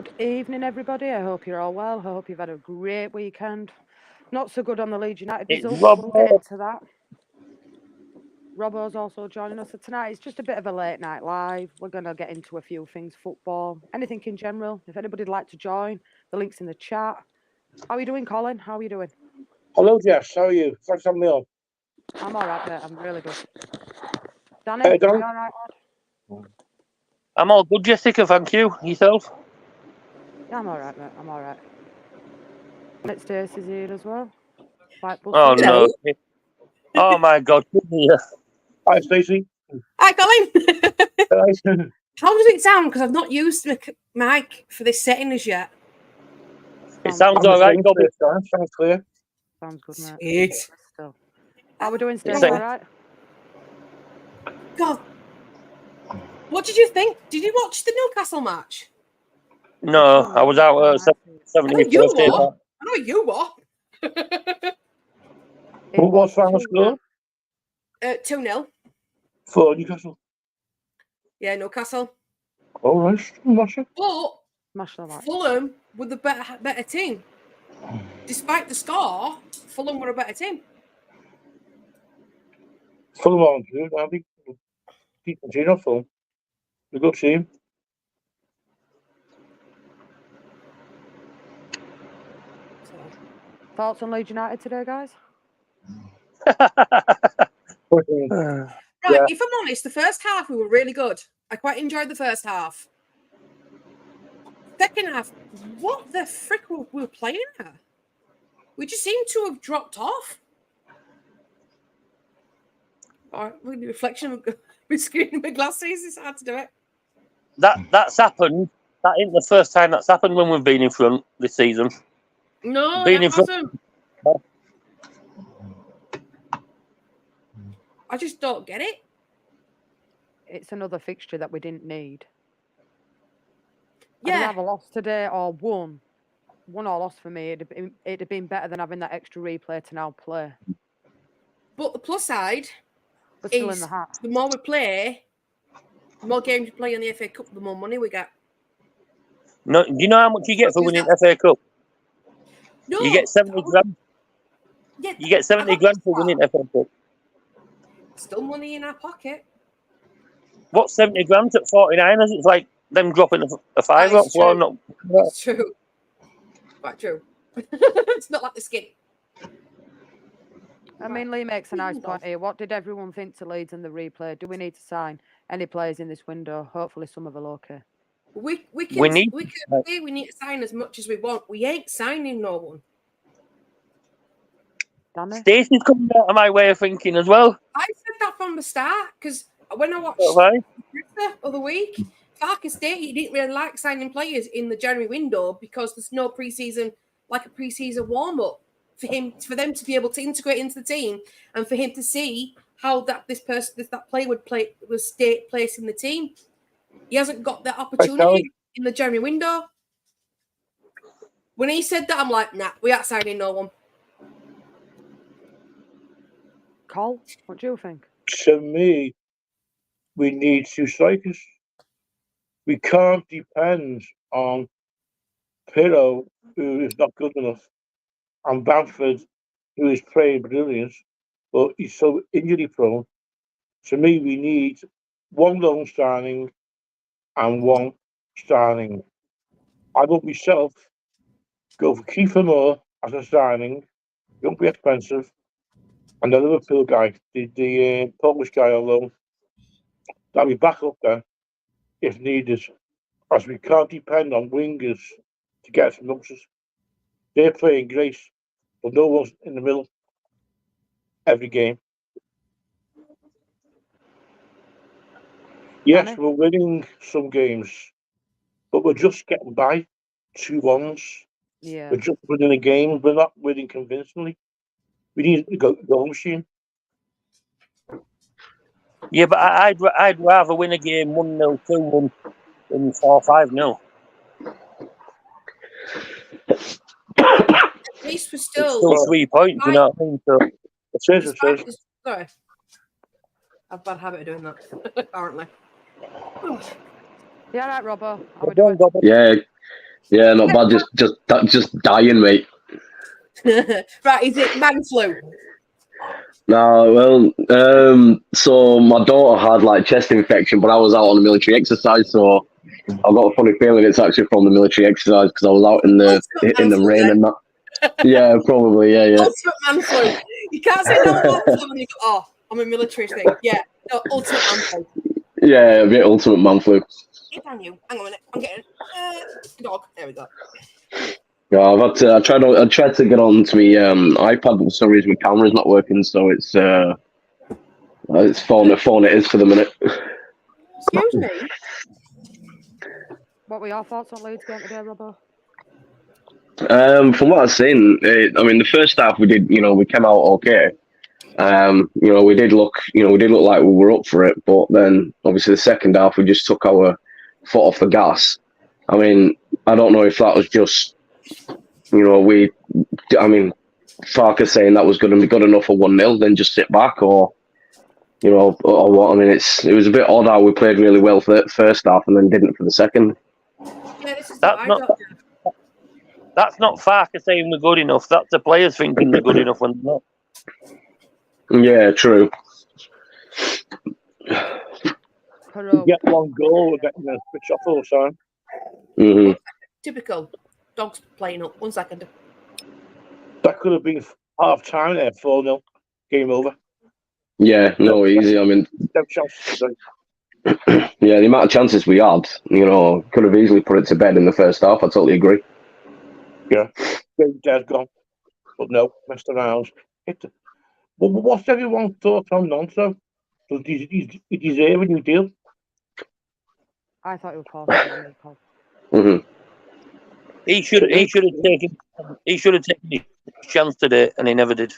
Good evening, everybody. I hope you're all well. I hope you've had a great weekend. Not so good on the Leeds United result, but we'll get into that. Robbo's also joining us. So tonight it's just a bit of a late night live. We're going to get into a few things, football, anything in general. If anybody'd like to join, the link's in the chat. How are you doing, Colin? How are you doing? Hello, Jess. How are you? Thanks for having me on. I'm all right, mate. I'm really good. Danny, you all right, lad? I'm all good, Jessica. Thank you. Yourself? Yeah, I'm all right, mate. I'm all right. Let's Stacey's here as well. Oh, no. Oh, my God. Hi, Stacey. Hi, Colin. How does it sound? Because I've not used the mic for this setting as yet. It sounds all right, Bobby. Sounds clear. Sounds good, mate. Sweet. How are we doing, Stacey? All right? God. What did you think? Did you watch the Newcastle match? No, I was out at 71st. I know you were. What's final score? 2-0. For Newcastle. Yeah, Newcastle. All right, smash it. But Fulham were the better team. Despite the score, Fulham were a better team. Fulham on, dude. I think decent team of Fulham. A good team. Thoughts on Leeds United today, guys? Right, if I'm honest, the first half we were really good. I quite enjoyed the first half. Second half, what the frick were we playing at? We just seem to have dropped off. Or with the reflection of my screen and my glasses, it's hard to do it. That's happened. That ain't the first time that's happened when we've been in front this season. No, it hasn't. I just don't get it. It's another fixture that we didn't need. Yeah. I'd have a loss today or one or loss for me. It'd have been better than having that extra replay to now play. But the plus side is the more we play, the more games we play in the FA Cup, the more money we get. No, do you know how much you get for winning FA Cup? No, you get 70 grand. Yeah, you get 70 grand for winning FA Cup. Still money in our pocket. What, 70 grand at 49ers? It's like them dropping a fiver on floor. Not. It's true. Quite true. It's not like the skin. I mean, Lee makes a nice point here. What did everyone think to Leeds in the replay? Do we need to sign any players in this window? Hopefully some of are okay. We need to sign as much as we want. We ain't signing no one. Stacey's coming out of my way of thinking as well. I said that from the start because when I watched the other week, Farkas stated he didn't really like signing players in the January window because there's no preseason, like a preseason warm up for them to be able to integrate into the team and for him to see how that player would place in the team. He hasn't got that opportunity in the January window. When he said that, I'm like, nah, we aren't signing no one. Cole, what do you think? To me, we need 2 strikers. We can't depend on Pirlo, who is not good enough, and Bamford, who is playing brilliant, but he's so injury prone. To me, we need 1 loan starting and 1 starting. I would myself go for Kiefer Moore as a starting. It won't be expensive. And the Liverpool guy, the Polish guy on loan, that'll be back up then if needed, as we can't depend on wingers to get some numbers. They're playing great, but no one's in the middle every game. Yes, we're winning some games, but we're just getting by 2-1s. Yeah. We're just winning a game. We're not winning convincingly. We need a goal machine. Yeah, but I'd rather win a game 1-0, 2-1 than 4-5-0. At least we're still 3 points, you know what I mean? So, sorry. I have a bad habit of doing that, apparently. Yeah, right, Robbo. Yeah, Yeah, not bad. Just dying, mate. Right, is it man flu? No, well, so my daughter had like chest infection, but I was out on a military exercise, so I've got a funny feeling it's actually from the military exercise because I was out in the rain and that. Yeah, probably. Yeah. Ultimate man flu. You can't say no man flu and you go, oh, I'm a military thing. Yeah, no, ultimate man flu. Yeah, a bit ultimate man flu. Hey, can you? Hang on a minute. I'm getting dog. There we go. Yeah, I tried to get on to my iPad, but for some reason my camera's not working, so it's phone it is for the minute. Excuse me. What were your thoughts on Leeds game today, Robbo? From what I've seen, I mean, the first half we did, we came out okay. We did look like we were up for it, but then obviously the second half we just took our foot off the gas. I mean, I don't know if that was just, Farker saying that was going to be good enough for 1-0, then just sit back, or what. I mean, it was a bit odd how we played really well for the first half and then didn't for the second. Yeah, this is what That's not Farker saying we're good enough. That's the players thinking they're good enough when they're not. Yeah, true. You get one goal, we're getting a switch off all the time. Mm-hmm. Typical. Dog's playing up. 1 second. That could have been half time there, 4-0. Game over. Yeah, no, easy. I mean, yeah, the amount of chances we had, could have easily put it to bed in the first half. I totally agree. Yeah, dead gone. But no, messed around. Well, what's everyone's thoughts on Nonso? Does he deserve a new deal? I thought it was possible. Mm-hmm. He should have taken his chance today, and he never did.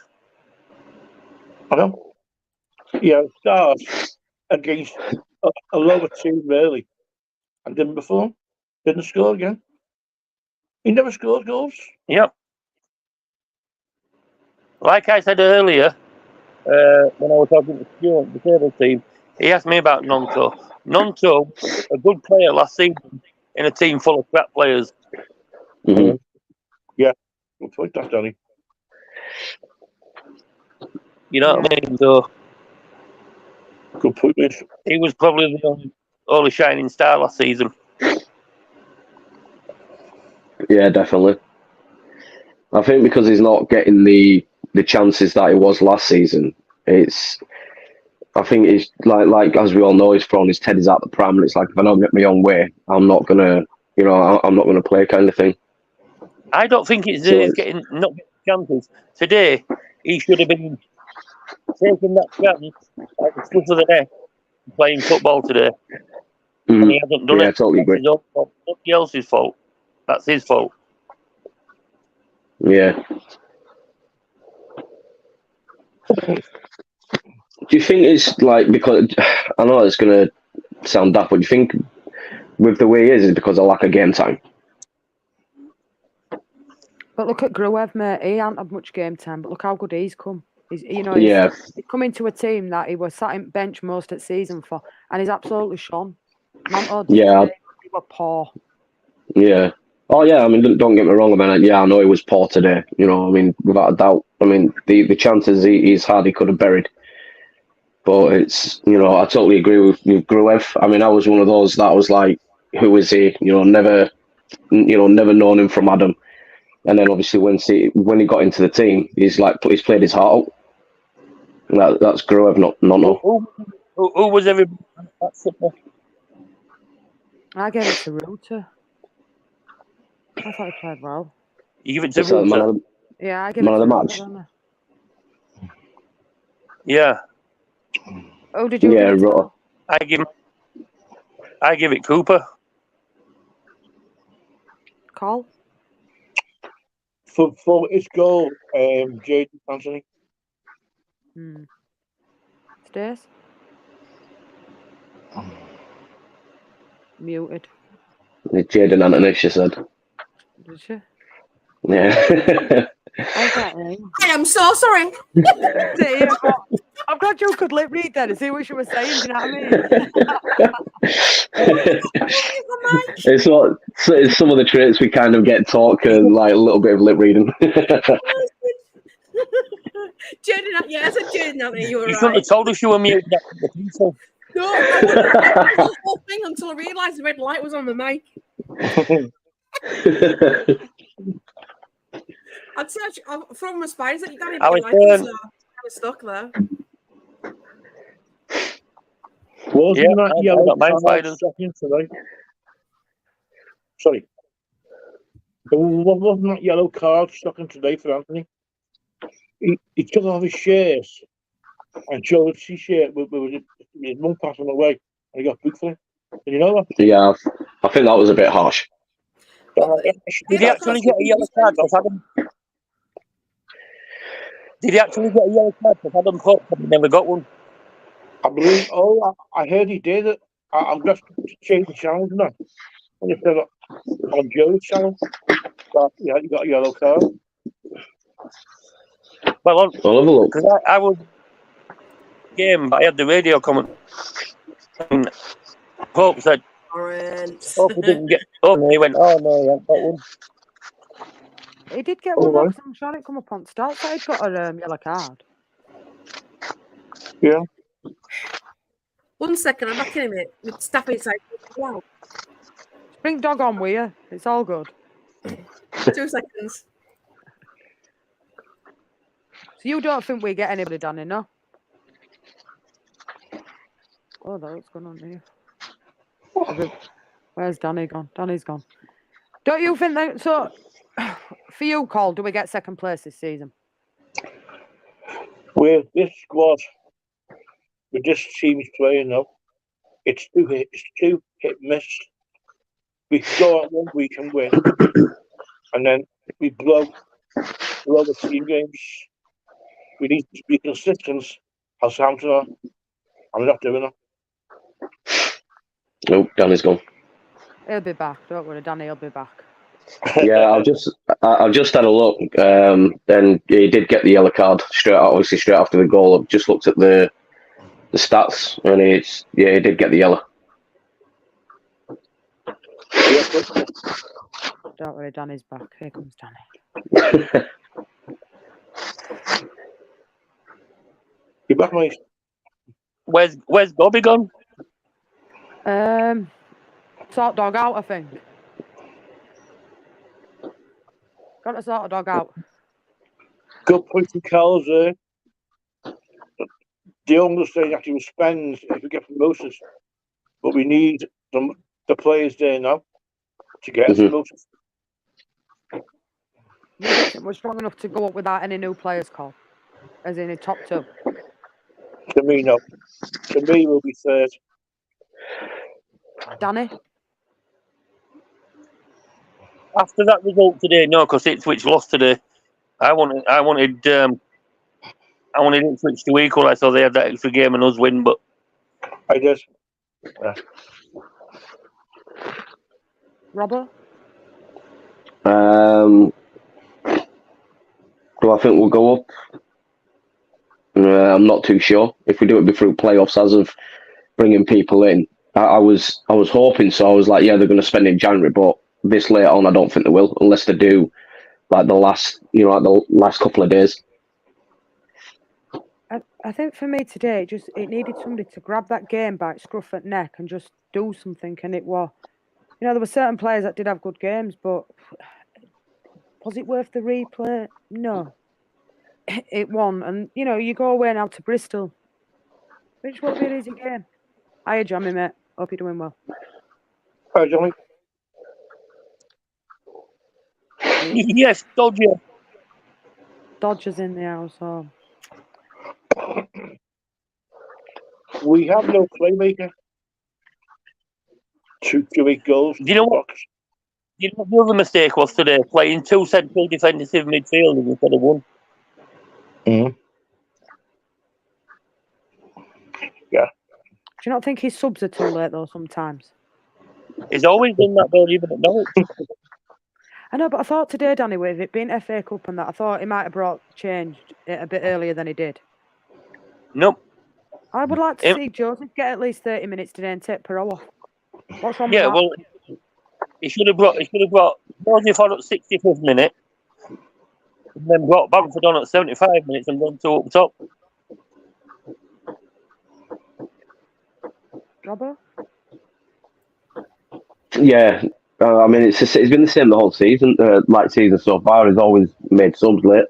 I know. Yeah, starts against a lower team really, and didn't perform. Didn't score again. He never scored goals. Yep. Like I said earlier, when I was talking to Stuart, the table team, he asked me about Nonto. Nonto, a good player last season in a team full of crap players. Mm-hmm. Yeah, good point, that, Danny. You know what I mean? So good point, mate. He was probably the only shining star last season. Yeah, definitely. I think because he's not getting the chances that he was last season, I think it's like as we all know, he's thrown his Teddy's out the pram, and it's like if I don't get my own way, I'm not gonna play kind of thing. I don't think it's not getting chances. Today, he should have been taking that chance at the slip of the neck playing football today. Mm-hmm. And he hasn't done it. I totally agree. It's his own fault. Nobody else's fault. That's his fault. Yeah. Do you think it's like, because I know it's going to sound daft, but do you think with the way he is because of lack of game time? But look at Gruev, mate. He hasn't had much game time, but look how good he's come. He's come into a team that he was sat in bench most of the season for, and he's absolutely shone. He was poor. Yeah. Oh, yeah, I mean, don't get me wrong about it. Yeah, I know he was poor today, I mean, without a doubt. I mean, the chances he's had, he could have buried. But it's, I totally agree with Gruev. I mean, I was one of those that was like, who is he? Never known him from Adam. And then obviously when he got into the team, he's played his heart out. And that's Gruev, not no. Who was everybody? I gave it to Reuter. I thought he played well. You give it to Reuter? Yeah, I give it to Reuter. Yeah. Oh, did you? Yeah, Reuter. I give it Cooper. Call. For his goal, Jaden Anthony. Stace. Muted. Jaden Anthony, she said. Did she? Yeah. I got it. I am so sorry. I'm I'm glad you could lip read then and see what she was saying. Do you know what I mean? It's some of the traits we kind of get taught, like a little bit of lip reading. I said Jaden out there, you were You couldn't right. have told us you were mute. No, I wouldn't the whole thing until I realised the red light was on the mic. I'd say I'm from my spines that you don't even like it, so I'm kind of stuck there. Wasn't that I yellow got my card spiders. shocking today? Sorry. Wasn't that yellow card shocking today for Anthony? He took off his shirt and showed his shirt with his mum passing away, and he got booked for it. Did you know that? Yeah, I think that was a bit harsh. Did he actually get a yellow card? Did he actually get a yellow card? Because Adam Pope never got one. I believe. Oh, I heard he did. I'm just changing channels now. And he said on Joe's channel that he got a yellow card. Well, I'll have a look. Because I was game, but I had the radio comment. And Pope said, "Hope he didn't get." Oh, and he went, "Oh no, he hasn't got one." He did get one, though, because I'm sure it come up on start side, got a yellow card. Yeah. 1 second, I'm back in a minute with stuff inside. Wow. Bring dog on with you. It's all good. 2 seconds. So you don't think we get anybody done in, no? Oh, that's going on here. Where's Danny gone? Danny's gone. Don't you think that? So, for you, Cole, do we get second place this season? With this squad, with this team's playing now, it's too hit miss. We go out 1 week and win, and then we blow the team games. We need to be consistent as Southampton are. I'm not doing it. Nope, Danny's gone. He'll be back. Don't worry, Danny will be back. Yeah, I've just had a look. Then he did get the yellow card straight after the goal. I've just looked at the stats, and he did get the yellow. Don't worry, Danny's back. Here comes Danny. You're back, mate. Where's Bobby gone? Sort dog out, I think. Got to sort a dog out. Good point from Carl's there. The owner's saying that he will spend if we get promoted, but we need the players there now to get promoted. You don't think we're strong enough to go up without any new players, Cole? As in a top 2? To me, no. To me, we'll be third. Danny? After that result today, no, because Ipswich lost today. I wanted Ipswich to equalise, so they had that extra game and us win. But I did. Yeah. Robert? Do I think we'll go up? I'm not too sure. If we do it through playoffs, as of bringing people in, I was hoping so. I was like, yeah, they're going to spend in January, but this late on, I don't think they will, unless they do like the last couple of days. I think for me today, it needed somebody to grab that game by its scruff at neck and just do something. And it was, there were certain players that did have good games, but was it worth the replay? No. It won. And, you go away now to Bristol, which won't be an easy game. Hiya, Johnny, mate. Hope you're doing well. Hi, Johnny. yes, Dodger. Dodgers in the house. Oh. We have no playmaker. 2 goals. Do you know what? You know what the other mistake was today? Playing 2 central defensive midfielders instead of 1. Mm-hmm. Yeah. Do you not think his subs are too late though? Sometimes he's always done that though, even at Norwich. I know, but I thought today, Danny, with it being FA Cup and that, I thought he might have changed it a bit earlier than he did. Nope. I would like to see Joseph get at least 30 minutes today and take Perot off. What's wrong with Yeah, that? well, he should have brought Joseph on at 65th minute, and then brought Bamford on at 75 minutes and run 2 up top. Robbo? Yeah, I mean it's been the same the whole season. Season so far, he's always made subs late.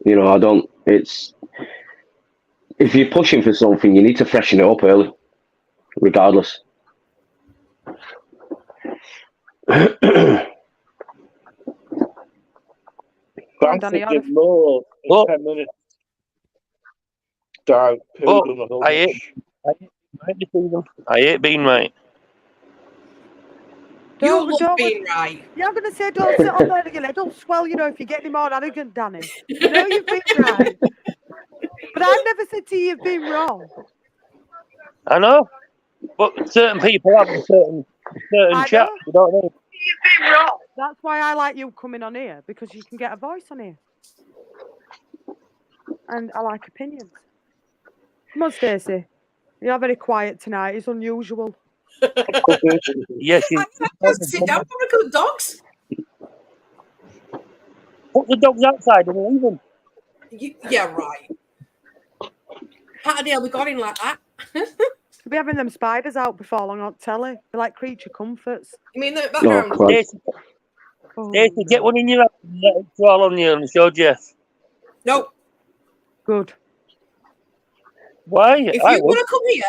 You know, I don't. It's if you're pushing for something, you need to freshen it up early, regardless. Banter did more in 10 minutes. Down, I hate being right. You love being right. Yeah, I'm going to say don't sit on there again. Don't swell, you know, if you're getting more arrogant, Danny. You know you've been right. But I've never said to you you've been wrong. I know. But certain people have certain chat. You know what I mean? You've been wrong. That's why I like you coming on here, because you can get a voice on here. And I like opinions. Come on, Stacey. You're very quiet tonight. It's unusual. Yes, I have to sit down for a good dogs. Put the dogs outside and leave them. Yeah, right. How the hell we got in like that? We'll be having them spiders out before long on telly. They're like creature comforts. You mean the background? Stacey, get one in your hand and let it crawl on you and show Jeff. No. Good. Why? If you want to come here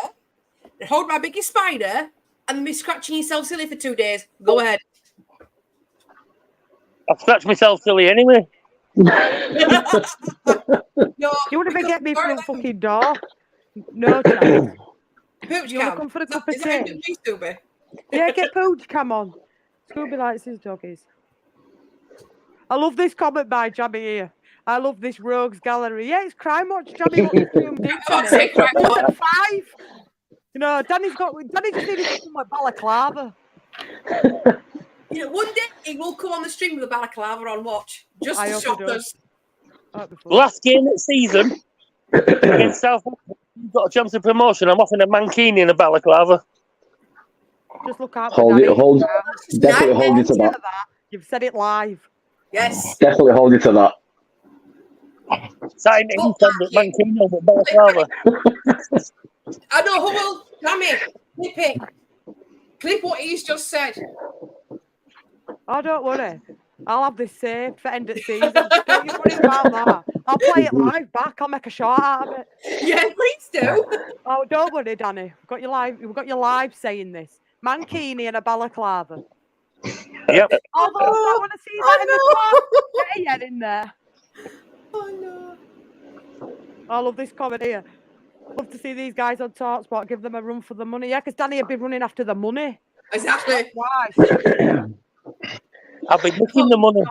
and hold my biggest spider and be scratching yourself silly for 2 days, go ahead. I've scratched myself silly anyway. No, you want to get me through the fucking door? No chance. Pooch you want to come for a cup of tea? Scooby? Yeah, get Pooch, come on. Scooby likes his doggies. I love this comment by Jammy here. I love this rogues gallery. Yeah, it's Crime Watch. Jammy wants to zoom deep on it. 5. You know, Danny just needed to come with balaclava. You know, one day he will come on the stream with a balaclava on watch. Just to shock us. Last game of the season against Southampton, you've got a chance of promotion. I'm offering a mankini and a balaclava. Just look out. Definitely hold you to that. You've said it live. Yes. Definitely hold you to that. Sign it and mankini with balaclava. I know who will. Jammy, clip it. Clip what he's just said. Oh, don't worry. I'll have this saved for end of season. Don't you worry about that. I'll play it live back. I'll make a short out of it. Yeah, please do. Oh, don't worry, Danny. We've got your live saying this. Mankini and a balaclava. Yep. Although I want to see that in the car. Get your head in there. Oh no. I love this comment here. Love to see these guys on TalkSport give them a run for the money. Yeah, because Danny would be running after the money. Exactly. Why? I'll be looking the money.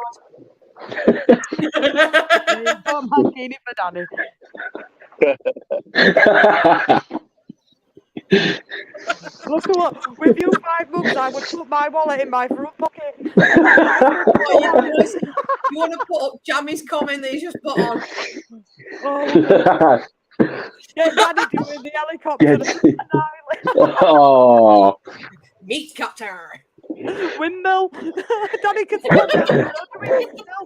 Don't Mankini for Danny. Look at what, with you 5 months, I would put my wallet in my front pocket. You want to put up Jammy's comment that he's just put on? Oh. Get Danny doing the helicopter. Oh. Meat cutter. Windmill. Danny can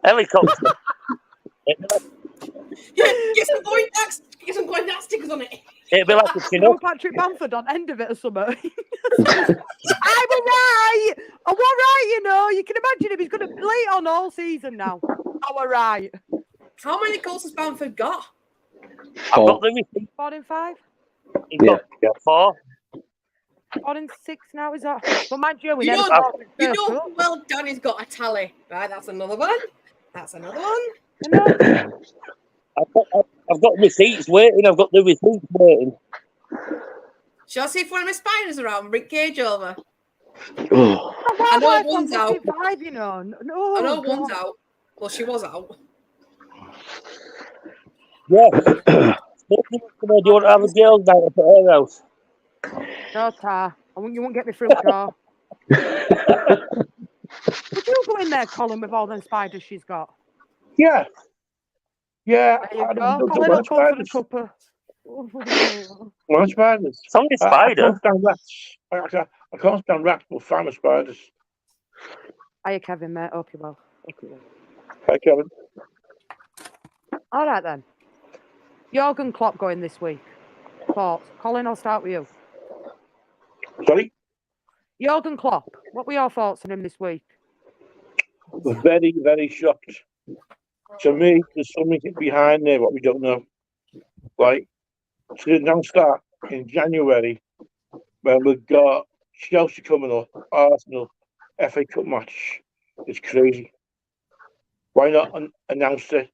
Helicopter. Get some going stickers on it. It'd be like a Chinook. Patrick Bamford on end of it or something. I'm alright. I'm alright, you know. You can imagine him. He's going to play it on all season now. I'm alright. How many goals has Bamford got? I've got the receipt. 4 in 5. He's got 4. 4 in 6 now, is that? But mind you, you know well, Danny's got a tally. Right, that's another one. That's another one. I've got receipts waiting. I've got the receipts waiting. Shall I see if one of my spiders are out and bring Cage over? I know one's out. 5, you know. No, I know one's out. Well, she was out. Yeah. Do you want to have a girls' night at her house? No, Tar. You won't get me through the door. Would you go in there, Colin, with all them spiders she's got? Yeah. Yeah. There you go. Colin will come for the cuppa. Well, spiders. It's only a spider. I can't stand rats. I can't stand rats, but fan of spiders. Hiya, Kevin, mate. Hope you're well. Hi, Kevin. All right, then. Jurgen Klopp going this week. Thoughts? Colin, I'll start with you. Sorry? Jurgen Klopp. What were your thoughts on him this week? Very, very shocked. To me, there's something behind there what we don't know. Like, to now start in January, when we've got Chelsea coming up, Arsenal, FA Cup match. It's crazy. Why not announce it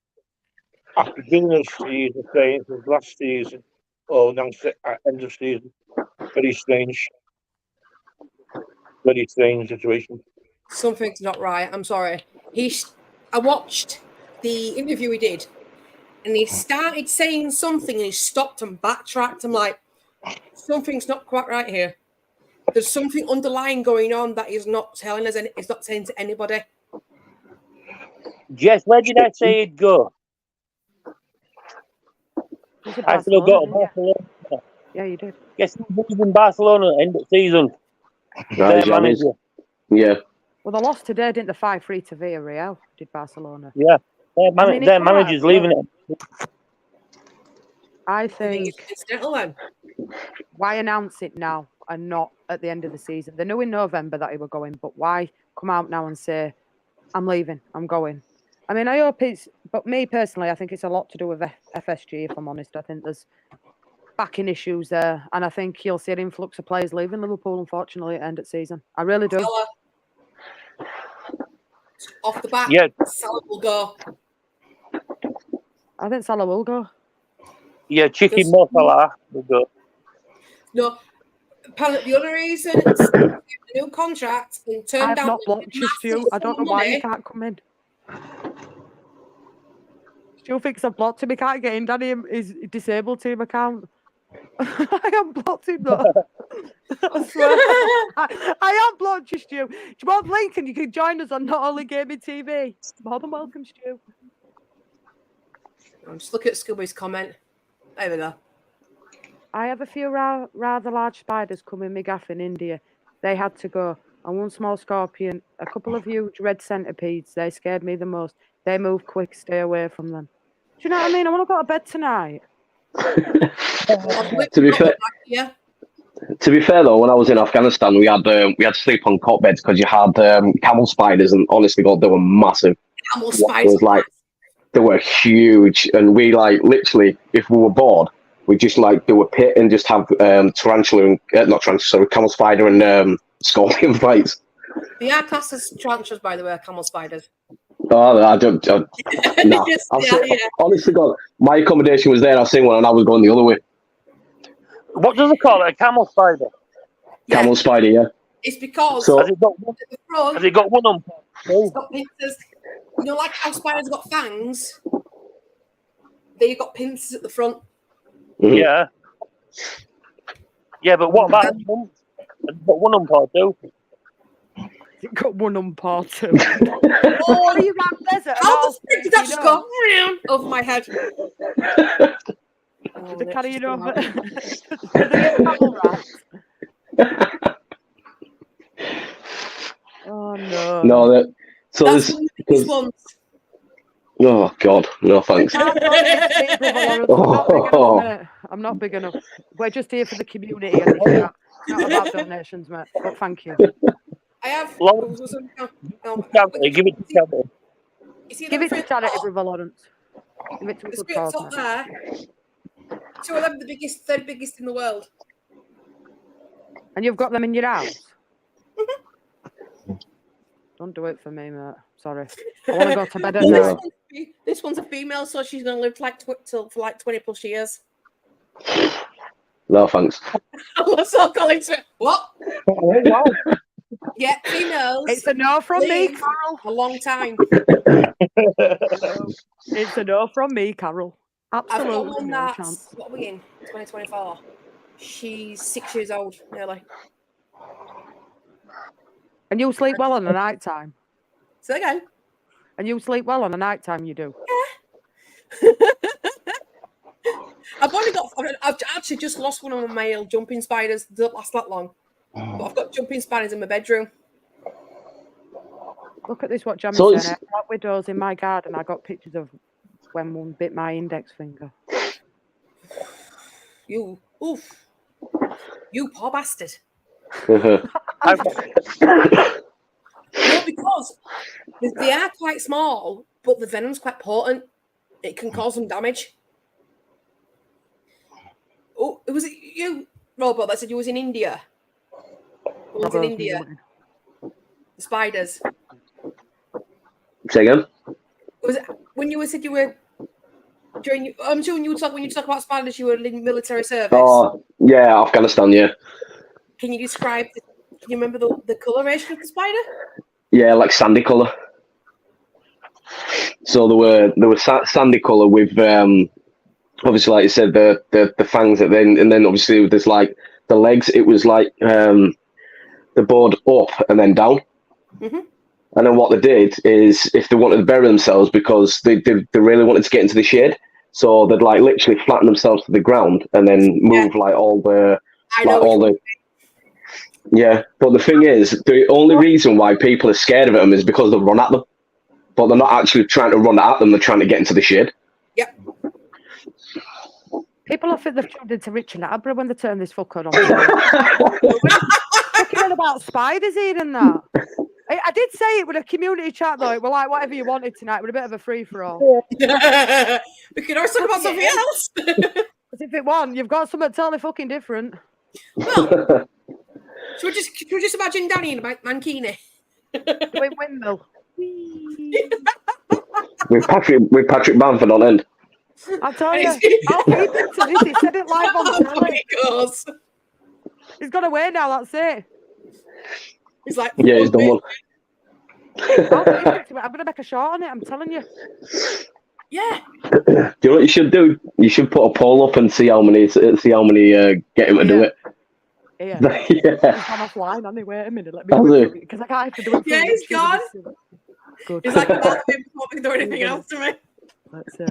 at the beginning of the season, saying it was last season, or announce it at end of season? Very strange. Very strange situation. Something's not right. I'm sorry. I watched the interview he did, and he started saying something, and he stopped and backtracked. I'm like, something's not quite right here. There's something underlying going on that he's not telling us, and he's not saying to anybody. Jess, where did I say he'd go? I still got to Barcelona. Yeah, you did. Guess who's in Barcelona at the end of the season? Their manager. Yeah. Well, they lost today, didn't they? 5-3 to Villarreal, did Barcelona. Yeah. Their manager's leaving it. I think then. Why announce it now and not at the end of the season? They knew in November that he were going, but why come out now and say, I'm leaving, I'm going? I mean, I hope it's, but me personally, I think it's a lot to do with FSG, if I'm honest. I think there's backing issues there, and I think you'll see an influx of players leaving Liverpool, unfortunately, at the end of the season. I really do. Salah. Off the bat, Salah will go. I think Salah will go. Yeah, Chicken Mo Salah will go. No, apparently the only reason it's a new contract and turned I've down. not blocked you, Stu. I don't know why you can't come in. Stu thinks I've blocked him. He can't get in. Danny is disabled team account. I haven't blocked him though. I swear. I have blocked you, Stu. Do you want link and you can join us on Not Only Gaming TV? More than welcome, Stu. I'm just looking at Scooby's comment. There we go. I have a few rather large spiders come in my gaff in India. They had to go. And one small scorpion, a couple of huge red centipedes. They scared me the most. They move quick. Stay away from them. Do you know what I mean? I want to go to bed tonight. To be fair though, when I was in Afghanistan, we had to sleep on cot beds because you had camel spiders, and honestly, God, they were massive. Camel spiders, they were huge, and we literally, if we were bored, we just do a pit and just have camel spider and scorpion fights. They are classed as tarantulas, by the way, camel spiders. Oh, I don't. Nah. Honestly, God, my accommodation was there. And I seen one, and I was going the other way. What does it call it? A camel spider? Yeah. Camel spider, yeah. It's because has it got one? At the front, has it got one on? It's got pincers. You know, like how spiders got fangs. They've got pincers at the front. Mm-hmm. Yeah. Yeah, but what about has it got one on part two? It got one on part two. Oh, are you around desert? How the frick did that just go over my head? The carrying over. Oh no. No, that's this ones. Oh God, no thanks. I'm not big enough. We're just here for the community. And it's not about donations, mate. But thank you. I have. Give it to charity. Give it to charity, brother Lawrence. Give it to a good cause, mate. There. Two of them, the biggest, third biggest in the world. And you've got them in your house? Don't do it for me, mate. Sorry. I want to go to bed at night. This one's a female, so she's going to live for 20 plus years. No, thanks. Let's all call into it. What? Yeah, females. It's a no from me, Carol. A long time. It's a no from me, Carol. Absolutely. I've got one no chance. What are we in? 2024. She's 6 years old, nearly. And you sleep well on the night time? Say again. And you sleep well on the night time, you do? Yeah. I've actually just lost one of my male jumping spiders. They don't last that long. But I've got jumping spiders in my bedroom. Look at this, what Jamie said. I got widows in my garden. I got pictures of when one bit my index finger. You poor bastard. No, because they are quite small, but the venom's quite potent. It can cause some damage. Oh, was it you, Robert, that said you was in India? Who was in India? The spiders. Say again? Was it when you said you were during? I'm sure when you talk about spiders, you were in military service. Oh, yeah, Afghanistan, yeah. Can you describe? Can you remember the coloration of the spider? Yeah, like sandy colour. So there were sandy colour with obviously, like you said, the fangs and then obviously there's like the legs. It was like the board up and then down. Mm-hmm. And then what they did is, if they wanted to bury themselves because they really wanted to get into the shade, so they'd like literally flatten themselves to the ground and then move like all the. Yeah, but the thing is, the only reason why people are scared of them is because they run at them, but they're not actually trying to run at them. They're trying to get into the shade. Yep. People I think they've tuned into Richard Attenborough when they turn this fucker on. Talking on about spiders here and that. I did say it with a community chat though. It was like whatever you wanted tonight, with a bit of a free for all. We could also talk about something else. Because if it won, you've got something totally fucking different. Well, should we just imagine Danny in a mankini? Doing windmill. with Patrick Bamford on end. I'll tell you. I'll keep it to this. He said it live on telly. He's gone away now. That's it. He's like, yeah, he's done one. I'm going to make a shot on it. I'm telling you. Yeah. Do you know what you should do? You should put a poll up and see how many get him to do it. Yeah. Yeah. He's gone offline. Anyway, wait a minute. Let me because I can't have to do it. Yeah, he's gone. Good. He's like, before we do anything else to me. Let's see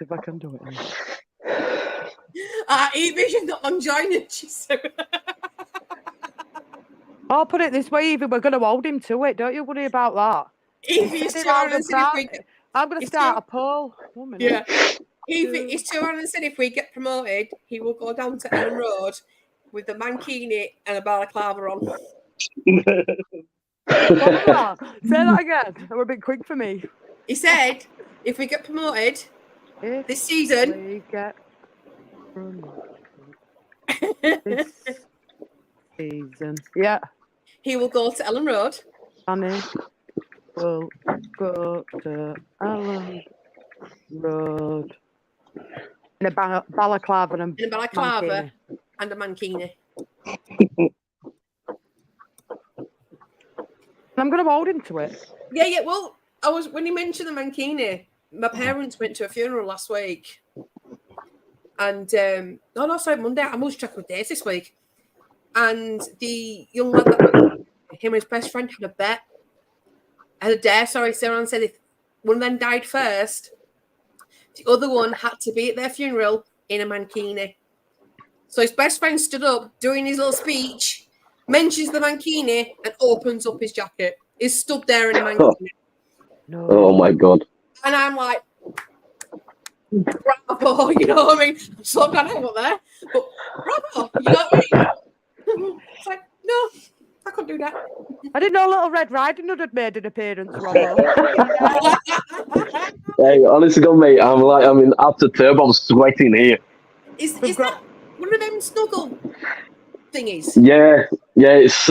if I can do it. E-Vision not long joining. She said. I'll put it this way, Evie, we're going to hold him to it. Don't you worry about that. Evie is 200. I'm going to start a poll. 1 minute. Yeah. Evie is 200. If we get promoted, he will go down to Ellen Road with the mankini and a balaclava on. Say that again. That were a bit quick for me. He said, if we get promoted this season, we get this season, yeah, he will go to Ellen Road. Annie will go to Ellen Road in a balaclava and and a mankini. I'm going to hold him to it. Yeah. Well, when he mentioned the mankini, my parents went to a funeral last week, and sorry, Monday. I'm always checking with days this week, and the young lad that him and his best friend had a bet. Sarah said if one of them died first, the other one had to be at their funeral in a mankini. So his best friend stood up doing his little speech, mentions the mankini, and opens up his jacket. He's stood there in a mankini. No. Oh my God. And I'm like, bravo, you know what I mean? I'm so glad I got there. But bravo, you know what I mean? It's like, no, I couldn't do that. I didn't know Little Red Riding Hood had made an appearance, Robbo. Hey, honestly, God, mate, after Turbo, I'm sweating here. Is that one of them snuggle thingies? Yeah, it's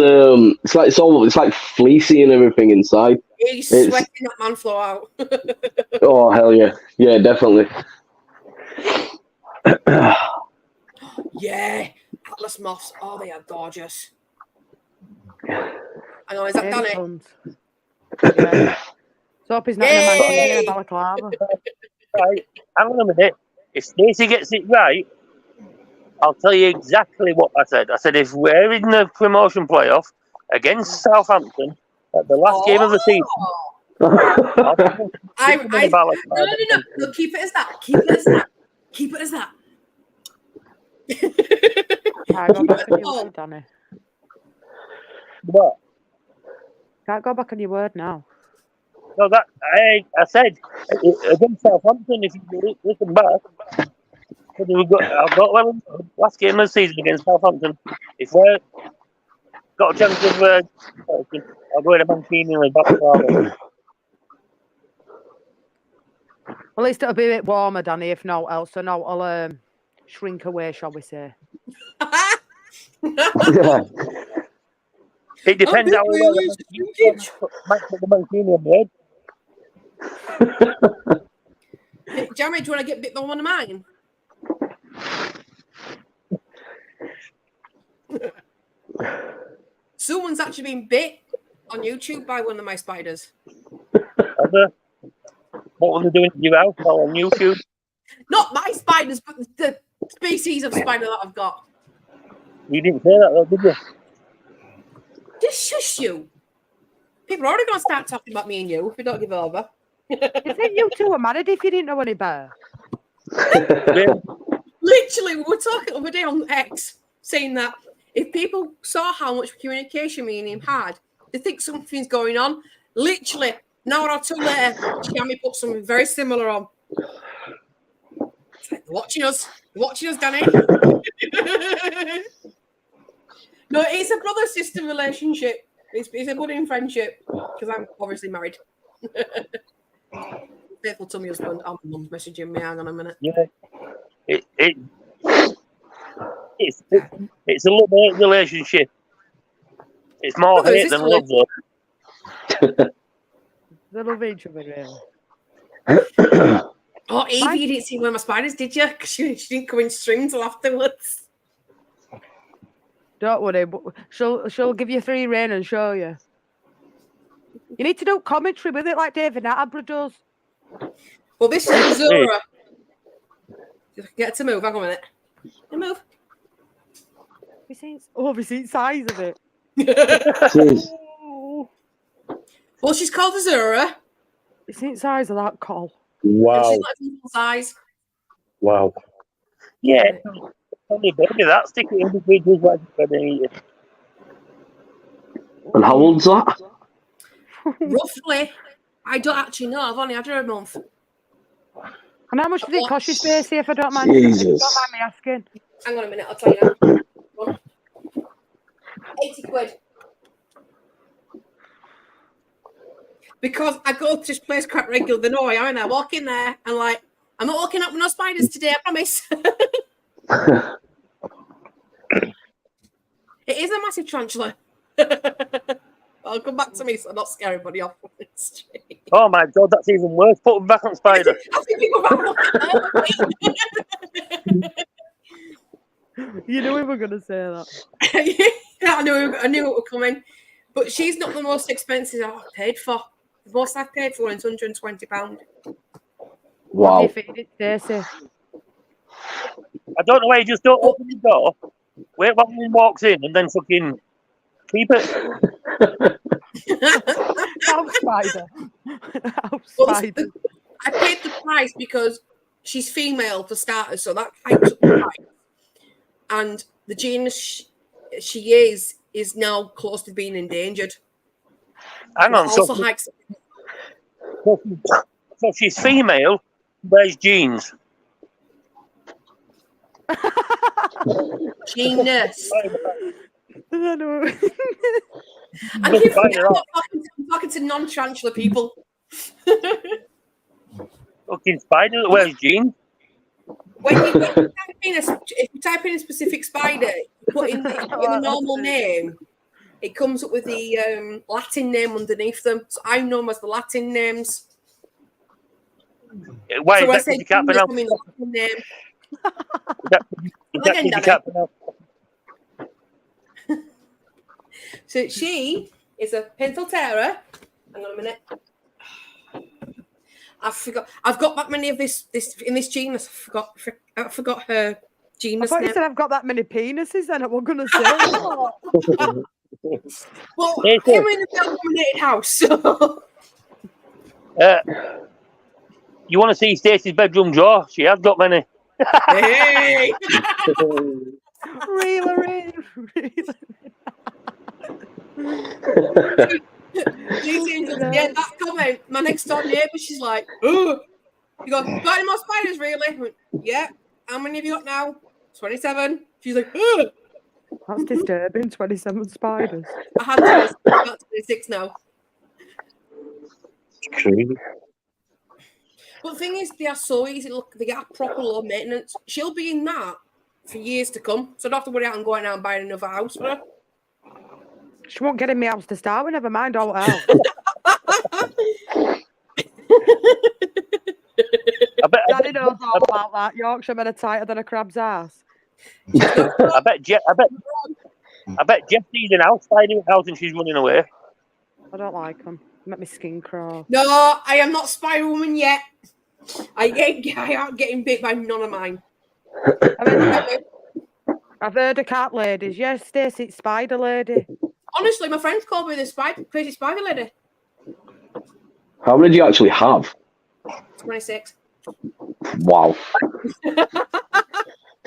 like fleecy and everything inside. He's sweating that man floor out. Oh hell yeah, definitely. Yeah, Atlas moths. Oh, they are gorgeous. I know, is that done it? Yeah. So hope he's not in a balaclava. Right, hang on a minute. If Stacey gets it right, I'll tell you exactly what I said. I said if we're in the promotion playoff against Southampton at the last game of the season. No, keep it as that. Keep it as that. I go back on your word, Danny. What? Can't go back on your word now. No, that I said against Southampton. If you listen back, I've got last game of the season against Southampton. If we're got a chance of, I'll go to Mancini and back to At least it'll be a bit warmer, Danny, if not else. So no, I'll shrink away, shall we say. It depends how well the Mancini on the Hey, Jeremy, do you want to get a bit more on mine? Someone's actually been bit on YouTube by one of my spiders. What were they doing to you out on YouTube? Not my spiders, but the species of spider that I've got. You didn't say that, though, did you? Just shush you. People are already going to start talking about me and you if we don't give over. You think you two were married if you didn't know any better? Literally, we were talking the other day on X, saying that if people saw how much communication me and him had, they think something's going on. Literally, an hour or two later, Jamie put something very similar on. It's like, they're watching us, Danny. No, it's a brother-sister relationship. It's a budding friendship because I'm obviously married. Faithful to my husband. I'm messaging me. Hang on a minute. Yeah, it's a love-hate relationship. It's more hate than love, though. They love each other, really. Oh, Evie, you didn't see one of my spiders, did you? Because she didn't come in stream until afterwards. Don't worry, but she'll give you 3 rain and show you. You need to do commentary with it like David Attenborough does. Well, this is Zora. Get her to move. Hang on a minute. Move. Have you seen size of it? Well, she's called Azura. You seen size of that call? Wow. And she's like full size. Wow. Yeah. Only baby, that stick it in between his legs and eat it. And how old's that? Roughly. I don't actually know. I've only had her a month. And how much did it cost you, Stacey, if I don't mind? Jesus. Don't mind me asking. Hang on a minute, I'll tell you now. 80 quid. Because I go to this place quite regularly, they know I am, and I walk in there and like, I'm not walking up with no spiders today, I promise. It is a massive tarantula. I'll come back to me so I don't scare everybody off on the street. Oh my God, that's even worse. Put them back on spider. I think people might look at You knew we were going to say that. Yeah, I knew it would come in. But she's not the most expensive I've paid for. The most I've paid for is £120. Wow. What do you feed it, Stacey? I don't know why you just don't open the door, wait while he walks in, and then fucking keep it. House spider. House spider. I paid the price because she's female for starters, so that hikes up the price. And the genus she is now close to being endangered. Hang on, also hikes. So she's female, wears jeans. Genus. I know. I keep I'm talking to non-tarantula people. Fucking spider that wears jeans. When if you type in a specific spider, you put in the normal name, it comes up with the Latin name underneath them. So I know them as the Latin names. Why so is that you can't pronounce the Latin name. So she is a Pentaltera. Hang on a minute. I've got that many of this in this genus. I forgot her genus. I thought you said I've got that many penises. Then what going to say? Well, I'm in a dominated house. So. You want to see Stacey's bedroom drawer? She has got many. Hey! Really. Yeah, that comment. My next door neighbour, she's like, "Oh, you got any more spiders, really?" I went, yeah. How many have you got now? 27. She's like, "Oh." That's disturbing. 27 spiders. I had 26. I've got 26 now. It's crazy. But the thing is, they are so easy. Look, they get proper low maintenance. She'll be in that for years to come. So I don't have to worry about going out and buying another house for her. She won't get in my house to start with, never mind all else. Daddy knows all about that. Yorkshiremen are tighter than a crab's ass. I bet Jeff sees an house spider house and she's running away. I don't like them. Make my skin crawl. No, I am not Spider Woman yet. I aren't getting bit by none of mine. I've heard of cat ladies. Yes, Stacey, it's spider lady. Honestly, my friends call me the crazy spider lady. How many do you actually have? 26. Wow.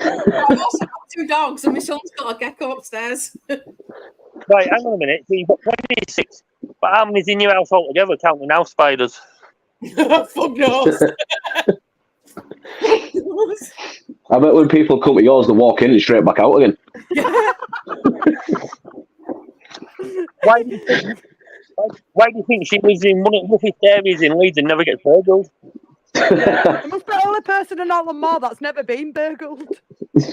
I've also got 2 dogs, and my son's got a gecko upstairs. Right, hang on a minute. So you've got 26. But how many's in your house altogether, counting house spiders? Fuck knows. I bet when people come to yours, they walk in and straight back out again. Why do you think she lives in one of the roughest areas in Leeds and never gets burgled? I must be the only person in Alton Moor that's never been burgled.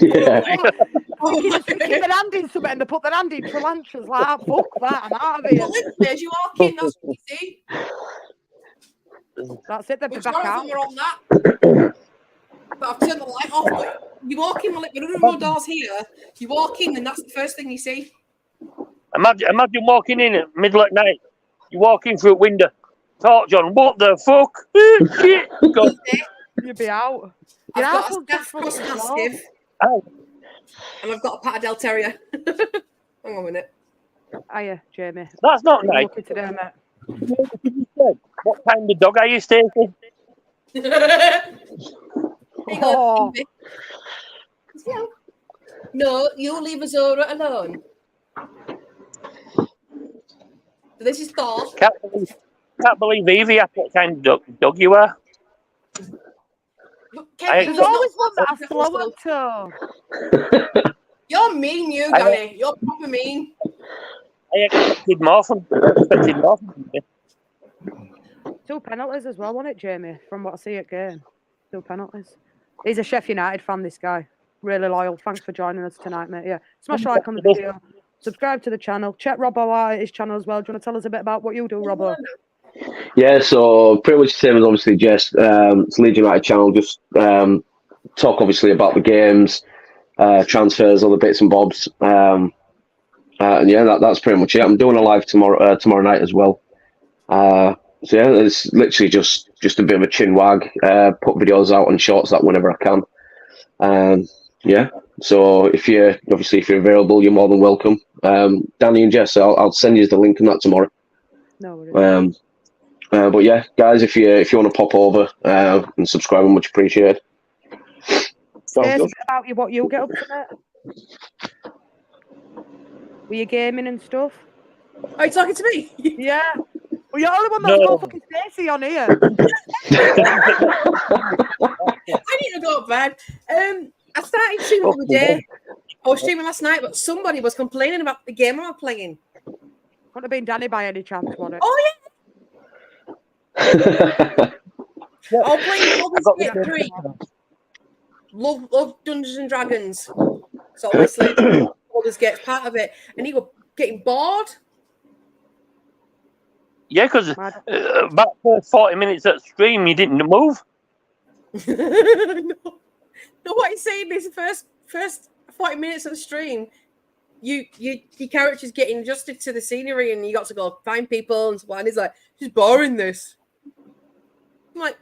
Yeah. Keep their hand in something and they put their hand in tarantulas like that. Fuck that, I'm out of here. Well, literally, as you walk in, that's what you see. That's it, they'll be Which back none of out. them are on that. But I've turned the light off. But you walk in, like, the room doors here, you walk in and that's the first thing you see. Imagine walking in at middle at night. You walk in through a window. Talk, John, what the fuck? Shit. You'll be out. I've got a Staff Cross Mastiff. Ow. And I've got a Patterdale Terrier. Hang on a minute. Hiya, Jamie. That's not nice. Lucky today, mate. What kind of dog are you, Stacey? Oh. No, you leave Azora alone. So this is Thor. Can't believe Evie asked what kind of dog you are. There's always one that has slower toe. You're mean, you, Danny. You're proper mean. I expected more from you. 2 penalties as well, wasn't it, Jamie? From what I see at game. 2 penalties. He's a Sheffield United fan, this guy. Really loyal. Thanks for joining us tonight, mate. Yeah. Smash a like on the video. Subscribe to the channel. Check Robbo out at his channel as well. Do you want to tell us a bit about what you do, Robbo? Yeah, so pretty much the same as obviously Jess. It's Leeds United channel. Just talk obviously about the games, transfers, other bits and bobs. And yeah, that's pretty much it. I'm doing a live tomorrow night as well. So yeah, it's literally just a bit of a chin wag. Put videos out on shorts that whenever I can. Yeah. So if you're available, you're more than welcome. Danny and Jess, I'll send you the link on that tomorrow. No worries. But yeah, guys, if you want to pop over and subscribe, I'm much appreciated. About what you get up to, mate. Were you gaming and stuff? Are you talking to me? Yeah. Well, you're the only one that's got fucking Stacey on here. I need to go to bed. I started streaming the other day. I was streaming last night, but somebody was complaining about the game I was playing. Couldn't have been Danny by any chance, would it? Oh, yeah. I was playing Baldur's Gate 3. Love Dungeons and Dragons. So obviously, Baldur's Gate's part of it. And he was getting bored. Yeah, because about 40 minutes at stream, you didn't move. No, what he's saying is the first 40 minutes of the stream, your character's getting adjusted to the scenery and you got to go find people and so on. And he's like, it's boring, this. I'm like,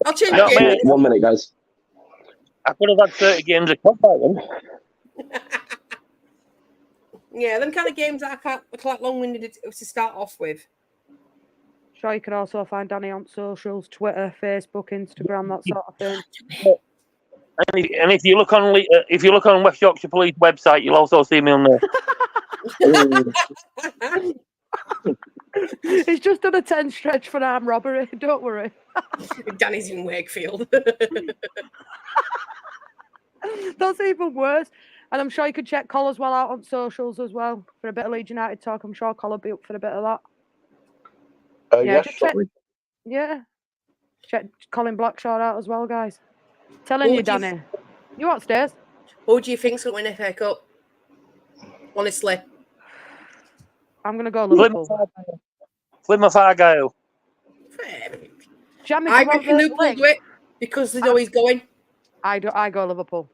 I'll change the game. 1 minute, guys. I could have had 30 games of Club by then. Yeah, them kind of games that are quite long-winded to start off with. Sure, you can also find Danny on socials, Twitter, Facebook, Instagram, that sort of thing. And if you look on West Yorkshire Police website, you'll also see me on there. He's just done a 10 stretch for armed robbery. Don't worry. Danny's in Wakefield. That's even worse. And I'm sure you could check Col as well out on socials as well for a bit of Leeds United talk. I'm sure Col will be up for a bit of that. Yes, yeah. Check Colin Blackshaw out as well, guys. Telling you, Danny. You upstairs? Who do you think's going to win FA Cup? Honestly. I'm going to go Liverpool. Plymouth Argyle. Jamie, I reckon Liverpool do it because they know he's going. I go Liverpool.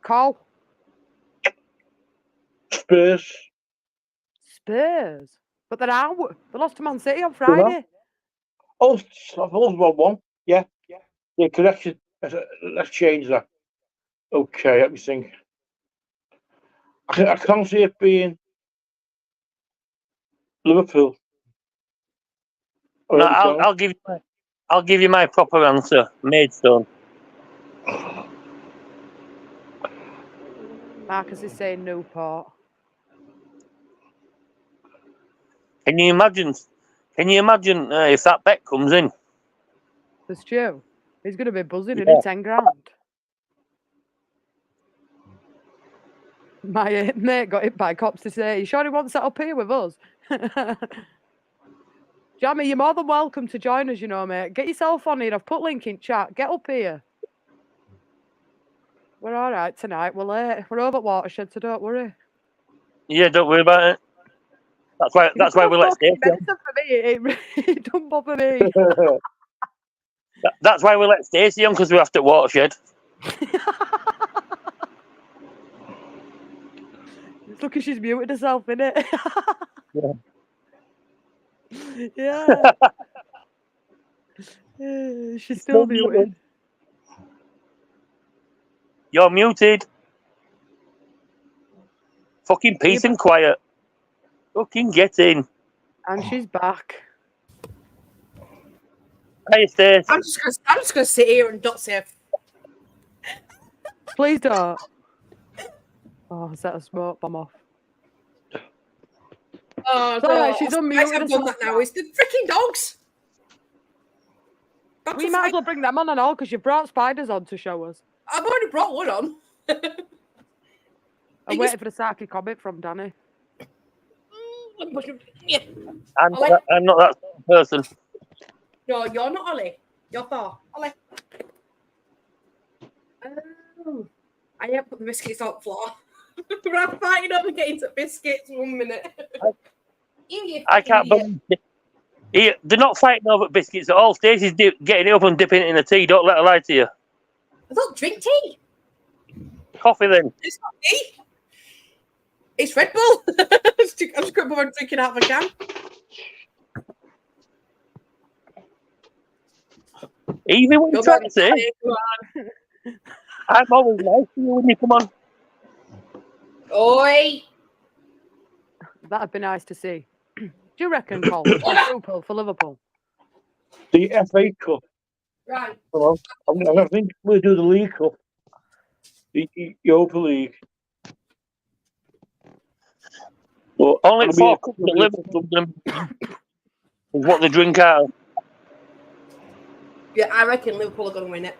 Cole? Spurs. But they're out. They lost to Man City on Friday. Oh, I've lost 1-1. Yeah, correction. Let's change that. Okay, let me think. I can't see it being Liverpool. No, I'll give you my proper answer. Maidstone. Marcus is saying Newport. Can you imagine if that bet comes in? The Stu. He's going to be buzzing, isn't it? 10 grand. My mate got hit by cops to say, you sure he wants that up here with us? Jamie, you're more than welcome to join us, you know, mate. Get yourself on here. I've put link in chat. Get up here. We're all right tonight. We're late. We're over at Watershed, so don't worry. Yeah, don't worry about it. That's why we let Stacey on. It don't bother me. That's why we let Stacey on, because we're after Watershed. Look, she's muted herself, innit? Yeah. Yeah. She's still muted. You're muted. Fucking peace and quiet. Fucking get in. And she's back. Hey, Stacey. I'm just gonna sit here and not say. Please don't. Oh, set a smoke bomb off. Oh, no. She's unmuted. I've done that now. It's the freaking dogs. We might as well bring them on and all because you brought spiders on to show us. I've already brought one on. I'm waiting for the Saki comment from Danny. Yeah. I'm not that person. No, you're not Ollie. You're Thor. Ollie. I have put the biscuits on the floor. I'm fighting up and getting to biscuits 1 minute. I can't believe it. They're not fighting over biscuits at all. Stacey's getting it up and dipping it in a tea. Don't let her lie to you. I don't drink tea. Coffee then. It's not tea. It's Red Bull. I'm just going to drinking out of a can. Even when you try to say, I'm always nice to you when you come on. Oi! That'd be nice to see. Do you reckon, Cole? Liverpool for Liverpool? The FA Cup. Right. Well, I think we'll do the League Cup. The Europa League. Well, only 4 cups at Liverpool is what they drink out of. Yeah, I reckon Liverpool are going to win it.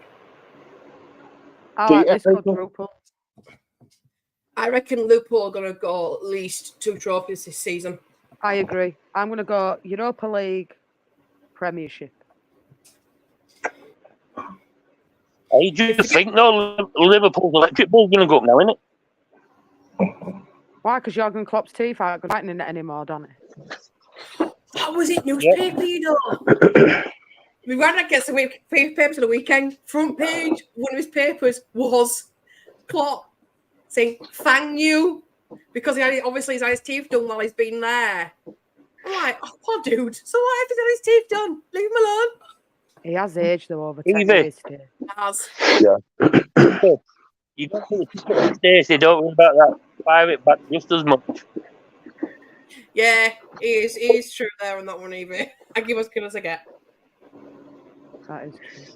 I like this quadruple. I reckon Liverpool are going to go at least 2 trophies this season. I agree. I'm going to go Europa League, Premiership. I just think Liverpool's electric ball's going to go up now, isn't it? Why? Because Jurgen Klopp's teeth aren't fighting in it anymore, don't it? That was it, newspaper, you know. We ran against the papers on the weekend. Front page, one of his papers was Klopp saying, "Thank you," because he's had his teeth done while he's been there. I'm like, oh, poor dude. So what if he's had his teeth done? Leave him alone. He has aged though over 10 years today. He has. Yeah. You don't think it's Stacey, don't worry about that. Fire it back just as much. Yeah, he is true there on that one, Evie. I give as good as I get. That is true.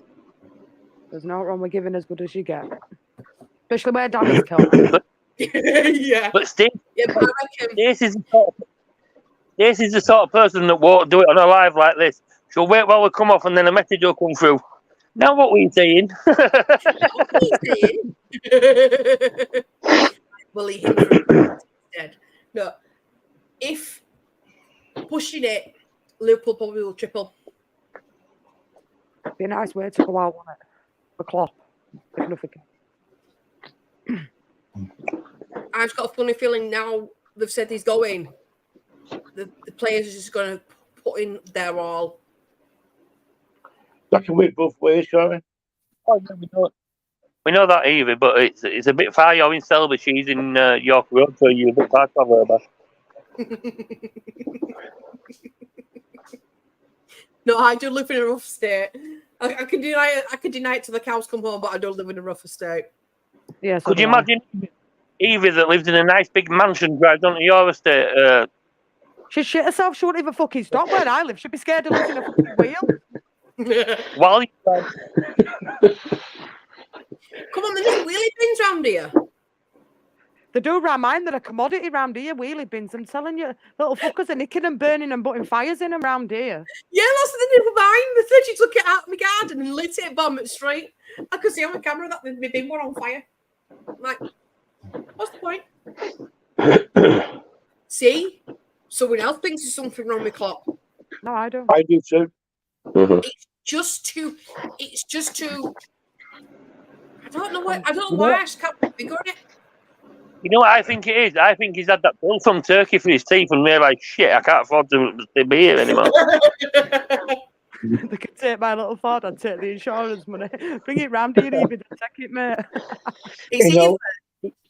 There's no wrong with giving as good as you get. Especially where Danny's come. Yeah. But Stacey, Yeah, but I reckon this is the sort of person that won't do it on a live like this. She'll wait while we come off and then a message will come through. Now what were you saying? bully him for instead. No. If pushing it, Liverpool probably will triple. Be a nice way to go out, wouldn't it? For Klopp, if nothing. I've just got a funny feeling now they've said he's going. The players are just going to put in their all. That can work both ways, can't we? Oh, no, we know that, Evie, but it's a bit far. You're in Selby, she's in York Road, so you're a bit far to have her back. No, I do live in a rough state. I can deny it till the cows come home, but I don't live in a rough estate. Yeah. Could you imagine Evie that lived in a nice big mansion drives onto your estate? She'd shit herself. She wouldn't even fucking stop where I live. She'd be scared of losing a fucking wheel. While you Come on, there's no wheelie bins round here. They do round mine. They're a commodity round here, wheelie bins. I'm telling you, little fuckers are nicking and burning and putting fires in them round here. Yeah, that's what they did with mine. They said she took it out of my garden and lit it, bomb it straight. I could see on the camera that my bin were on fire. I'm like, what's the point? See? Someone else thinks there's something wrong with Klopp. No, I don't. I do too. It's just too. I don't know why I just can't figure it. You know what I think it is? I think he's had that bill from Turkey for his teeth and realised, shit, I can't afford to be here anymore. They could take my little Ford. I'd take the insurance money. Bring it round here, even take it, mate. It's either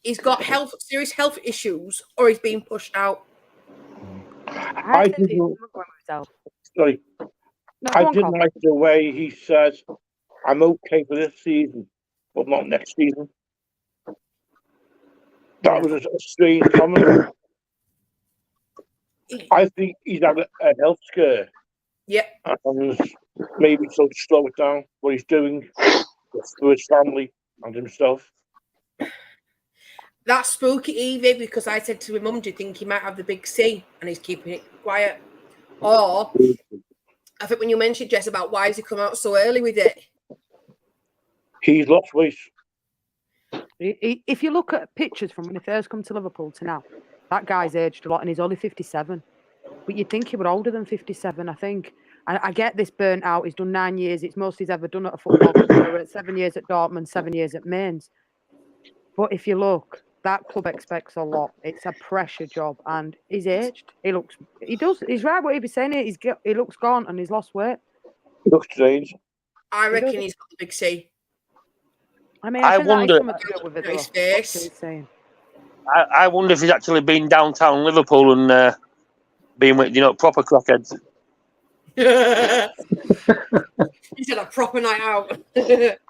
he's got serious health issues or he's being pushed out. I think he's going with himself. Sorry. No, I didn't like the way he said, I'm okay for this season, but not next season. That was a strange comment. I think he's had a health scare. Yep. And maybe so to slow it down, what he's doing for his family and himself. That's spooky, Evie, because I said to my mum, do you think he might have the big C? And he's keeping it quiet. Or, I think when you mentioned, Jess, about why has he come out so early with it? He's lost weight. If you look at pictures from when he first come to Liverpool to now, that guy's aged a lot and he's only 57. But you'd think he were older than 57, I think. And I get this burnt out. He's done 9 years. It's most he's ever done at a football club. 7 years at Dortmund, 7 years at Mainz. But if you look, that club expects a lot. It's a pressure job, and he's aged. He's right what he'd be saying. He looks gone and he's lost weight. He looks strange. I reckon he's got the big C. I mean, I wonder. His face. I wonder if he's actually been downtown Liverpool and been with, proper crackheads. He's had a proper night out. It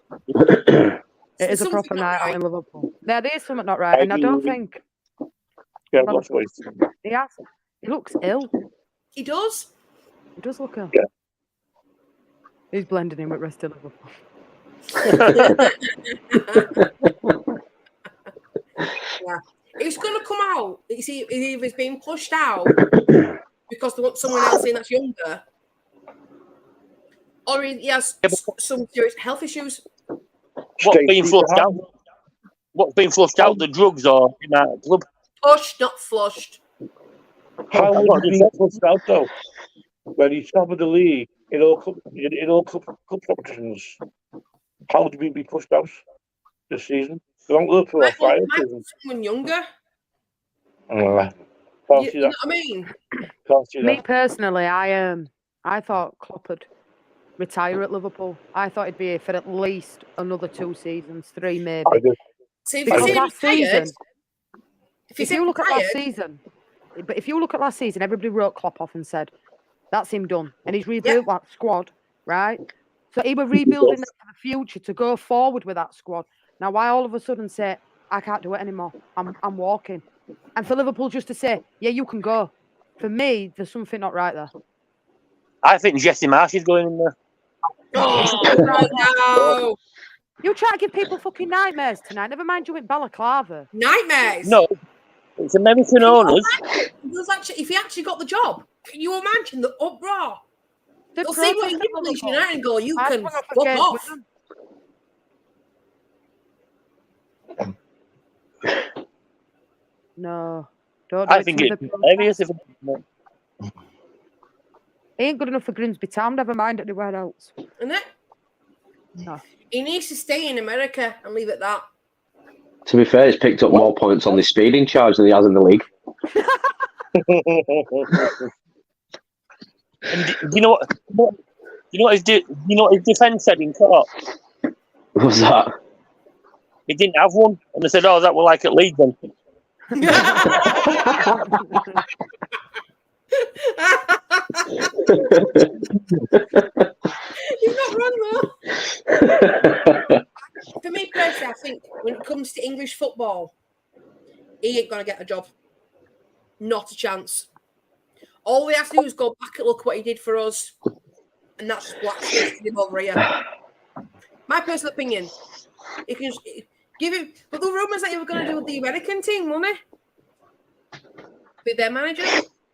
is a proper night out in Liverpool. There is something not right, and I don't think. Yeah, lost weight. He has. He looks ill. He does. He does look ill. Yeah. He's blending in with the rest of Liverpool. Yeah. It's going to come out. It's either it's being pushed out because they want someone else in that's younger, or he has some serious health issues. What's being flushed out? What's being flushed out? The drugs or in that club? Pushed, not flushed. How would he be flushed out though? When he's top of the league in all cup competitions, how would he be pushed out this season? They don't look for a fire season. Someone younger. Can't see You know that. what I mean? Can't see Me that. personally, I thought Klopp would retire at Liverpool. I thought he'd be here for at least another 2 seasons, 3 maybe. I do. So if Because you last season, if you look at last season, but if you look at last season, everybody wrote Klopp off and said, that's him done. And he's rebuilt that squad, right? So he was rebuilding that for the future to go forward with that squad. Now, why all of a sudden say, I can't do it anymore. I'm walking. And for Liverpool just to say, yeah, you can go. For me, there's something not right there. I think Jesse Marsh is going in there. Oh, no. You try to give people fucking nightmares tonight. Never mind you in balaclava. Nightmares? No, it's American owners. If he actually got the job, can you imagine the uproar? They'll see what Leeds United and go, you can fuck off. No. Don't I think it's hilarious if he ain't good enough for Grimsby Town, never mind anywhere else. Isn't it? No. He needs to stay in America and leave it that. To be fair, he's picked up more points on the speeding charge than he has in the league. And do you know what his defence said in court? What was that? He didn't have one, and they said, "Oh, that were like at Leeds then." You're not wrong though. For me personally, I think when it comes to English football, he ain't gonna get a job. Not a chance. All we have to do is go back and look what he did for us, and that's just blacklisted him over here. My personal opinion. He can give him, but the rumours that he was going to do with the American team, wasn't he? With their manager,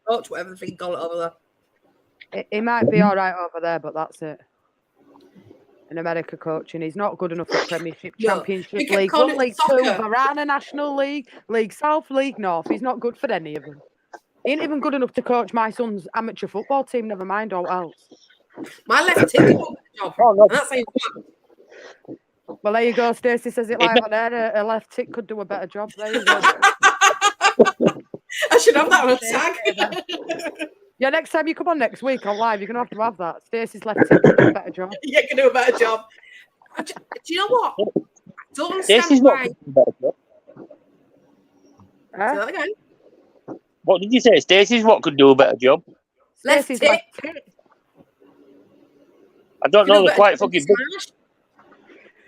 coach, whatever they call it over there. He might be all right over there, but that's it. In America coaching, he's not good enough for Premiership, Championship League, League Two, Varana National League, League South, League North. He's not good for any of them. He ain't even good enough to coach my son's amateur football team. Never mind all else. My left tick got a job. Oh, no. And that's saying well, there you go. Stacey says it like on there. A left tick could do a better job. There you go. I should have that on tag. Yeah, next time you come on next week on live, you're going to have that. Stacey's left tick could do a better job. Yeah, can do a better job. Do you know what? I don't understand why. Say that again. What did you say? Stacey's what could do a better job? Left tick. I don't know. They're quite fucking big.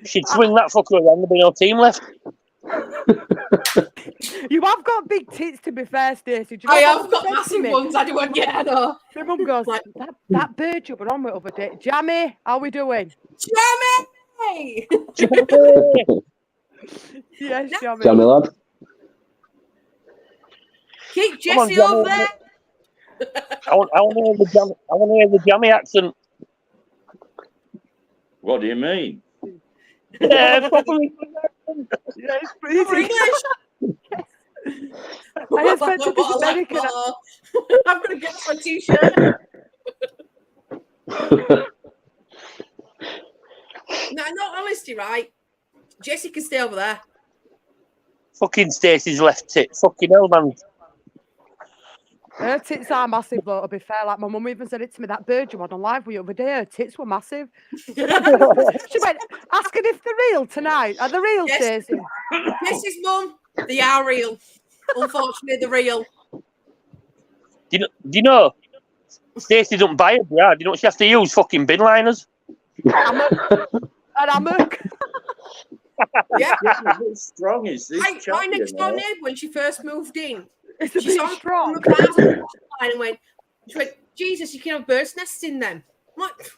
She'd swing that fucker around. There'd be no team left. You have got big tits, to be fair, Stacey. I have got massive ones. I don't get it. My mum goes, like, that bird you were on with other day. Jamie, how we doing? Jamie! Yes, Jamie. Jamie, lad. Keep Jesse over there. I want to hear the Jamie accent. What do you mean? Yeah, properly. Yeah, it's pretty English. I expect to be American. I'm going to get my t-shirt. No, honestly, right? Jesse can stay over there. Fucking Stacey's left tit. Fucking hell, man. Her tits are massive, though, to be fair. Like, my mum even said it to me, that bird you had on live with you the other day, her tits were massive. She went, asking if they're real tonight. Are they real, Stacey? Jesse's mum, they are real. Unfortunately, they're real. Do you know? Stacey don't buy it, yeah. Do you know what she has to use? Fucking bin liners. An hammock. Yeah. Strong is this? My next door neighbour, when she first moved in, It's a bit strong. And went, Jesus, you can have bird's nests in them. I'm like,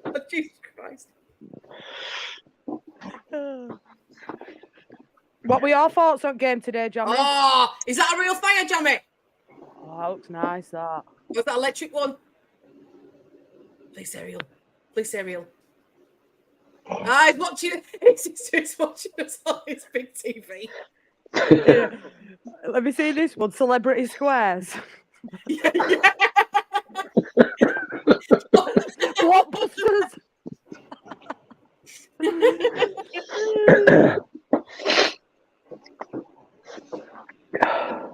oh, Jesus Christ. What were your thoughts on game today, Jamie? Oh, is that a real fire, Jamie? Oh, that looks nice, that. Was that electric one? Please say real. Please say real. He's watching. He's watching us on his big TV. Yeah. Let me see this one. Celebrity Squares. Yeah. Blockbusters.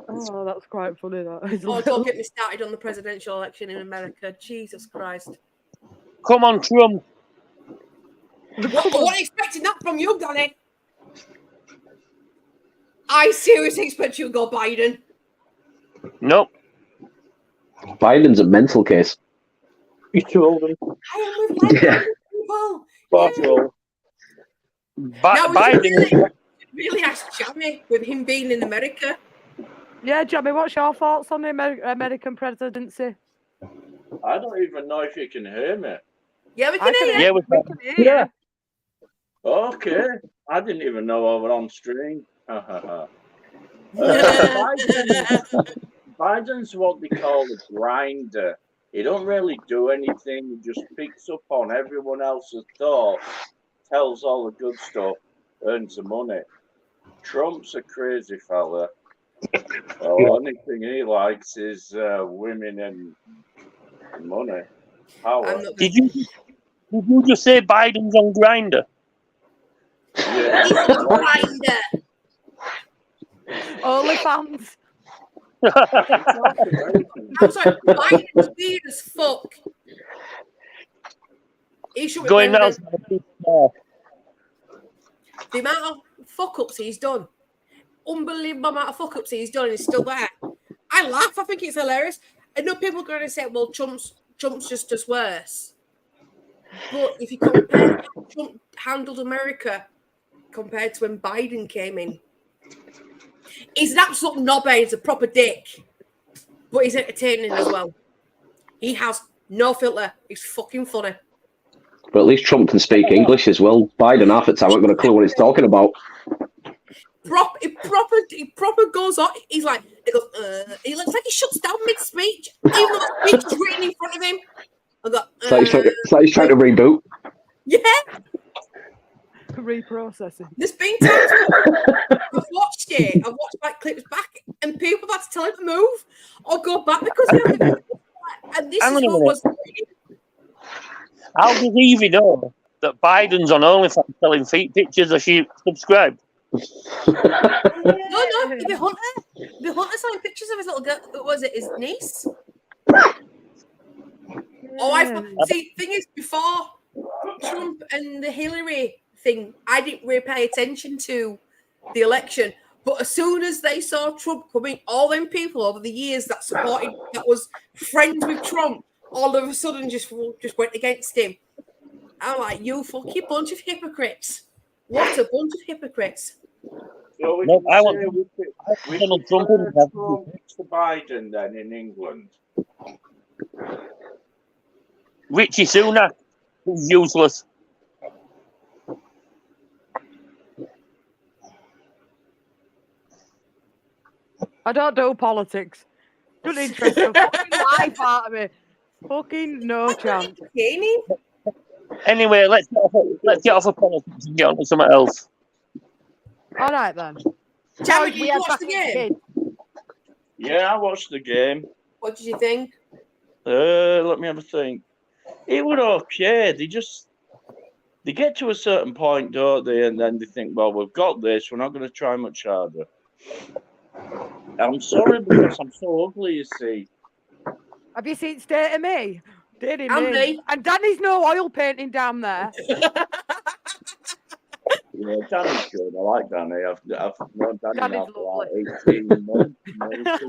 Oh, that's quite funny. That. Oh, don't get me started on the presidential election in America. Jesus Christ. Come on, Trump. I wasn't expecting that from you, Danny. I seriously expect you to go Biden. Nope. Biden's a mental case. He's too old. I am with people. Far too old. Biden really asked Jamie with him being in America. Yeah, Jamie, what's your thoughts on the American presidency? I don't even know if you can hear me. Yeah, we can hear you. Yeah, we can hear you. Yeah. Okay. I didn't even know I was on stream. Biden's what they call a grinder. He don't really do anything. He just picks up on everyone else's thoughts, tells all the good stuff, earns the money. Trump's a crazy fella. The only thing he likes is women and money. Power. Did you just say Biden's on Grindr? Yeah. He's a grinder. OnlyFans. I'm sorry, Biden's weird as fuck. He should be Going now. president. The amount of fuck-ups he's done. Unbelievable amount of fuck-ups he's done and he's still there. I laugh. I think it's hilarious. I know people are going to say, well, Trump's just as worse. But if you compare how Trump handled America compared to when Biden came in, he's an absolute knobhead. He's a proper dick. But he's entertaining as well. He has no filter. He's fucking funny. But at least Trump can speak English as well. Biden half the time, I haven't got a clue what he's talking about. He proper goes on. He's like, he looks like he shuts down mid-speech, even though the speech is written in front of him. It's like he's trying to reboot. Yeah. Reprocessing. There's been times I've watched it. I've watched like clips back, and people have had to tell him to move or go back because and this is what was. How does Evie know that Biden's on OnlyFans selling feet pictures? Has she subscribed? No, the Hunter selling pictures of his little girl. What was it? His niece. Oh, see. Thing is, before Trump and the Hillary thing, I didn't really pay attention to the election. But as soon as they saw Trump coming, all them people over the years that supported, that was friends with Trump, all of a sudden just went against him. I'm like, you fucking bunch of hypocrites. What a bunch of hypocrites. So No, I want Donald Trump to Biden then in England. Richie Sunak, who's useless. I don't do politics. Doesn't interest me. Fucking life out of me. Fucking no chance. Anyway, let's get off of politics and get on to something else. All right then. Jamie, did you watch the game? Yeah, I watched the game. What did you think? Let me have a think. It was okay. They get to a certain point, don't they? And then they think, well, we've got this. We're not going to try much harder. I'm sorry because I'm so ugly, you see. Have you seen State of Me? Did And me. And Danny's no oil painting down there. Yeah, Danny's good. I like Danny. I've known Danny now for like 18 months.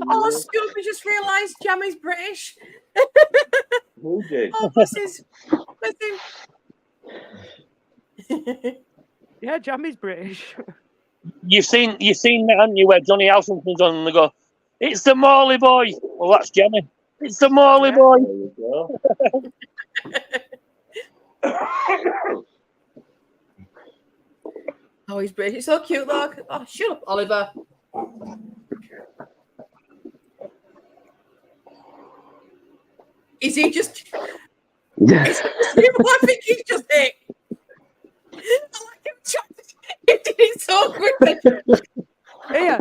Oh, Scooby just realised Jammy's British. Who did? Oh, bless him. Yeah, Jammy's British. You've seen that, haven't you, where Johnny Howson comes on and they go, "It's the Morley boy." Well, that's Jamie. It's the Morley boy. There you go. Oh, he's British. He's so cute, though. Oh, shut up, Oliver. Is he just... I think he's just it. I like him trying to... He did it so quickly. Here.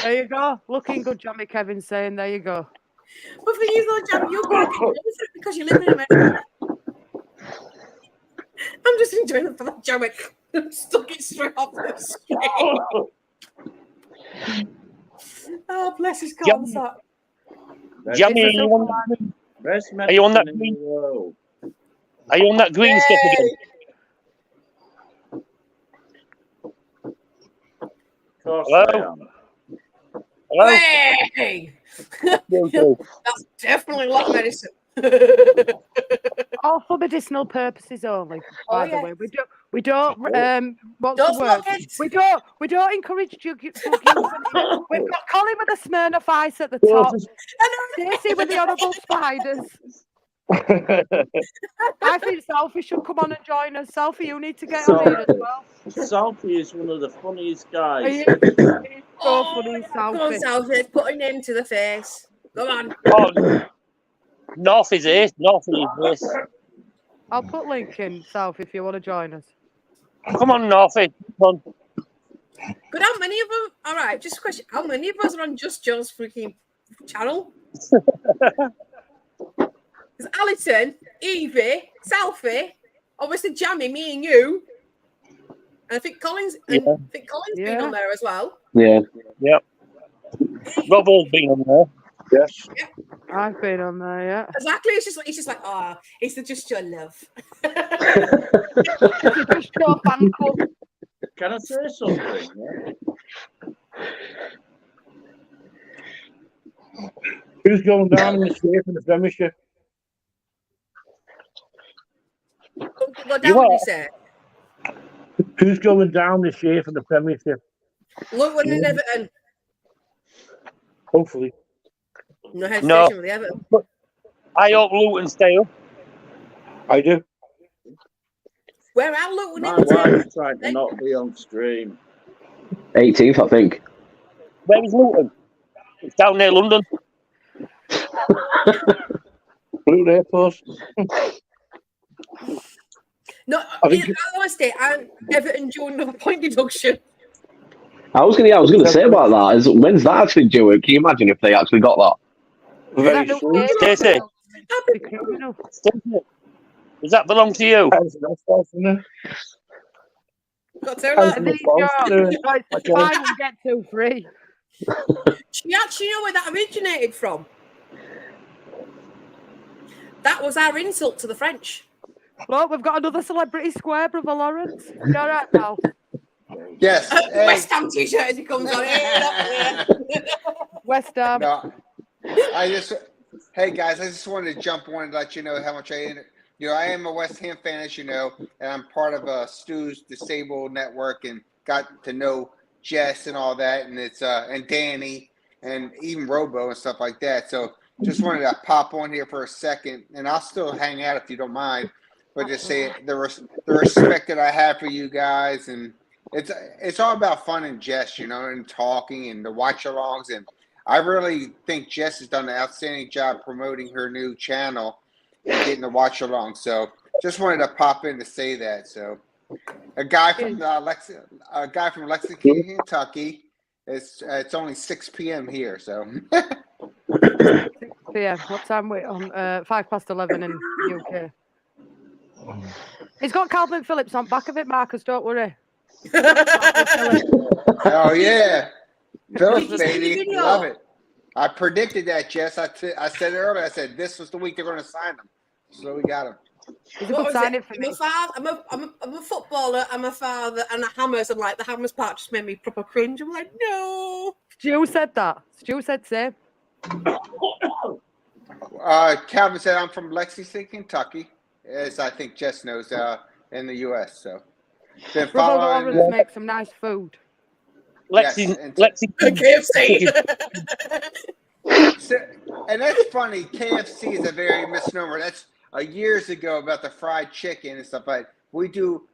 There you go. Looking good, Jamie. Kevin's saying, there you go. But the thing is, though, Jamie, you're going to get it because you live in America. I'm just enjoying it for that, Jamie. Stuck it straight off the screen. Oh, bless his concert. Jamie, are you on that green? Are you on that green stuff again? Hello? Hello? Hey! That's definitely a lot of medicine. All for medicinal purposes only. By the way, we don't. What's Don't the word? smoke it. We don't encourage drug use. We've got Colin with the Smirnoff Ice at the top. Stacey with the Honourable Spiders. I think Selfie should come on and join us. Selfie, you need to get on here as well. Selfie is one of the funniest guys. He is so funny, Come on, Selfie. Southie, put a name to the face. Come on. Oh, North is ace. North is ace. I'll put link in, Selfie, if you want to join us. Come on, Northie. Come on. But how many of them? All right, just a question. How many of us are on Just Joe's freaking channel? There's Alison, Evie, Selfie, obviously Jamie, me and you. And I think Colin's been on there as well. Yeah. Yep. Robo's been on there. Yes. Yep. I've been on there, yeah. Exactly. It's just like, oh, it's the Just Joe love. Just Joe fan club. Can I say something? Yeah? Who's going down in the shape in the Premiership? What down did you say? Who's going down this year for the Premiership? Luton and Everton. Hopefully. No hesitation with the Everton. I hope Luton stay up. I do. Where are Luton My in the table? wife's trying to not be on stream. 18th, I think. Where is Luton? It's down near London. Blue Airport. No, in all honesty, and Everton doing another point deduction. I was gonna say about that. When's that actually due? Can you imagine if they actually got that? Very soon. Stacey. Does that belong to you? Got to that. It's fine, we get 2 free. Do you actually know where that originated from? That was our insult to the French. Well, we've got another celebrity square, Brother Lawrence. You all right, pal? Yes. West Ham t-shirt as he comes on. West Ham. No, hey guys, I just wanted to jump on and let you know how much I am a West Ham fan, as you know, and I'm part of Stu's Disabled Network and got to know Jess and all that, and it's and Danny and even Robo and stuff like that. So just wanted to pop on here for a second, and I'll still hang out if you don't mind, but just say the respect that I have for you guys, and it's all about fun and jest, and talking and the watch-alongs, and I really think Jess has done an outstanding job promoting her new channel and getting the watch-along. So just wanted to pop in to say that. So a guy from Lexington, Kentucky. It's only 6 p.m. here, so. 6 p.m. What time we on? 11:05 in UK. He's got Calvin Phillips on back of it, Marcus. Don't worry. Oh yeah, Phillips, baby, love it. I predicted that, Jess. I said earlier. I said this was the week they're going to sign him, so we got him. He's a good signing for me. I'm a footballer. I'm a father, and the Hammers. I'm like the Hammers part just made me proper cringe. I'm like, no. Stu said that. Stu said same. Calvin said I'm from Lexington, Kentucky, as I think Jess knows, in the U.S. So. Brother Lawrence makes some nice food. Lexington. KFC. And that's funny. KFC is a very misnomer. That's years ago about the fried chicken and stuff. But we do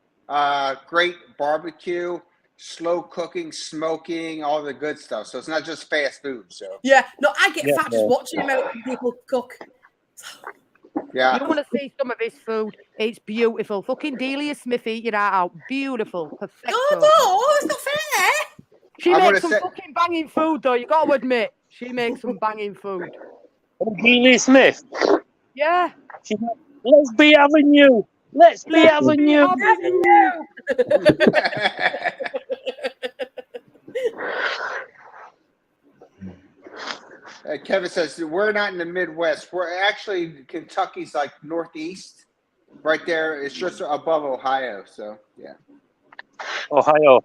great barbecue, slow cooking, smoking, all the good stuff. So it's not just fast food. So yeah, no, I get fat just watching American people cook. Yeah. You want to see some of his food? It's beautiful. Fucking Delia Smith eat your heart out. Beautiful. Perfect. Oh, no, it's not fair. She makes some fucking banging food, though. You got to admit, she makes some banging food. Delia Smith. Yeah. She's like, let's be having you. Let's be having you. Kevin says we're not in the Midwest. We're actually Kentucky's like northeast, right there. It's just above Ohio. So yeah. Ohio.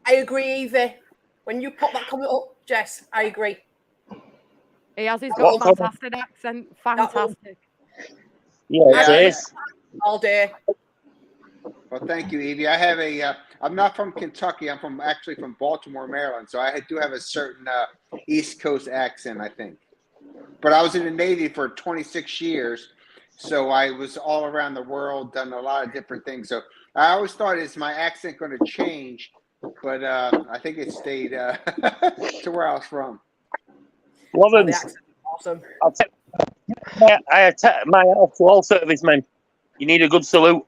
I agree, Evie. When you pop that comment up, Jess, I agree. He has his got a fantastic accent. Fantastic. Yeah, it is. All day. Well, thank you, Evie. I have I'm not from Kentucky. I'm actually from Baltimore, Maryland. So I do have a certain East Coast accent, I think. but I was in the Navy for 26 years. So I was all around the world, done a lot of different things. So I always thought, is my accent going to change? But I think it stayed to where I was from. Lovins. Awesome. I attack my hat to all servicemen. You need a good salute.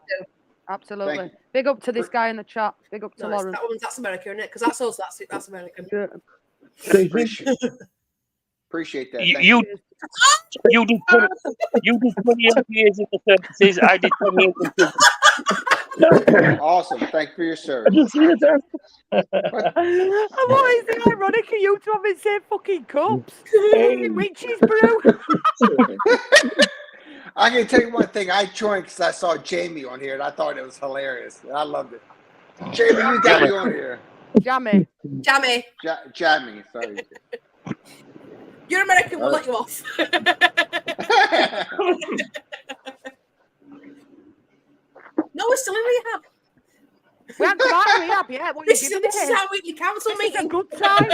Absolutely. Big up to this guy in the chat. Big up to Lawrence. That's American, isn't it? Because that's us. That's American. Yeah. Appreciate that. You did 28 years in the services. I did 10 years in prison. Awesome. Thank you for your service. What is it ironic of you to have it say fucking cups? Witches brew. I can tell you one thing. I joined because I saw Jamie on here, and I thought it was hilarious. And I loved it. Jamie, you got me on here. Jammy. Jamie, sorry. You're American, we'll let you off. No, we're still in rehab. We haven't come out of rehab yet. What This is our weekly council meeting. It's a good time.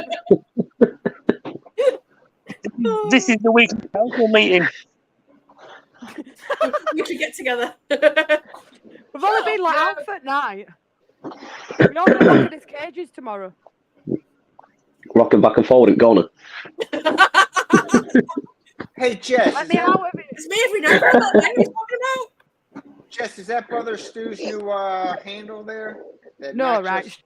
This is the weekly council meeting. We should get together. We've only been let out for night. We're all going to look at his cages tomorrow. Rocking back and forward and gone. Hey, Jess. Let me out of it. It's me every night. What are you talking about? Jess, is that Brother Stu's new handle there? No, right.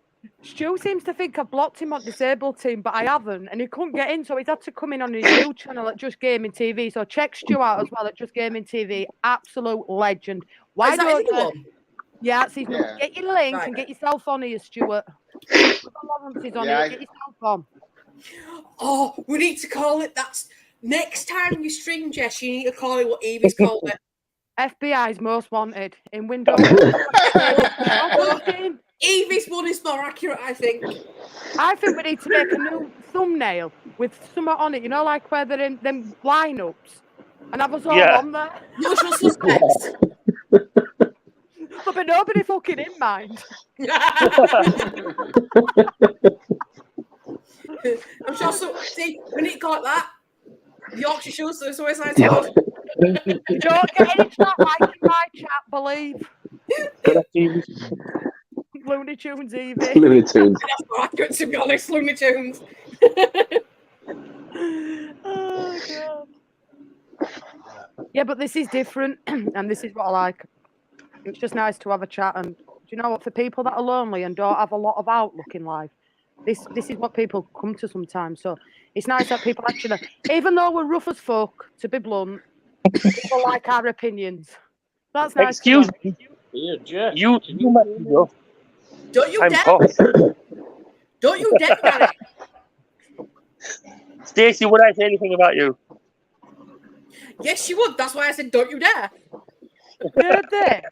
Stu seems to think I've blocked him on disabled team, but I haven't, and he couldn't get in, so he's had to come in on his new channel at Just Gaming TV. So check Stu out as well at Just Gaming TV. Absolute legend. Why don't you? Yeah, so get your link and get yourself on here, Stuart. Lawrence is on here. Get yourself on. Oh, we need to call it. That's next time you stream, Jess. You need to call it what Evie's called it. FBI's most wanted in Windows. Evie's one is more accurate, I think. I think we need to make a new thumbnail with something on it, you know, like where they're in them lineups, and have us all on there. Usual suspects. But nobody fucking in mind. I'm sure. See, we need to call it that. Yorkshire shows, so it's always nice. Don't get any chat like in my chat, believe. Looney Tunes, Evie. Looney Tunes. That's more accurate, to be honest. Looney Tunes. Oh, God. Yeah, but this is different, and this is what I like. It's just nice to have a chat, and do you know what? For people that are lonely and don't have a lot of outlook in life, this is what people come to sometimes. So it's nice that people actually, even though we're rough as fuck, to be blunt, people like our opinions. That's nice. Excuse me. You might be rough. Don't you dare! Don't you dare, Gary! Stacey, would I say anything about you? Yes, you would. That's why I said, don't you dare. Good day.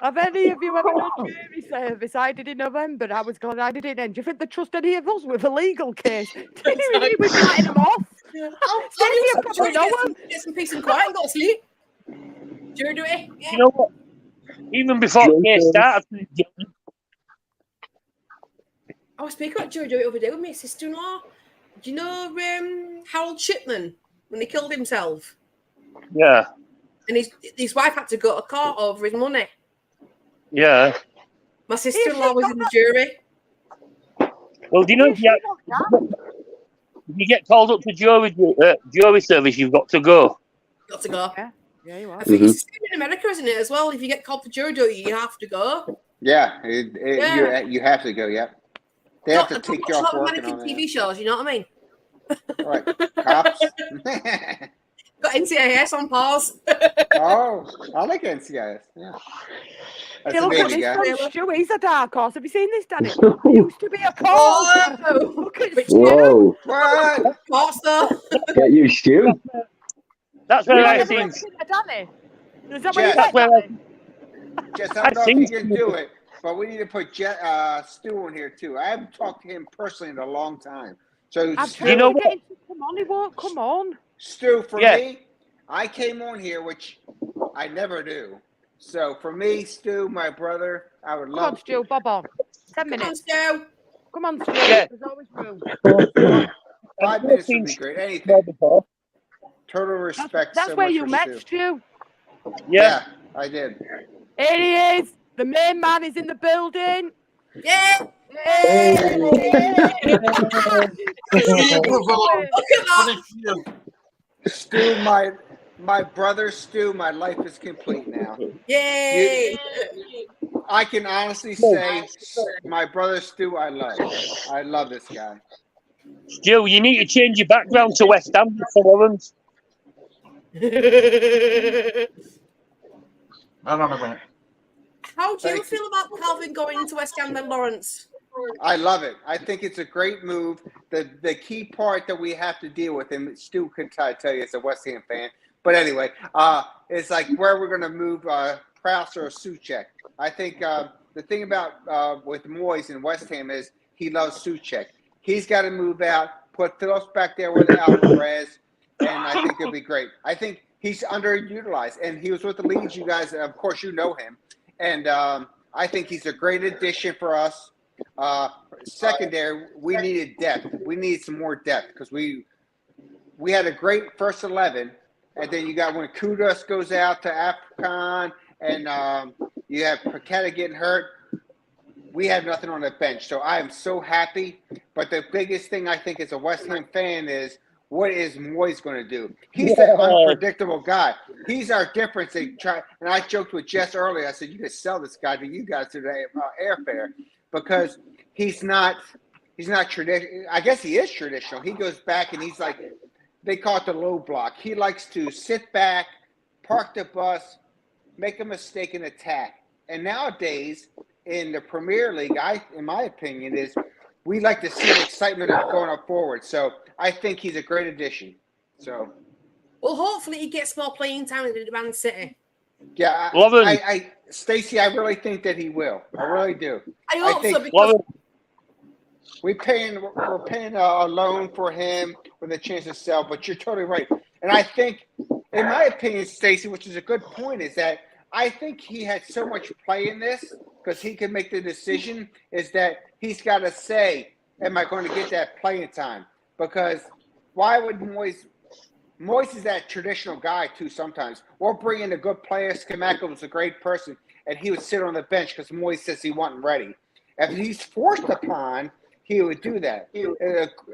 Have any of you ever done jury service? I did in November. I was glad I did it then. Do you think they trust any of us with a legal case? Did you really be letting them off? Stacey, you probably know them. Get some peace and quiet and go to sleep. Jury duty. Yeah. You know what? Even before the case started, I was speaking about jury duty over there with my sister-in-law. Do you know Harold Shipman when he killed himself? Yeah. And his wife had to go to court over his money. Yeah. My sister-in-law was in the jury. Well, do you know if you get called up to jury service, you've got to go. Got to go. Yeah, you are. I think it's the same in America, isn't it, as well? If you get called for jury duty, you have to go. Yeah, you have to go, yeah. They have to take you off work and all that. TV shows, you know what I mean? Right. Cops. Got NCIS on pause. Oh, I like NCIS. Yeah. Hey, look at this one, Stu. He's a dark horse. Have you seen this, Danny? He used to be a porter. Oh, look at Whoa. What? Porter. Get you, Stu. That's where I've seen. Danny. Is that Jess, where you Jess, I don't know if you can do it, but we need to put Stu on here too. I haven't talked to him personally in a long time. So you know what? Come on, he won't come on. Stu, for me, I came on here, which I never do. So for me, Stu, my brother, I would love. Come on, Stu, Bob on. 10 minutes. Come on, Stu. Come on, Stu. Yeah. There's always room. 5 minutes would be great. Anything. Total respect. That's so where much you for met Stu. Stu. Yeah, I did. Here he is. The main man is in the building. Yeah. Stu, my brother Stu, my life is complete now. Yay! I can honestly say, my brother Stu, I love this guy. Stu, you need to change your background to West Ham for Lawrence. Hold on a minute. How do you feel about Calvin going into West Ham then, Lawrence? I love it. I think it's a great move. The key part that we have to deal with, and Stu could tell you as a West Ham fan, but anyway, it's like where we're going to move Prowse or Souček. I think the thing about with Moyes in West Ham is he loves Souček. He's got to move out, put Phillips back there with Alvarez, and I think it'll be great. I think he's underutilized, and he was with the Leeds. You guys, of course, you know him, and I think he's a great addition for us. Secondary, we needed depth. We need some more depth because we had a great first 11, and then you got when Kudus goes out to AFCON, and you have Paqueta getting hurt. We have nothing on the bench, so I am so happy. But the biggest thing I think as a West Ham fan is what is Moyes going to do? He's an unpredictable guy. He's our difference. And I joked with Jess earlier. I said you could sell this guy to you guys today airfare because he's not traditional. I guess he is traditional. He goes back and he's like they call it the low block. He likes to sit back, park the bus, make a mistake and attack. And nowadays in the Premier League, in my opinion, is we like to see the excitement of going up forward. So I think he's a great addition. So, well, hopefully he gets more playing time in Man City. Yeah, Stacey, I really think that he will. I really do. I hope so because we're paying a loan for him with a chance to sell. But you're totally right, and I think, in my opinion, Stacey, which is a good point, is that I think he had so much play in this because he can make the decision. Is that he's got to say, "Am I going to get that playing time?" Because why would Moyes is that traditional guy too sometimes. We'll bring in a good player. Schmeichel was a great person, and he would sit on the bench because Moyes says he wasn't ready. If he's forced upon, he would do that.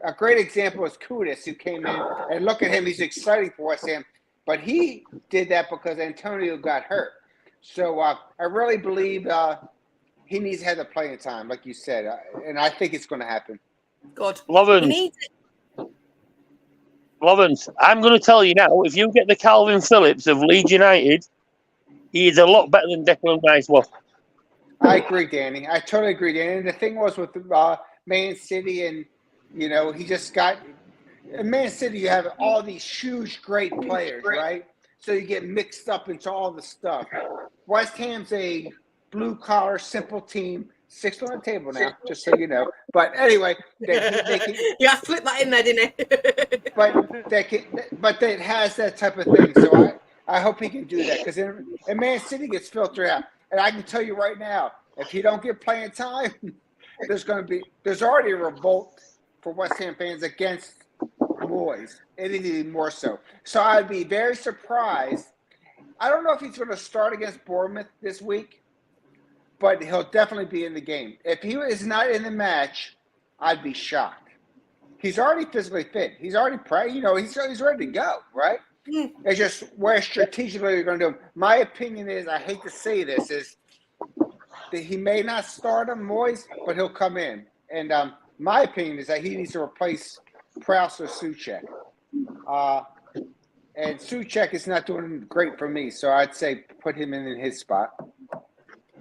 A great example is Kudus, who came in, and look at him. He's exciting for West Ham, but he did that because Antonio got hurt. So I really believe he needs to have the playing time, like you said, and I think it's going to happen. Good. Lawrence, I'm going to tell you now, if you get the Calvin Phillips of Leeds United, he is a lot better than Declan Rice was. I agree, Danny. I totally agree, Danny. And the thing was with Man City, and, he just got – in Man City, you have all these huge, great players, right? So you get mixed up into all the stuff. West Ham's a blue-collar, simple team. 6 on the table now, just so you know. But anyway, they can, yeah, flip that in there, didn't it? but it has that type of thing. So I hope he can do that because in Man City gets filtered out. And I can tell you right now, if he don't get playing time, there's already a revolt for West Ham fans against Moyes. Anything more so. So I'd be very surprised. I don't know if he's going to start against Bournemouth this week. But he'll definitely be in the game. If he is not in the match, I'd be shocked. He's already physically fit. He's already he's ready to go, right? It's just where strategically you're going to do him. My opinion is, I hate to say this, is that he may not start him, Moyes, but he'll come in. And my opinion is that he needs to replace Prowse or Souček. And Souček is not doing great for me, so I'd say put him in his spot.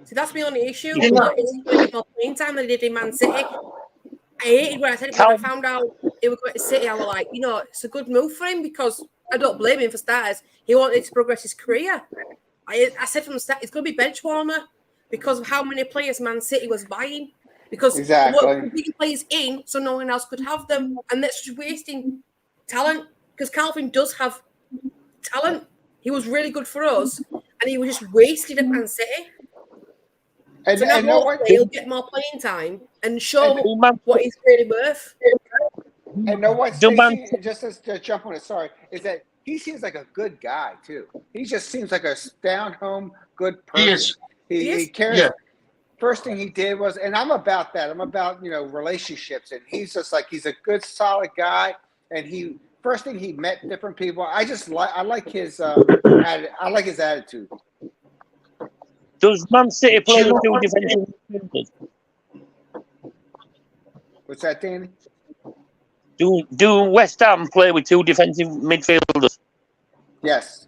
See, that's my only issue. He's getting more playing time than he did in Man City. I hated when I found out he was going to City. I was like, it's a good move for him because I don't blame him for starters. He wanted to progress his career. I said from the start, it's going to be bench warmer because of how many players Man City was buying. Because exactly. big players in, so no one else could have them, and that's just wasting talent. Because Calvin does have talent. He was really good for us, and he was just wasted at Man City. And, so and he'll get more playing time and show what he's really worth. And know what, Stacey, just to jump on it, sorry, is that he seems like a good guy too. He just seems like a down-home good person. He cares. Yeah. First thing he did was, and I'm about that. I'm about relationships, and he's just like he's a good, solid guy. And first thing he met different people. I like his I like his attitude. Does Man City play with two defensive midfielders? What's that, Danny? Do West Ham play with two defensive midfielders? Yes.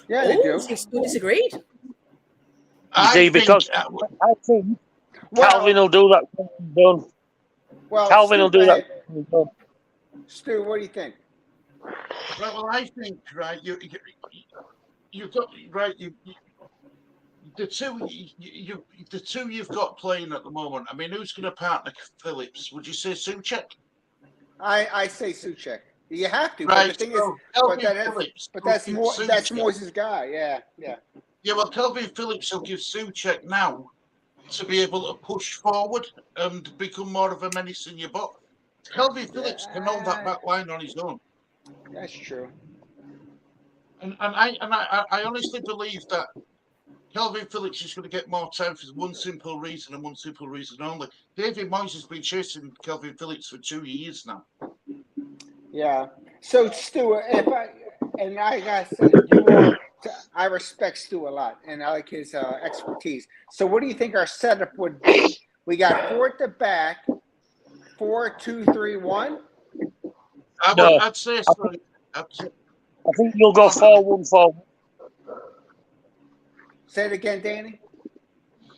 Yeah, they do. Disagreed. I think Calvin will do that. Well, Calvin will do that. Stu, what do you think? Right, well, I think you've got the two you've got playing at the moment. I mean, who's going to partner Phillips? Would you say Souček? I say Souček. You have to. Right. But the thing is, that's Moyes' guy. Yeah. Yeah, well, Kelvin Phillips will give Souček now to be able to push forward and become more of a menace in your box. Kelvin Phillips can hold that back line on his own. That's true. And I honestly believe that Kelvin Phillips is going to get more time for one simple reason and one simple reason only. David Moyes has been chasing Kelvin Phillips for 2 years now. Yeah. So, Stu, I respect Stu a lot, and I like his expertise. So, what do you think our setup would be? We got 4 at the back, 4-2-3-1. I'd say so. I think you'll go 4-1-4-1. Say it again, Danny.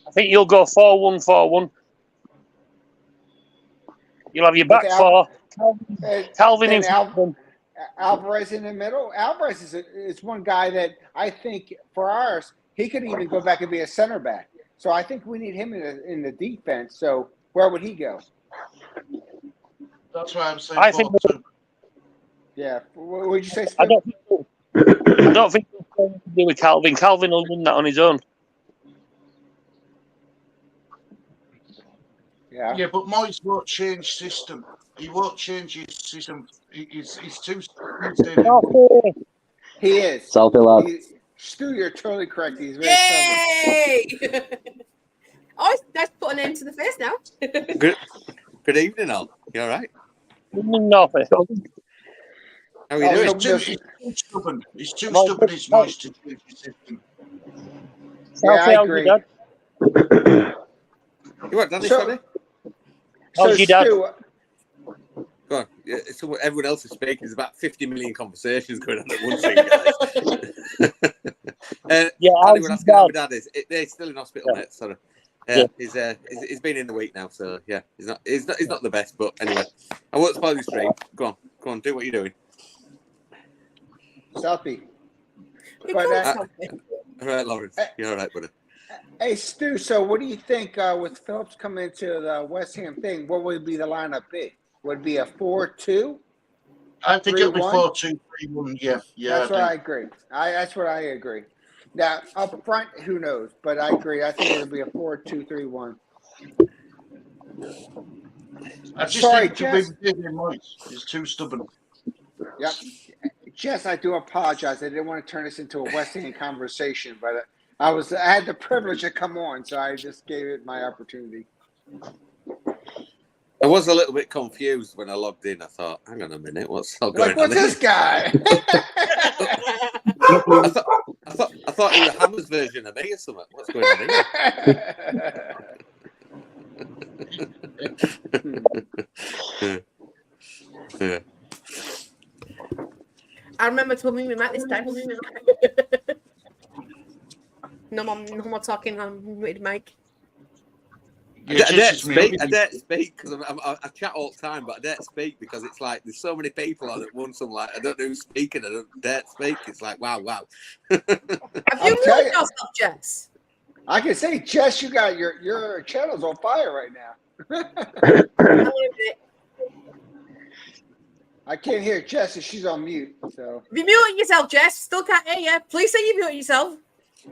I think you'll go 4-1-4-1. You'll have your back four. Calvin in front. Alvarez in the middle. Alvarez is one guy that I think for ours, he could even go back and be a center back. So I think we need him in the defense. So where would he go? That's why I'm saying. I think. Yeah. What would you say, Steve? I don't think he'll play to do with Calvin. Calvin will win that on his own. Yeah. Yeah, but Moyes won't change system. He won't change his system. He's too. He is. Salty lad. Stu, you're totally correct. He's very Yay! Oh, nice to put an end to the face now. Good evening, all. You all right? No, how are you doing? He's too stubborn. He's too stubborn. He's Moyes to change his system. Yeah, I agree. You what, Daddy? Sorry? How's your dad? Stu, go on. Yeah, so everyone else is speaking. There's about 50 million conversations going on at once here, guys. Yeah, Daddy, when asking how my dad is, he's still in hospital, mate. Sorry. He's been in the week now, so yeah, he's not the best, but anyway, I won't spoil the stream. Go on, do what you're doing. Selfie. All right, Lawrence, you're all right, buddy. Hey, Stu, so what do you think with Phillips coming into the West Ham thing? What would be the lineup be? Would it be a 4-2? I think it'll be 4-2-3-1. Yeah. That's what I agree. That's what I agree. Now, up front, who knows? But I agree. I think it'll be a 4-2-3-1. I just think David Moyes is too stubborn. Yep. Jess, I do apologize. I didn't want to turn this into a West Ham conversation, but I had the privilege to come on, so I just gave it my opportunity. I was a little bit confused when I logged in. I thought, hang on a minute, what's going on? What's this guy? I thought he was a Hammers version of me or something. What's going on here? I remember telling me we met this time. No more talking on with Mike. I dare speak because I chat all the time, but I dare speak because it's like there's so many people on at once. I'm like, I don't know who's speaking. I don't dare speak. It's like, wow. Have you moved yourself, Jess? I can say, Jess, you got your channel's on fire right now. I can't hear Jess, and she's on mute. So you muted yourself, Jess. Still can't hear you. Please say you muted yourself.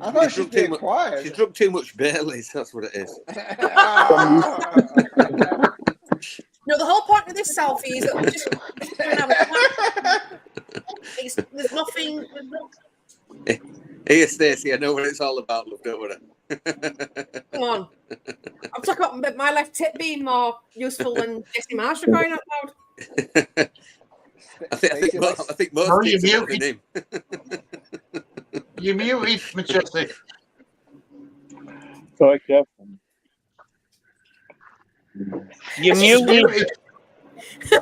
I thought she's being quiet. She's drunk too much Baileys. That's what it is. No, the whole point of this selfie is that we just have a there's nothing. Here, Stacey, I know what it's all about, love, don't worry. Come on. I'm talking about my left tip being more useful than Jesse Marsh for crying out loud. I think most tips are better than him. You muted, Majestic. Sorry, Kev. You muted.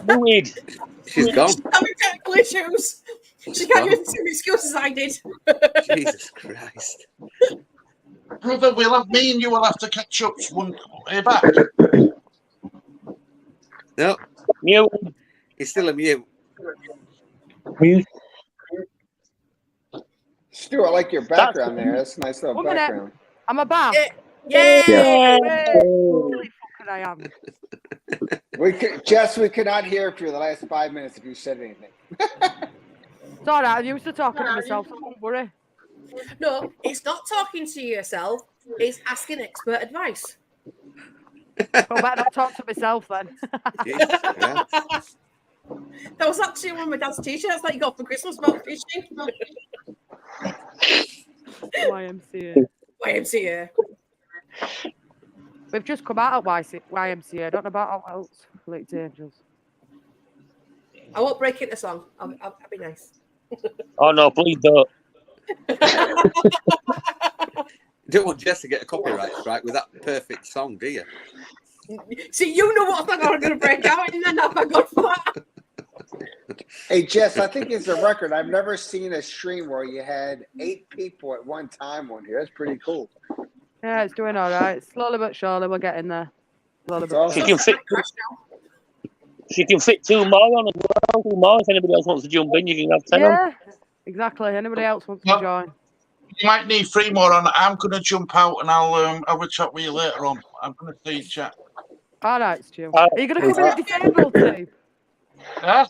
Muted. She's gone. She's having technical issues. She can't use the same excuses I did. Jesus Christ. Brother, me and you will have to catch up one way back. No. Mute. He's still a mute. Mute. Stu, I like your background there. That's a nice little background. I'm about. Yeah. Holy fucking I am. Jess, we could not hear for the last 5 minutes if you said anything. It's all right. I'm used to talking to myself, so don't worry. No, it's not talking to yourself. It's asking expert advice. I better not talk to myself then. Yeah. That was actually one of my dad's t-shirts that you got for Christmas about fishing. YMCA. YMCA. We've just come out of YMCA. I don't know about how else. Leeds Angels. I won't break into song. I'll be nice. Oh no, please don't. You don't want Jess to get a copyright strike with that perfect song, do you? See, you know what I'm going to break out in, and I've got for that. Hey, Jess, I think it's a record. I've never seen a stream where you had 8 people at one time on here. That's pretty cool. Yeah, it's doing all right. Slowly but surely, we're getting there. Slowly but Awesome. She can fit 2 more on as well. 2 more. If anybody else wants to jump in, you can have 10 on. Yeah, exactly. Anybody else wants to join? You might need 3 more on. I'm going to jump out and I'll have a chat with you later on. I'm going to see you chat. All right, Stu. Are you going to come in at disabled team? Huh?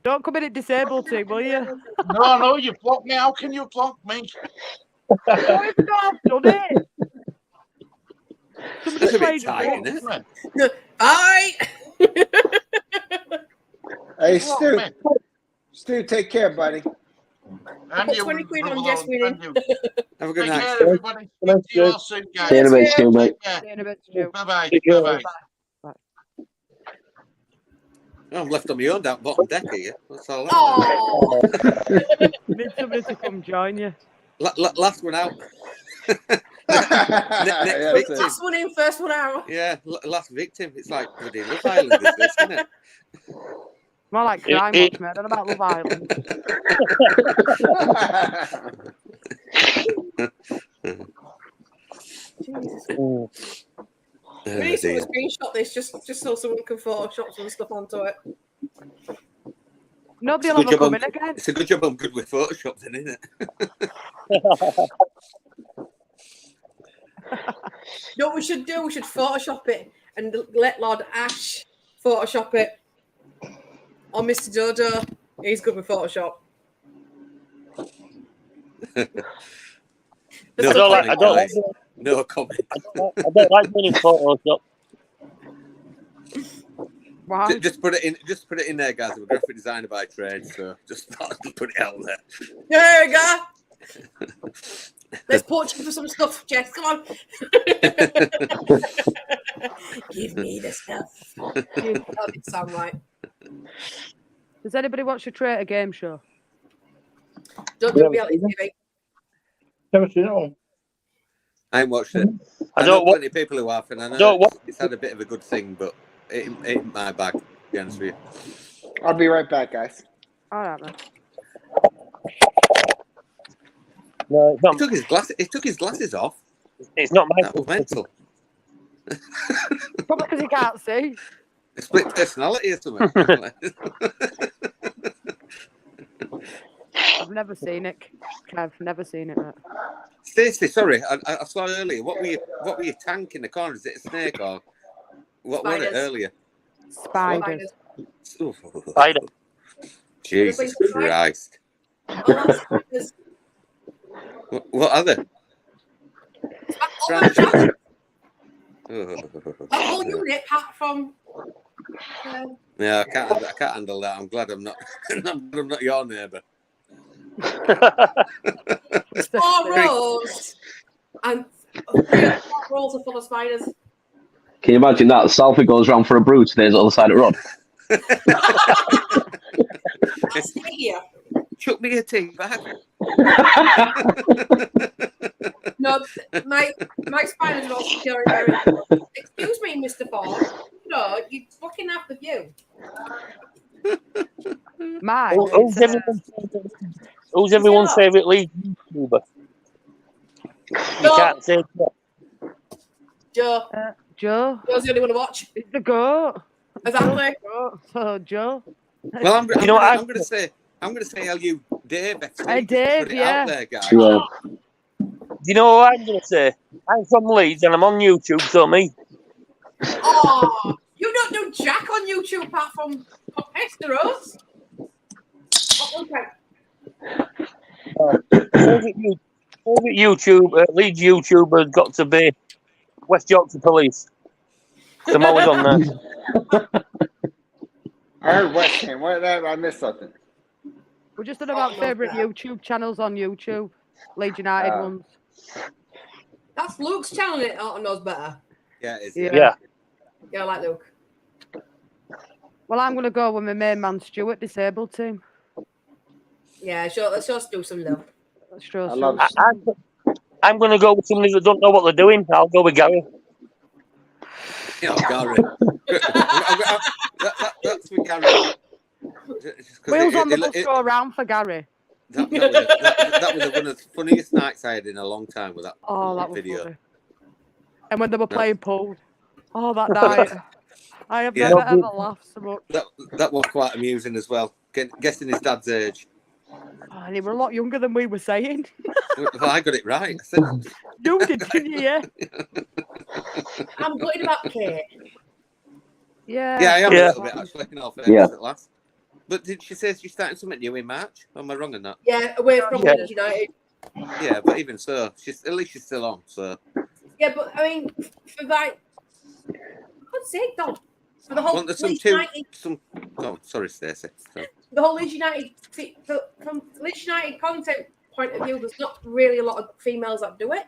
Don't come in at disabled team, will you? No, you blocked me. How can you block me? No, it's not. Done it. That's a bit tight, isn't it? Bye. Hey, Stu, take care, buddy. And put you, 20 quid on brother, Jess winning. Have a good Take night. care, everybody. Speak to you all soon, guys. See you in a bit, Stu, mate. See you in a bit, Stu. Bye-bye. Take care. Bye-bye. I'm left on my own down bottom deck here. That's all that. Oh. Need somebody to come join you. Last one out. Yeah, Next victim. Last one in, first one out. Yeah, last victim. It's like bloody Love Island, is this, isn't it? More like crime watch, mate. I don't know about Love Island. Jesus. Oh, We need someone to screenshot this just so someone can Photoshop some stuff onto it. Nobody will ever come in again. It's a good job I'm good with Photoshop then, isn't it? You know what we should do? We should Photoshop it and let Lord Ash Photoshop it. Or Mr. Dodo. He's good with Photoshop. No comment. I don't like doing Photoshop. Wow. Just put it in there, guys. I'm a graphic designer by trade, so just put it out there. There you go. Let's poach you for some stuff, Jess. Come on. Give me the stuff. That didn't sound right. Does anybody watch the Traitor game show? Don't do reality TV. Never seen it all. I haven't watched it. I know plenty of people who have, and I know it's had a bit of a good thing, but it ain't my bag, to be honest with you. I'll be right back, guys. All right, man. No, it's not. He took his glasses off. It's not my. That was mental. Probably because he can't see. A split personality or something. I've never seen it, Kev. Never seen it, mate. Stacey, sorry, I saw earlier. What were you tank in the corner? Is it a snake or what was it earlier? Spiders. Spider. Jesus Christ. Spiders. What are they? That whole unit, apart from Yeah, I can't handle that. I'm glad I'm not. I'm not your neighbour. 4 rows and 3 or 4 rows are full of spiders. Can you imagine that? Salfie goes round for a brew today on the other side of the road. Here. Chuck me a tea bag. No, my spiders are all secure. Very good. Excuse me, Mr. Ford. No, you're looking at the view. Mine. Who's everyone's favourite league YouTuber? You can't say Joe. Joe. Joe's the only one to watch. It's the goat. Exactly. So Joe. Well, I'm going to say LU Dave. Hey Dave, put it yeah. out there, guys. Yeah. You know what I'm going to say? I'm from Leeds and I'm on YouTube, so me. Oh, you don't do jack on YouTube apart from Hesteros. Oh, okay. Favorite YouTube, Leeds YouTuber has got to be West Yorkshire Police. I'm always on there. I heard West Ham. What? I missed something. We're just talking about favourite YouTube channels on YouTube. Leeds United ones. That's Luke's channel. It knows better. Yeah, it is. Yeah. Yeah, I like Luke. Well, I'm going to go with my main man, Stuart, disabled team. Yeah, sure. Let's just do some though. Let's show I'm going to go with somebody that don't know what they're doing. I'll go with Gary. Yeah, Gary. That's with Gary. Wheels on the bus go around for Gary. That was one of the funniest nights I had in a long time with that, that video. Was funny. And when they were playing pool. Oh, that night. I have never ever laughed so much. That was quite amusing as well. Guessing his dad's age. Oh, and they were a lot younger than we were saying. Well, I got it right. I said, you did, didn't you? Yeah. I'm gutted about Kate. Yeah. Yeah, I am a little bit actually. At last. But did she say she's starting something new in March? Am I wrong on that? Yeah, away from Leeds United. Yeah, but even so, at least she's still on. So. Yeah, but I mean, for that, for God's sake, though, for the whole Leeds United. Oh, sorry, Stacey. The whole Leeds United, from Leeds United content point of view, there's not really a lot of females that do it.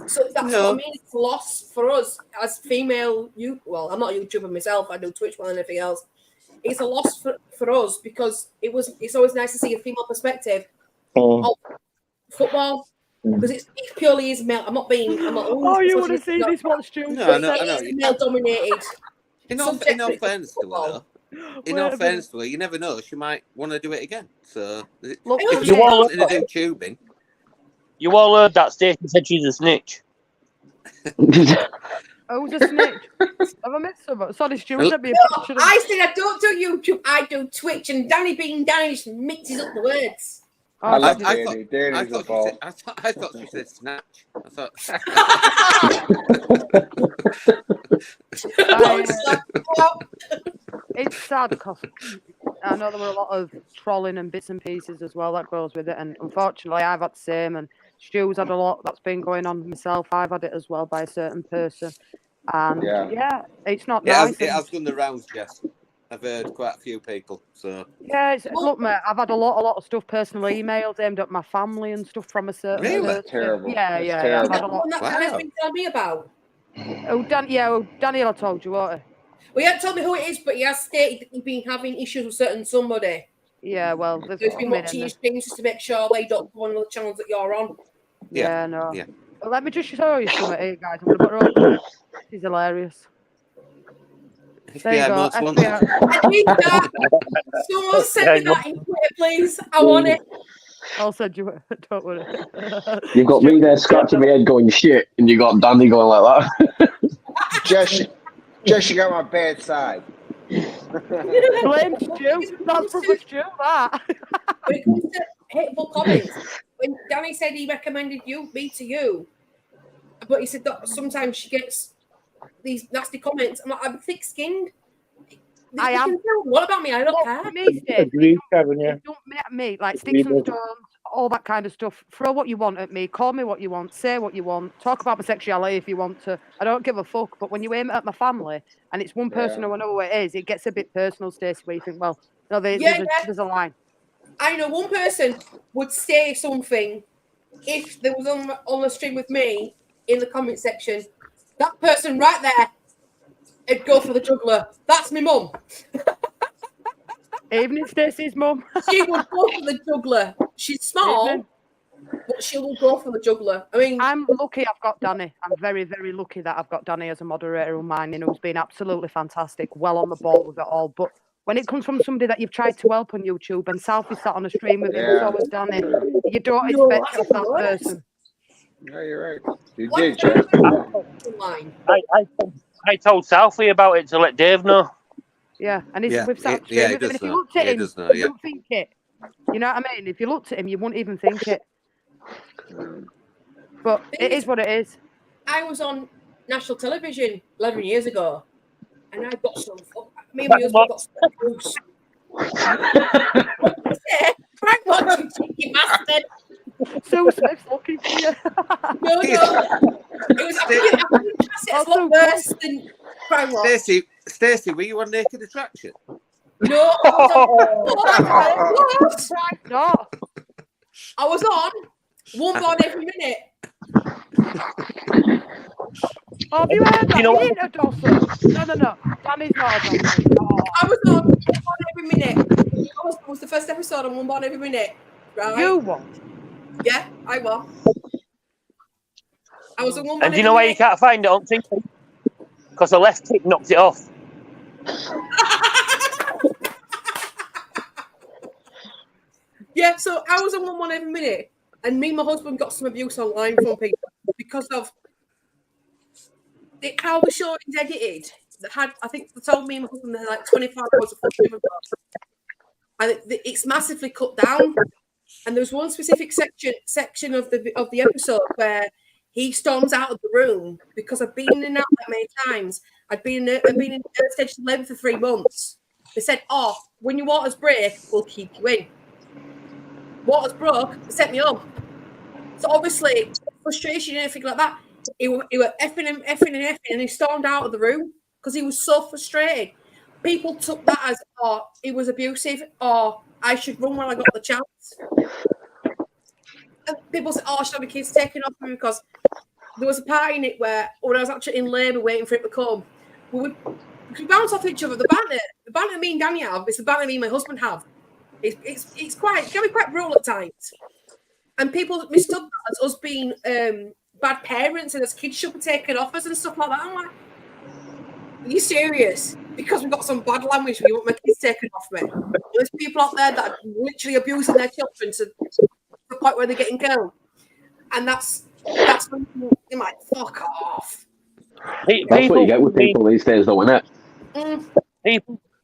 So that's what I mean. It's a loss for us as female. Well, I'm not a YouTuber myself. I do Twitch more than anything else. It's a loss for us because it's always nice to see a female perspective of football because it purely is male. I'm not. You want to see this one, Stu? No, I know. It's male dominated. In all fairness to her, though, you never know. She might want to do it again. So you all to do tubing. You all heard that Stacey said she's a snitch. Who's a snitch? Have I missed someone? Sorry, Stu. I said I don't do YouTube. I do Twitch, and Danny being Danny just mixes up the words. I love Danny. Danny's a ball. I thought she said snatch. I thought. It's sad because I know there were a lot of trolling and bits and pieces as well that goes with it, and unfortunately, I've had the same. And Stu's had a lot that's been going on myself. I've had it as well by a certain person, and it's not nice. It has done the rounds, Jess. I've heard quite a few people. So look, mate, I've had a lot of stuff personally emailed aimed at my family and stuff from a certain really person. Terrible. Yeah. I've had a lot. That's been telling me about. Daniel told you, what? Well, he hasn't told me who it is, but he has stated that he's been having issues with certain somebody. Yeah, well, so he's been watching your streams just to make sure they don't go on the channels that you're on. Yeah, no. Yeah. Well, let me just show you something here, guys. I'm going to put her on. She's hilarious. There you go. I need that. Someone send me that in Twitter, please. I want it. I'll send you it. Don't worry. You've got me there scratching my head going shit, and you got Danny going like that. Jess, you got my bad side. Blame Stu. That's probably Stu, that. When it comes to hateful comments, when Danny said he recommended me to you, but he said that sometimes she gets these nasty comments. I'm thick-skinned. I am. What about me? I don't care. Me, Agreed, Kevin, yeah. Don't me like sticks and stones all that kind of stuff. Throw what you want at me. Call me what you want. Say what you want. Talk about my sexuality if you want to. I don't give a fuck. But when you aim it at my family and it's one person who I know what it is, it gets a bit personal, Stacey, where you think, well, no, there's a line. I know one person would say something if there was on the stream with me in the comment section. That person right there, it'd go for the juggler. That's my mum. Evening, Stacey's mum. She would go for the juggler. She's small, but she will go for the juggler. I mean, I'm lucky I've got Danny. I'm very, very lucky that I've got Danny as a moderator of mine, who's been absolutely fantastic, well on the ball with it all. But when it comes from somebody that you've tried to help on YouTube, and Southie sat on a stream with him, so was Danny, you don't expect it of that person. No, you're right. You did, Jeff. I told Southie about it to let Dave know. Yeah, and we've sat on stream with him. And if you looked at him, you wouldn't think it. You know what I mean? If you looked at him, you wouldn't even think it. But it is what it is. I was on national television 11 years ago, and I got some. Me and my husband got some abuse. Frank, what you cheeky bastard? Sue Smith's looking for you. No. It was. I think a lot worse than Frank. Stacey, were you on Naked Attraction? No. I was on One Born Every Minute. Oh, have you heard that? He ain't a Dawson. No. Danny's not a Dawson. Oh. I was on One Born Every Minute. It was the first episode on One Born Every Minute. Right? You won? Yeah, I won. I was on One Born. And do you know why you can't find it on TikTok? Because the left tick knocked it off. Yeah, so I was on One Every Minute, and me and my husband got some abuse online from people because of how the show is edited. I think they told me and my husband they had like 25 hours of footage, and it's massively cut down. And there's one specific section of the episode where he storms out of the room because I've been in and out that many times. I've been in stage 11 for 3 months. They said, "Oh, when your waters break, we'll keep you in." Waters broke, they sent me home. So obviously, frustration and everything like that. He were effing and he stormed out of the room because he was so frustrated. People took that as, oh, he was abusive, or I should run when I got the chance. And people said, oh, I should have my kids taken off me because there was a part in it where when I was actually in labour waiting for it to come, we would bounce off each other. The banter me and Danny have, it's the banter me and my husband have. It can be quite brutal at times. And people mistook that as us being bad parents and as kids should be taken off us and stuff like that. I'm like, are you serious? Because we've got some bad language, we want my kids taken off me. There's people out there that are literally abusing their children to the point where they're getting killed. And that's when you're like, fuck off. That's what you get with people these days, though, isn't it?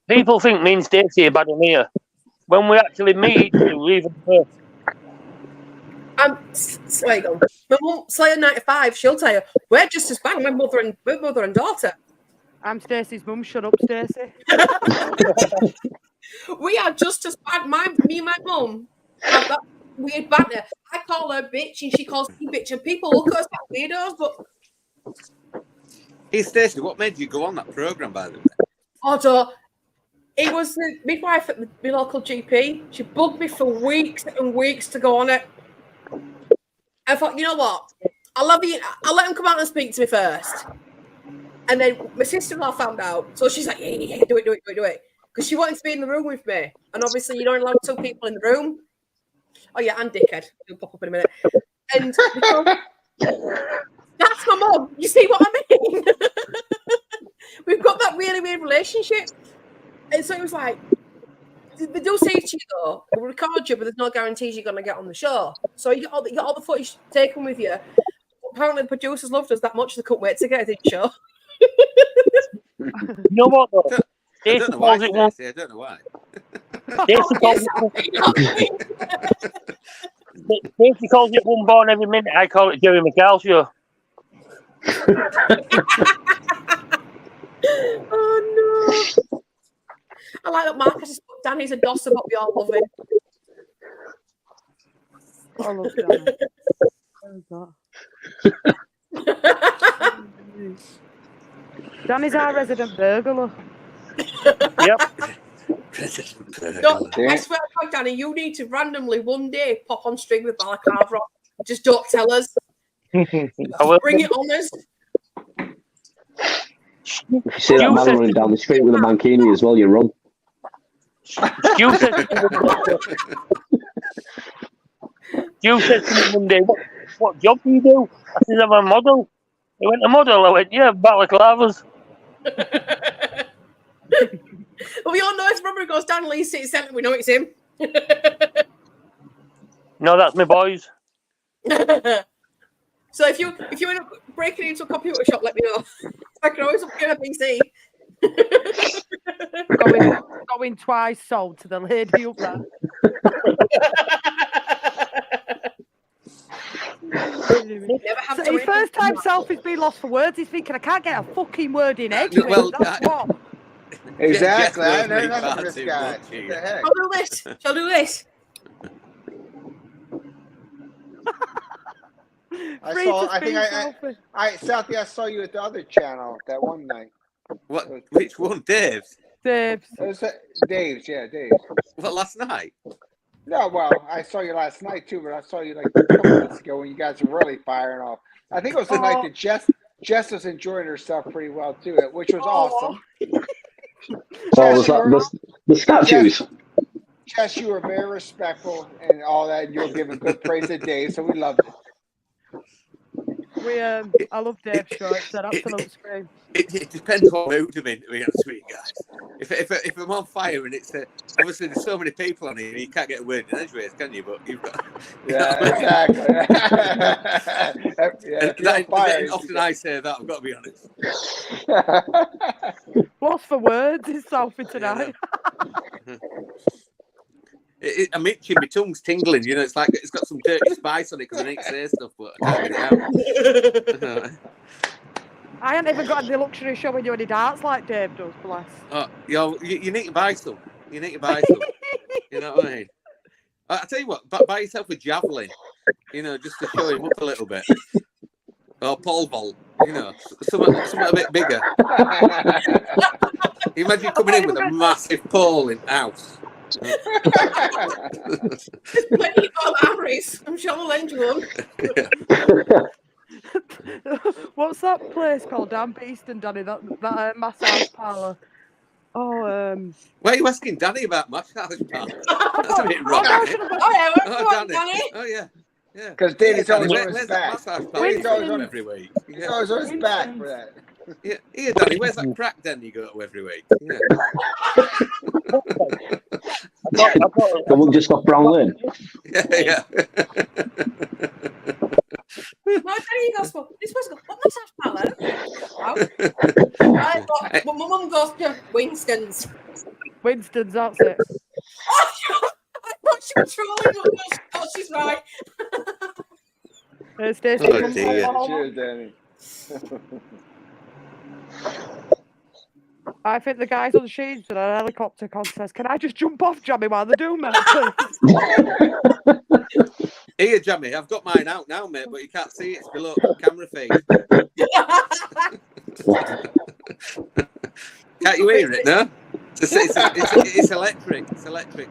People think me and Stacey are bad on here. When we actually meet, we even first. There you go. My mum, Slayer 95, she'll tell you, we're just as bad. We're mother and daughter. I'm Stacey's mum. Shut up, Stacey. We are just as bad. Me and my mum have that weird banter. I call her bitch and she calls me bitch, and people look at us like weirdos, but... Hey, Stacey, what made you go on that programme, by the way? So it was the midwife at my local GP. She bugged me for weeks and weeks to go on it. I thought, you know what? I'll let him come out and speak to me first. And then my sister-in-law found out. So she's like, yeah, do it. Because she wanted to be in the room with me. And obviously, you're not allowed 2 people in the room. Oh, yeah, and dickhead. He'll pop up in a minute. And that's my mum. You see what I mean? We've got that really weird relationship. And so it was like, they do say to you, though, we'll record you, but there's no guarantees you're going to get on the show. So you got all the footage taken with you. Apparently, the producers loved us that much, they couldn't wait to get it in the show. You know what, though? I don't know why. I don't know why. Stacey calls it One Born Every Minute. I call it Jerry McCall Show. Oh, no. I like that Marcus has put Danny's a dosser, but we all love him. I love Danny. Danny's our resident burglar. Yep. No, I swear to God, Danny, you need to randomly one day pop on string with balaclava on. Just don't tell us. Bring it on us. If you see that man running down the street with a mankini as well, you run. Stu said to me one day, what job do you do? I said, I'm a model. He went, a model? I went, yeah, balaclavas. Well, we all know his brother goes down Leeds City Centre. We know it's him. No, that's my boys. So if you end up breaking into a computer shop, let me know. I can always upgrade a PC. Going twice sold to the lady up there. So his first time selfie's been lost for words. He's thinking, I can't get a fucking word in edgeways. Well, That's what. Exactly. I know Jeff nothing from knows this me guy. far What too the heck? Shall do this. Shall do this. Southie, I saw you at the other channel that one night. What? Which one? Dave's? Dave's. It was Dave's, yeah, Dave's. What, last night? No, well, I saw you last night too, but I saw you like a couple weeks ago when you guys were really firing off. I think it was the night that Jess was enjoying herself pretty well too, which was awesome. Oh, was that the statues? Jess, you were very respectful and all that. And you were giving good praise to Dave, so we loved it. I love Dave's show. It's an absolute scream. It depends what mood I'm in, to be honest with you guys. If I'm on fire and it's obviously there's so many people on here, you can't get a word in edgeways, can you? But you've got exactly. Often I say that. I've got to be honest. Lost for words is Sophie tonight. I'm itching, my tongue's tingling. You know, it's like it's got some dirty spice on it because I need to say stuff, but I can't get it out. I ain't even got the luxury of showing you any darts like Dave does, bless. Oh, you need to buy some. You need to buy some. You know what I mean? I tell you what, buy yourself a javelin. You know, just to show him up a little bit. Or pole vault. You know, something a bit bigger. Imagine coming in with a massive pole in house. There's plenty of Harry's. I'm sure we'll lend you one. What's that place called down Beeston, Danny? That massage parlour. Oh, Why are you asking Danny about massage parlour? That's a bit wrong. Danny. Oh yeah. Yeah. Because Danny's always on his back. Danny's always on every week. He's always on his back for that. Yeah, here, Danny, where's that crack den you go to every week? Yeah. The one just off Brown Lane. Yeah. No, Danny goes, this was what massage parlour? Wow. My mum goes to Winston's. Winston's, that's it. I thought she was trolling, but she's right. Stacey, Cheers, Danny. I think the guys on the sheets in an helicopter contest. Can I just jump off, Jammy, while they're doing that, please? Here, Jammy, I've got mine out now, mate, but you can't see it. It's below camera feed. Can't you hear it, no? It's electric. It's electric.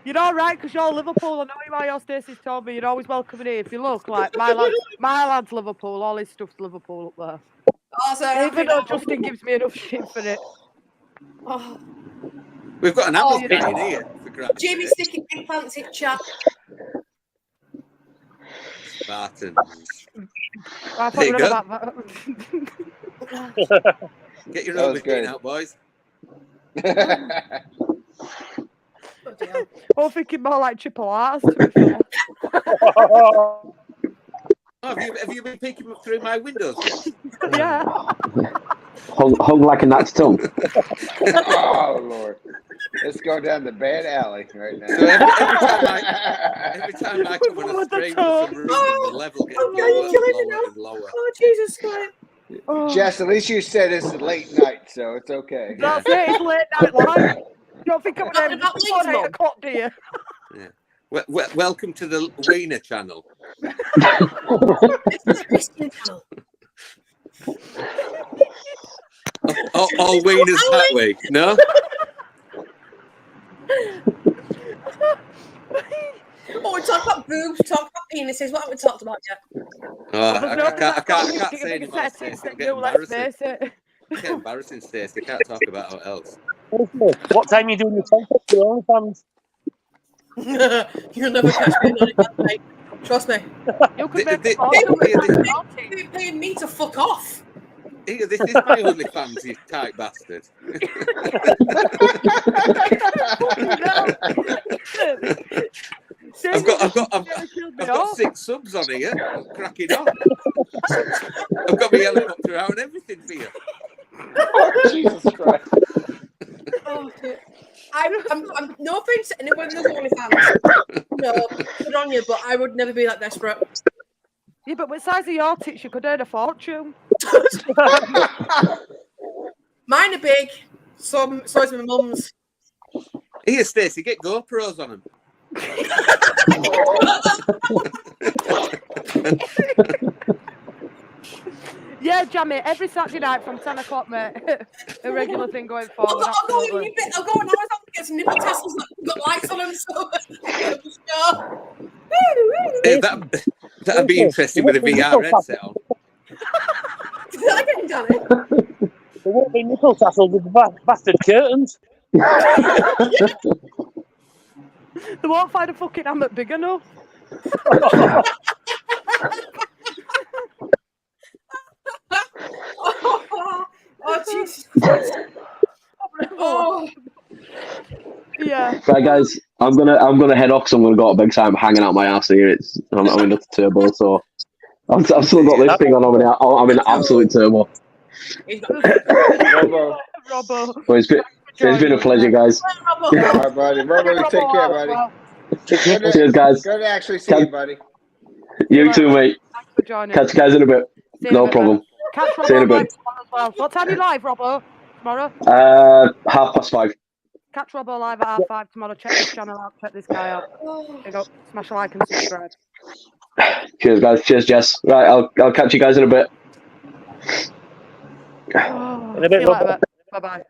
You're all right because you're Liverpool. I know why your Stacey's told me you're always welcome in here. If you look like my lad's Liverpool, all his stuff's Liverpool up there. Oh, so even though Justin gives me enough shit for it. Oh. We've got an apple in here. Jamie sticking big pants in chat. Spartans. There you go. Get your Aubergine out, boys. I'm thinking more like triple R's, to be fair. Have you been peeking through my windows yet? Yeah. Hung like a gnat's tongue. Oh, Lord. Let's go down the bad alley right now. So every time I come on a stream with some room, the level gets lower and lower and lower. Oh, Jesus Christ. Jess, at least you said it's a late night, so it's okay. That's it. It's late night live. You don't think I'm Talking about Leeds, at 8 Mum? o'clock, do you? Yeah. Welcome to the Wiener channel. This is a Christian channel. All Wieners that way, no? Oh, we talked about boobs, talked about penises. What have we talked about yet? I can't say anymore, Stacey. It'll get embarrassing. It's getting embarrassing, Stacey. I can't talk about what else. What time are you doing your content for your OnlyFans? You'll never catch me on OnlyFans, mate. Trust me. You could make They're paying me to fuck off. Here, this is my OnlyFans, you tight bastard. I've got 6 subs on here. I'm cracking on. I've got my helicopter out and everything for you. Oh, Jesus Christ. Oh, shit. I'm no offense to anyone who's OnlyFans. No, good on you, but I would never be that desperate. Yeah, but with the size of your tits, you could earn a fortune. Mine are big. So is my mum's. Here, Stacey, get GoPros on them. Yeah, Jamie, every Saturday night from 10 o'clock, mate. A regular thing going forward. I'll go and I'll get some nipple tassels that got lights on them. So, Hey, that'd be interesting with a VR headset on. Is that again, Danny? There won't be nipple tassels with bastard curtains. They won't find a fucking hammock big enough. Oh, Jesus Christ. Oh. Yeah. Right, guys, I'm gonna head off because I'm gonna go to bed because I'm hanging out my ass here. I'm in a turbo, so I've still got this thing on. I'm in absolute turbo. Robbo. Well, it's been a pleasure, guys. All right, buddy. Robbo, take care, buddy. Cheers, guys. Good to actually see you, buddy. You too, mate. Thanks for joining. Catch you guys in a bit. No problem. Catch See you in a Robbo bit. tomorrow as well. What time are you live, Robbo? Tomorrow? 5:30. Catch Robbo live at 5 tomorrow. Check this channel out. Check this guy out. There you go. Smash a like and subscribe. Cheers, guys. Cheers, Jess. Right, I'll catch you guys in a bit. Oh, In a bit, bye-bye.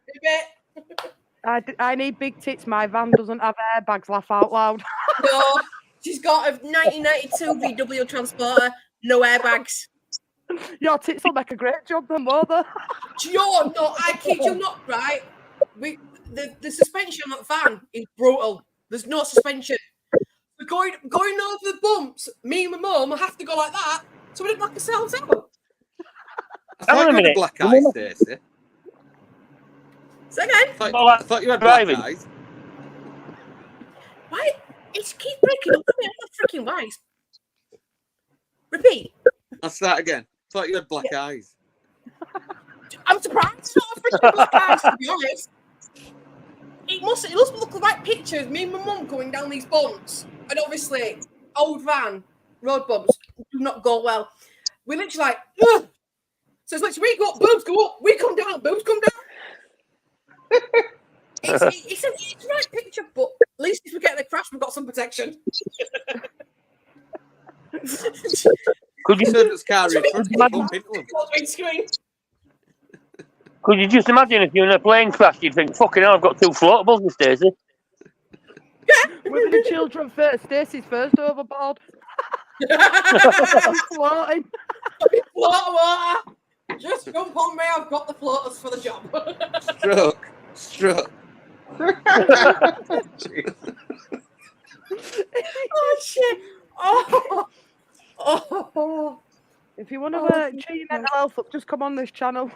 I need big tits. My van doesn't have airbags. Laugh out loud. No, she's got a 1992 VW transporter, no airbags. Your tits will make a great job then, won't they? You're not, I kid you not, right? The suspension on that van is brutal. There's no suspension. We're going over the bumps. Me and my mum have to go like that, so we don't knock ourselves out. I thought you had black eyes, Stacey. Say again? I thought you had black eyes. Why? It keeps breaking up. I'm not freaking wise. Repeat. I'll start again. I thought you had black eyes. I'm surprised it's not a freaking black eyes, to be honest. It must look like pictures. Me and my mum going down these bumps, and obviously, old van, road bumps do not go well. We're literally like, ugh. So it's literally, we go up, boobs go up, we come down, boobs come down. It's the right picture, but at least if we get in a crash, we've got some protection. Could you Could you just imagine if you're in a plane crash, you'd think, fucking hell, I've got 2 floatables with Stacey. Yeah. Women and children first. Stacey's first overboard. Floating. Floater water. Just jump on me, I've got the floaters for the job. Stroke. Oh, shit. Oh. If you want to cheer your mental health up, just come on this channel.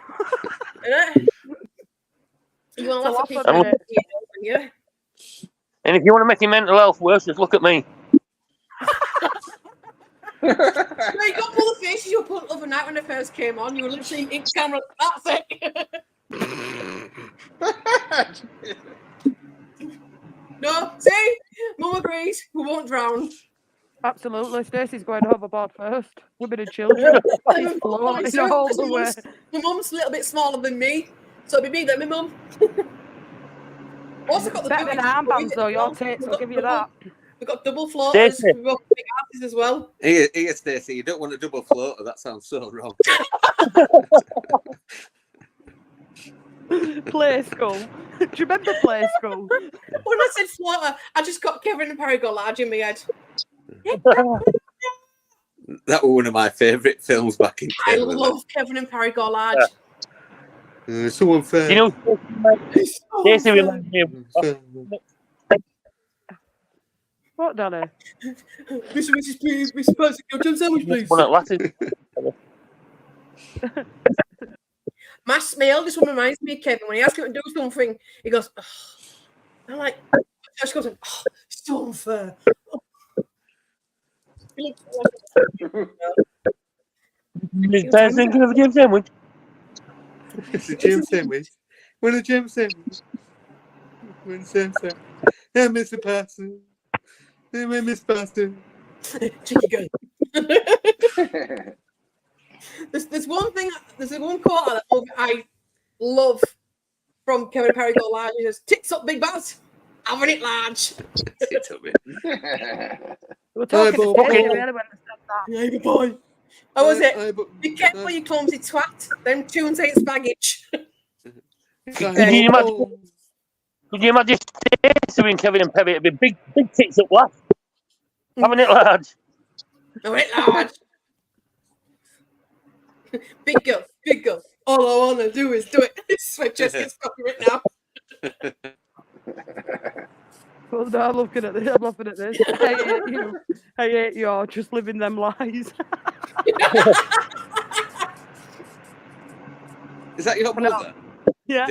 You want to laugh at people? Yeah. And if you want to make your mental health worse, just look at me. No, you got all the faces you put the other night when I first came on. You were literally in camera. That's it. No, see? Mum agrees. We won't drown. Absolutely. Stacey's going overboard first. Women and children. He's floating all the way. My mum's a little bit smaller than me, so it'd be me then my mum. Also got the better than armbands though, your tits, I'll give you that. We've got double floaters, Stacey. we've got big asses as well. Here, Stacey, you don't want a double floater. That sounds so wrong. Play school. Do you remember Play School? When I said floater, I just got Kevin and Perry go large in my head. That was one of my favourite films back in the day. I love Kevin and Perry go large. So unfair. You know, Stacey reminds me of What, Danny? Mrs. Please, Mr. Percy, your jam sandwich, please. one at Latin. My eldest one reminds me of Kevin. When he asks him to do something, he goes, oh. I'm like, she goes, oh, it's so unfair. Mrs. Percy thinking of a jam sandwich. It's a jam sandwich. When a jam sandwich. When a jam sandwich. Hey, Mr. Pastor. Hey, Miss Pastor. Cheeky girl. There's one quote I love from Kevin Perry Go Large. He says, "Tits up, big buzz, having it large." Tits up, We're talking to Stacey, really, when I said that. Yeah, good boy. How was it? Be careful, you clumsy twat. Them tunes ain't baggage. Could you imagine Stacey and Kevin and Perry? It'd be big tits up last. Having it large. Having it large. Big girl. All I want to do is do it. My chest gets copyright now. Well, no, I'm laughing at this. I hate you. Just living them lies. Is that your mother? Yeah.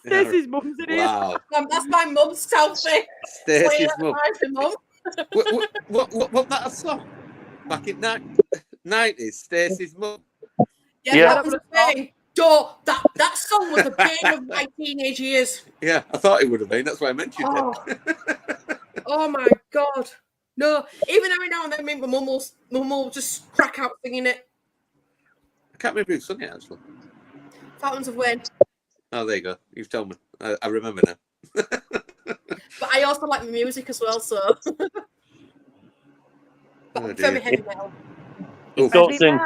Stacey's mum's in here. Wow. That's my mum's selfie. Stacey's mum. Mum. What that a song? Back in 90s, Stacey's mum. Yeah, that was a thing. That song was the pain of my teenage years. Yeah, I thought it would have been. That's why I mentioned it. Oh my God. No, even every now and then, my mum will just crack out singing it. I can't remember who sung it, actually. Fountains of Wayne. Oh, there you go. You've told me. I remember now. But I also like the music as well, so. But I prefer heavy metal. Don't sing.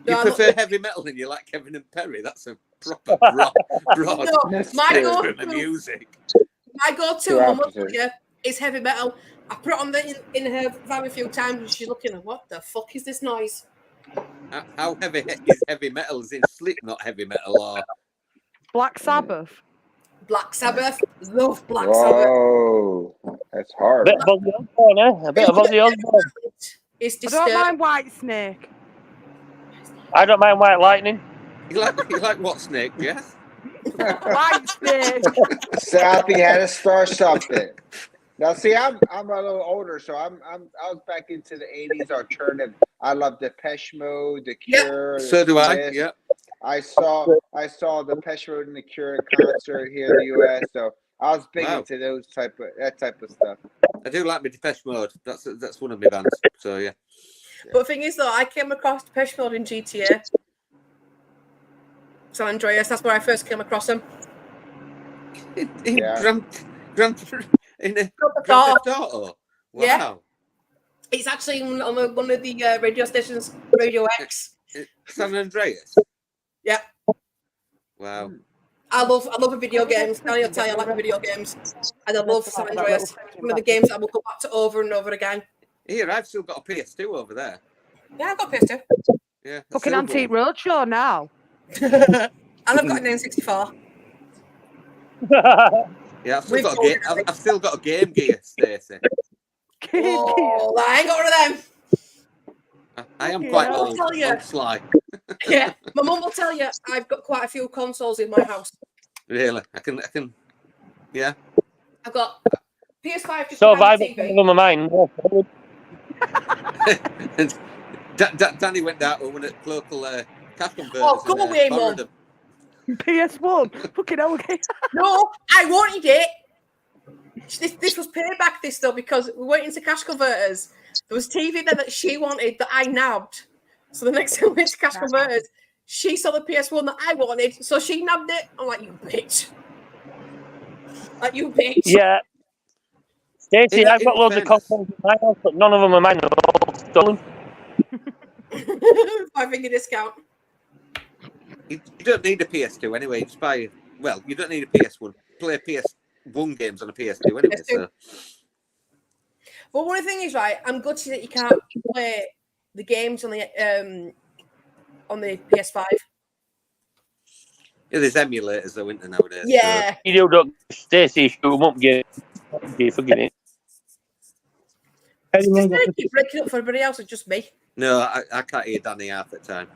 You prefer heavy metal than you like Kevin and Perry? That's a proper broad spectrum of music. My go-to, my mother is heavy metal. I put it on in her van a few times and she's looking at, what the fuck is this noise? How heavy is heavy metal? Is in Slipknot heavy metal or Black Sabbath? Black Sabbath. Love Black Sabbath. Oh, that's hard. A bit of Ozzy Osbourne, eh? A bit of Ozzy Osbourne. It's I don't mind White Snake. I don't mind White Lightning. You like what snake, Jess? White Snake. Southie had to start something. Now, see, I'm a little older, so I was back into the '80s alternative. I love Depeche Mode, The Cure. Yep. So do I. Yeah. I saw the Depeche Mode and The Cure concert here in the U.S. So I was big into that type of stuff. I do like my Depeche Mode. That's one of my bands. So yeah. But the thing is, though, I came across Depeche Mode in GTA. San Andreas, that's where I first came across them. In Grand Theft Auto. Wow. Yeah. It's actually on one of the radio stations, Radio X. San Andreas? Yeah. Wow. I love a video games. I'll tell you, I like video games. And I love San Andreas. One of the games that I will go back to over and over again. Here, I've still got a PS2 over there. Yeah, I've got a PS2. Yeah. Fucking Antique Roadshow now. And I've got an N64. Yeah, I've still got a Game Gear, Stacey. Oh, I ain't got one of them. I am quite old. I'm sly. Yeah, my mum will tell you I've got quite a few consoles in my house. Really? I can. Yeah. I've got PS5. So have I got my mind. Danny went out with one at local cash converters. Oh, go away, Mum. PS1. Fucking hell. Okay. No, I wanted it. This was payback, this though, because we went into cash converters. There was TV there that she wanted that I nabbed. So the next time we went to cash converters, she saw the PS1 that I wanted, so she nabbed it. I'm like, you bitch. Like, you bitch. Yeah. Stacey, I've got loads of consoles in my house, but none of them are mine. They're all stolen. 5-finger discount. You don't need a PS2 anyway. Just buy. Well, you don't need a PS1. Play PS1 games on a PS2 anyway. PS2. So. But one thing is, right, I'm gutted that you can't play the games on the PS5. Yeah, there's emulators though, isn't there, nowadays? Yeah. So. You don't, Stacey, shoot them up, get forgetting. Anyone got Just keep breaking up for everybody else, or just me? No, I can't hear Danny half the time.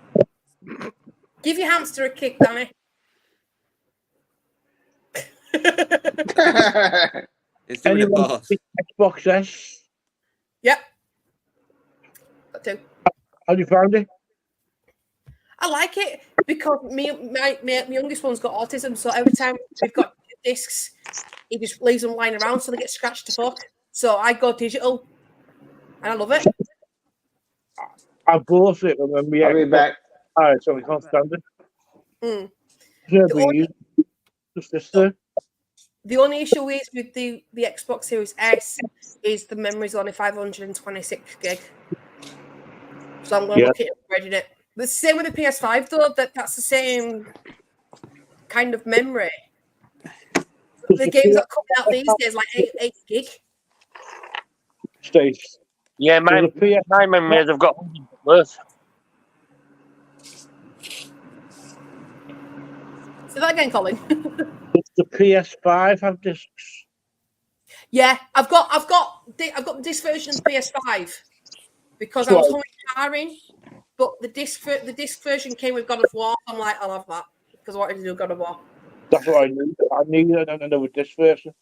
Give your hamster a kick, Danny. It's doing a anyone pause. Xbox S? Yep. Got two. How do you find it? I like it because my youngest one's got autism, so every time we've got discs, he just leaves them lying around so they get scratched to fuck. So I go digital, and I love it. I bought it and then I'll be back. All right, so we can't stand it. Mm. The only issue is with the Xbox Series S is the memory's only 526 gig. So I'm going to look at upgrading it. The same with the PS5 though, that's the same kind of memory. The games that are coming out these days, like 8 gig. Stace. Yeah, my memories have got worse. Say that again, Colin. Does the PS5 have discs? Yeah, I've got the disc version of the PS5 because I was only tiring, but the disc version came with God of War. I'm like, I'll have that because I wanted to do God of War. That's what I need. I need it and with this version.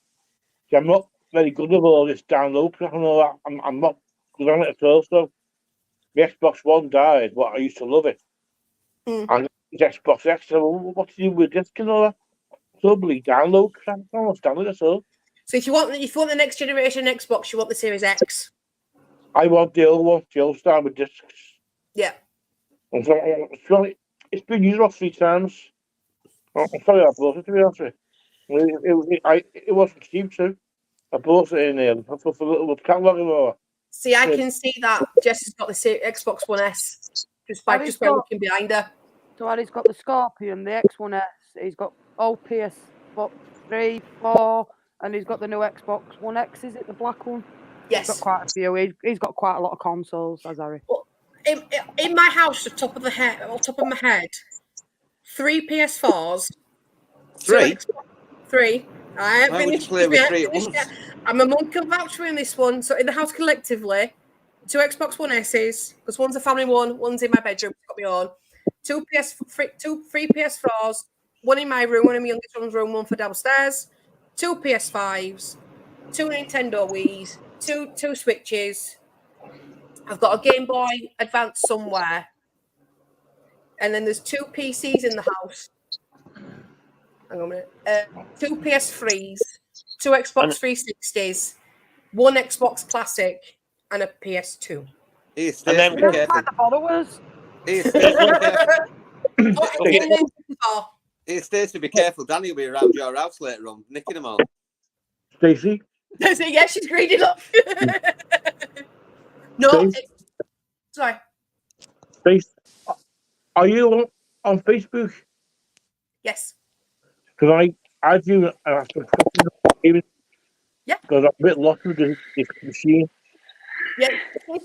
See, I'm not very good with all this download crap and all that. I'm not good on it at all. So the Xbox One died, but I used to love it. And the Xbox X, so what to do with disc and all that? Totally download crap. I don't understand it at all. So if you want the next generation Xbox, you want the Series X. I want the old one, the old style with discs. Yeah. I'm sorry, it's been used off 3 times. I'm sorry I bought it, to be honest with you. It wasn't cheap too. I bought it in there for a little catalogue and all that. See, I can see that Jess has got the Xbox One S just by looking behind her. So he's got the Scorpion, the X1 S. He's got old PS 3, 4, and he's got the new Xbox One X. Is it the black one? Yes. He's got quite a few. He's got quite a lot of consoles, has Harry. Well, in my house, on top of my head, 3 PS4s. 3? 3. I haven't Why would you play with 3 at once? I'm a monk of voucher in this one. So in the house collectively, 2 Xbox One S's, because one's a family one, one's in my bedroom, got me on. 3 PS4s, one in my room, one in my youngest one's room, one for downstairs. 2 PS5s, 2 Nintendo Wii's, 2 Switches. I've got a Game Boy Advance somewhere. And then there's 2 PCs in the house. Hang on a minute. 2 PS3s, 2 Xbox 360s, 1 Xbox Classic, and a PS2. And then we don't like the followers. Stacey, be careful. Danny will be around your house later on, nicking them all. Stacey? Yeah, she's greedy, look. No, sorry. Are you on Facebook? Yes. Because I do yeah. Because I'm a bit lost with this machine. Yeah.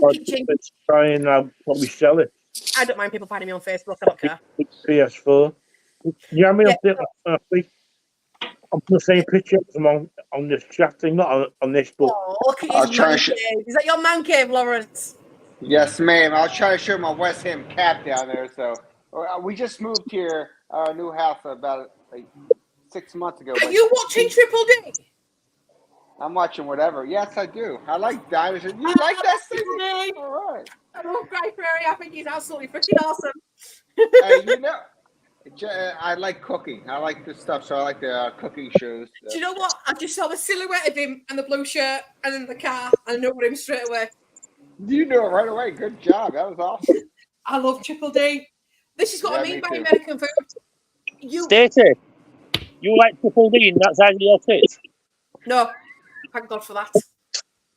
Let's try and probably sell it. I don't mind people finding me on Facebook. I don't care. PS4. Yeah, I mean, I'm the same picture as on this chat thing, not on this book. Oh, look at his man cave. Is that your man cave, Lawrence? Yes, ma'am. I was trying to show my West Ham cap down there. So we just moved here, our new house, about 6 months ago. Are you watching Triple D? I'm watching whatever. Yes, I do. I like dinosaurs. You like that thing? All right. I love Guy Fieri. I think he's absolutely freaking awesome. Hey, I like cooking. I like the stuff, so I like the cooking shows. Do you know what? I just saw the silhouette of him and the blue shirt and then the car, and I know him straight away. You knew it right away. Good job. That was awesome. I love Triple D. This is what I mean by too. American food. Stacey, you like Triple D and that's how your tits? No, thank God for that.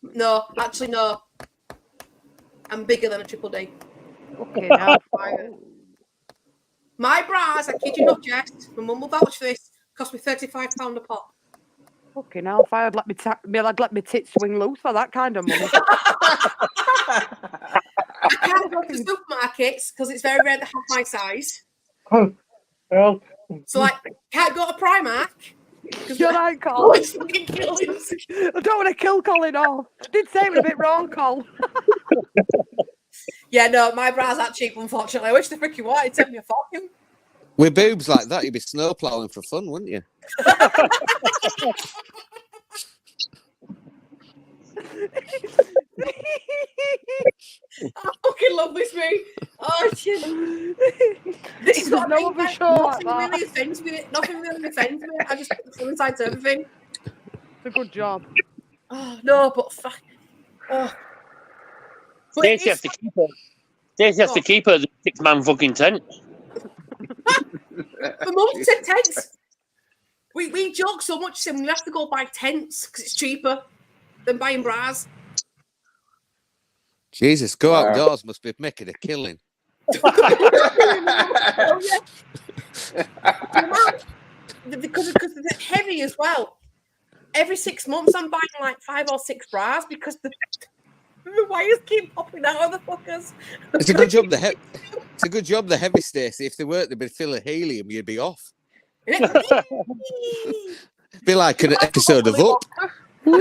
No, actually, no. I'm bigger than a Triple D. Okay, now My bras, I kid you not, Jess, my mum will vouch for this, cost me £35 a pop. fucking hellfire, I'd let me tits swing loose for that kind of money. I can't go to supermarkets because it's very rare to have my size. Oh, well. So, like, can't go to Primark. You're right, Col. I don't want to kill Colin off. I did say it was a bit wrong, Col. Yeah, no, my bras aren't cheap, unfortunately. I wish they freaking were. It'd take me a fortune. With boobs like that, you'd be snowplowing for fun, wouldn't you? I fucking love this mate. Oh, shit. This is what I mean. Other show Nothing like that. really offends me. Nothing really offends me. I just put the fun inside to everything. It's a good job. Oh, no, but fuck. Oh. But Stacey has to keep her. Stacey has to keep her 6-man fucking tent. For mums said tents. We joke so much saying we have to go buy tents because it's cheaper than buying bras. Jesus, go outdoors must be making a killing. Oh, yeah. Because they're heavy as well. Every 6 months I'm buying like 5 or 6 bras because the wires keep popping out of the fuckers. It's a good job it's a good job the heavy, Stacey. If they weren't, they'd be full of helium, you'd be off. Be like an episode of Up. Do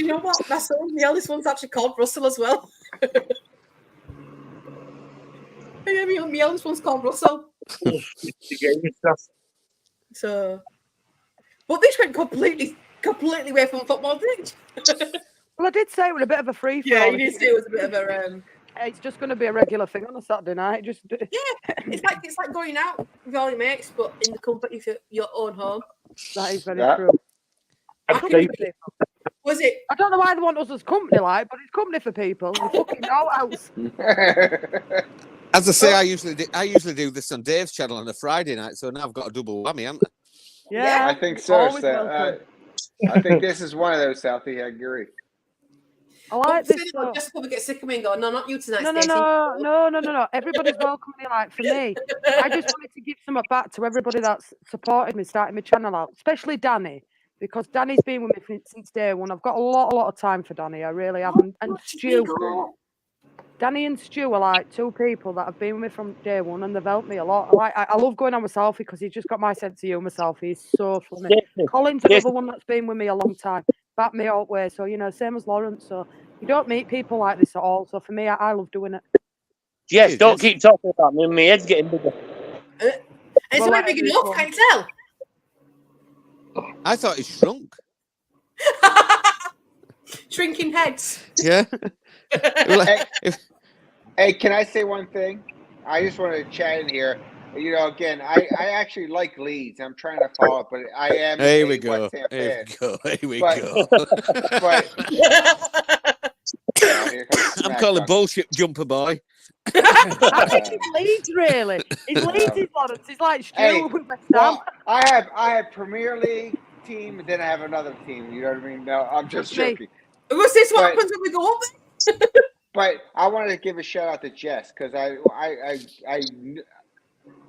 you know what? My son, the eldest one's actually called Russell as well. Yeah, my eldest one's called Russell. So, but this went completely away from football, didn't it? Well, I did say it was a bit of a free for Yeah, you did say it was a bit of a. It's just going to be a regular thing on a Saturday night. Just it's like going out with all your mates, but in the comfort of your own home. That is very true. Was it? I don't know why they want us as company, but it's company for people. We fucking know else. As I say, I usually do this on Dave's channel on a Friday night, so now I've got a double whammy, haven't I? Yeah, I think so. I think this is one of those, Southie. I agree. I like this. Just probably get sick of me and go, no, not you tonight. No. Everybody's welcome here. Like for me, I just wanted to give some back to everybody that's supported me, starting my channel out, especially Danny, because Danny's been with me since day one. I've got a lot of time for Danny. I really have. And Stu, Danny and Stu are like 2 people that have been with me from day one, and they've helped me a lot. I love going on with Selfie because he's just got my sense of humour. Selfie, he's so funny. Colin's another one that's been with me a long time. Back me all the way. So, same as Lawrence. So, you don't meet people like this at all. So, for me, I love doing it. Yes, don't keep talking about me. My head's getting bigger. It's already big enough, can't you tell? I thought it shrunk. Shrinking heads. Yeah. Hey, can I say one thing? I just want to chat in here. Again, I actually like Leeds. I'm trying to follow it, but I am a West Ham fan. Here we go. But I'm calling bullshit, jumper boy. I think it's Leeds, really. It's Leeds, Lawrence. It's like Stu with West Ham. I have Premier League team, and then I have another team. You know what I mean? No, I'm just joking. Was this what happens when we go up there? But I wanted to give a shout out to Jess because I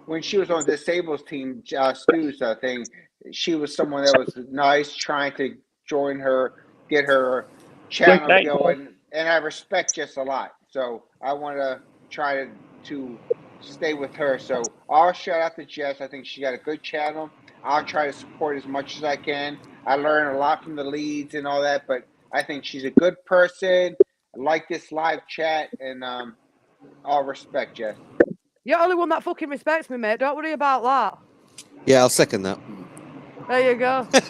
when she was on the disabled team, Stu's thing, she was someone that was nice, trying to join her, get her channel going, and I respect Jess a lot. So I want to try to stay with her. So I'll shout out to Jess. I think she got a good channel. I'll try to support as much as I can. I learn a lot from the Leeds and all that, but I think she's a good person. I like this live chat, and all respect, Jess. You're the only one that fucking respects me, mate. Don't worry about that. Yeah, I'll second that. There you go. Take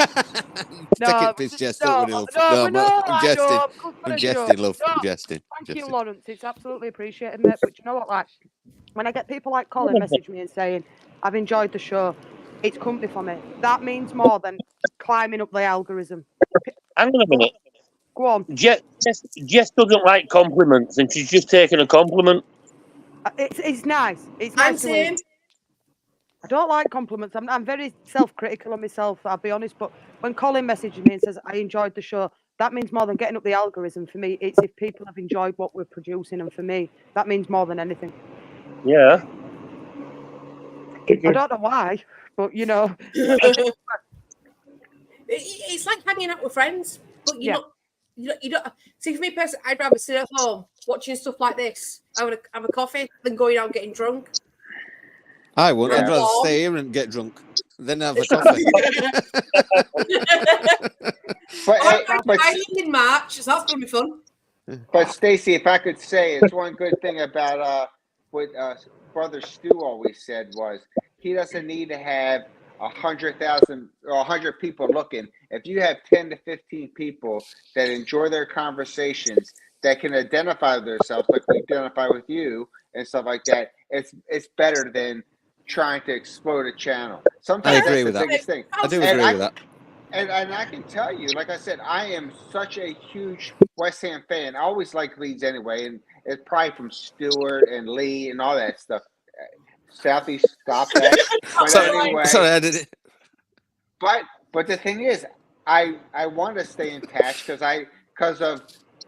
it, Jess. I'm jesting. I'm jesting, love. I'm jesting. Thank you, Lawrence. It's absolutely appreciated, mate. But you know what, When I get people like Colin message me and saying, I've enjoyed the show, it's company for me. That means more than climbing up the algorithm. Hang on a minute. Go on. Jess doesn't like compliments, and she's just taken a compliment. It's nice. It's I'm nice to saying. hear. I don't like compliments. I'm very self-critical of myself, I'll be honest. But when Colin messages me and says, I enjoyed the show, that means more than getting up the algorithm for me. It's if people have enjoyed what we're producing. And for me, that means more than anything. Yeah. I don't know why, but you know. It's like hanging out with friends, but you don't. See, for me personally, I'd rather sit at home watching stuff like this. I would have a coffee than going out getting drunk. I would. I'd rather stay here and get drunk than have a coffee. But in March, so that's going to be fun. But Stacey, if I could say, it's one good thing about what Brother Stu always said was he doesn't need to have 100,000 or 100 people looking. If you have 10 to 15 people that enjoy their conversations, that can identify themselves, like we identify with you and stuff like that, it's better than trying to explode a channel. Sometimes I agree that's with the that. biggest thing. I do agree with that. And I can tell you, like I said, I am such a huge West Ham fan. I always like Leeds anyway, and it's probably from Stewart and Lee and all that stuff. Southeast, stop that. But anyway, sorry, I did it. But the thing is, I want to stay attached because of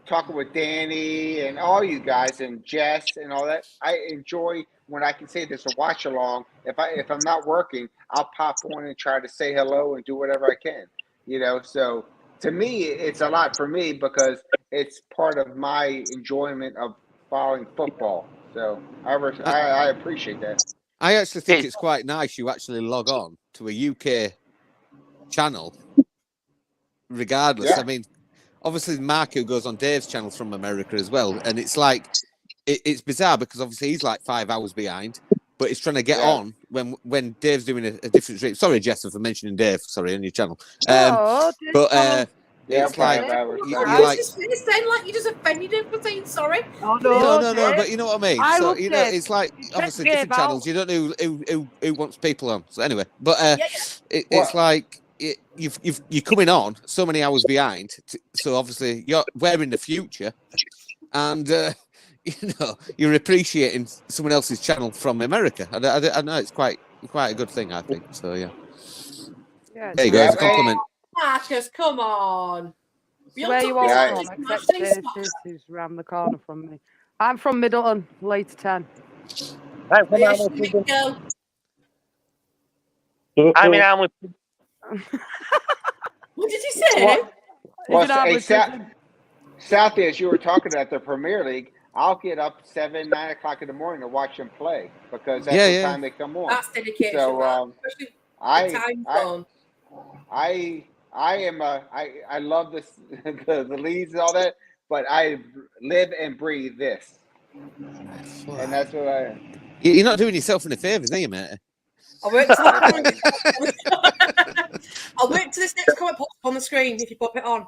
talking with Danny and all you guys and Jess and all that. I enjoy when I can say there's a watch along. If I'm not working, I'll pop on and try to say hello and do whatever I can. You know, so to me, it's a lot for me because it's part of my enjoyment of following football. So I appreciate that. I actually think it's quite nice you actually log on to a UK channel, regardless. Yeah. I mean, obviously Marco goes on Dave's channel from America as well, and it's like it's bizarre because obviously he's like 5 hours behind, but he's trying to get on when Dave's doing a different stream. Sorry, Jessica, for mentioning Dave. Sorry, on your channel. It's like you just offended him for saying sorry. Oh, no, but you know what I mean. So you know, it's like obviously different channels. You don't know who wants people on. So anyway, but it's like you're coming on so many hours behind. So obviously we're in the future, and you know you're appreciating someone else's channel from America. I know it's quite a good thing, I think. So yeah. There you go. It's a compliment. Marcus, come on. Where you are from? Except this is round the corner from me. I'm from Middleton, Leeds 10. I'm in Armwood. What did you say? Southie, as you were talking about the Premier League, I'll get up 7, 9 o'clock in the morning to watch them play because that's the time they come on. That's dedication. So I love this the Leeds and all that, but I live and breathe this, and that's what I am. You're not doing yourself any favours, are you, mate? I'll wait till this next comment pops on the screen if you pop it on.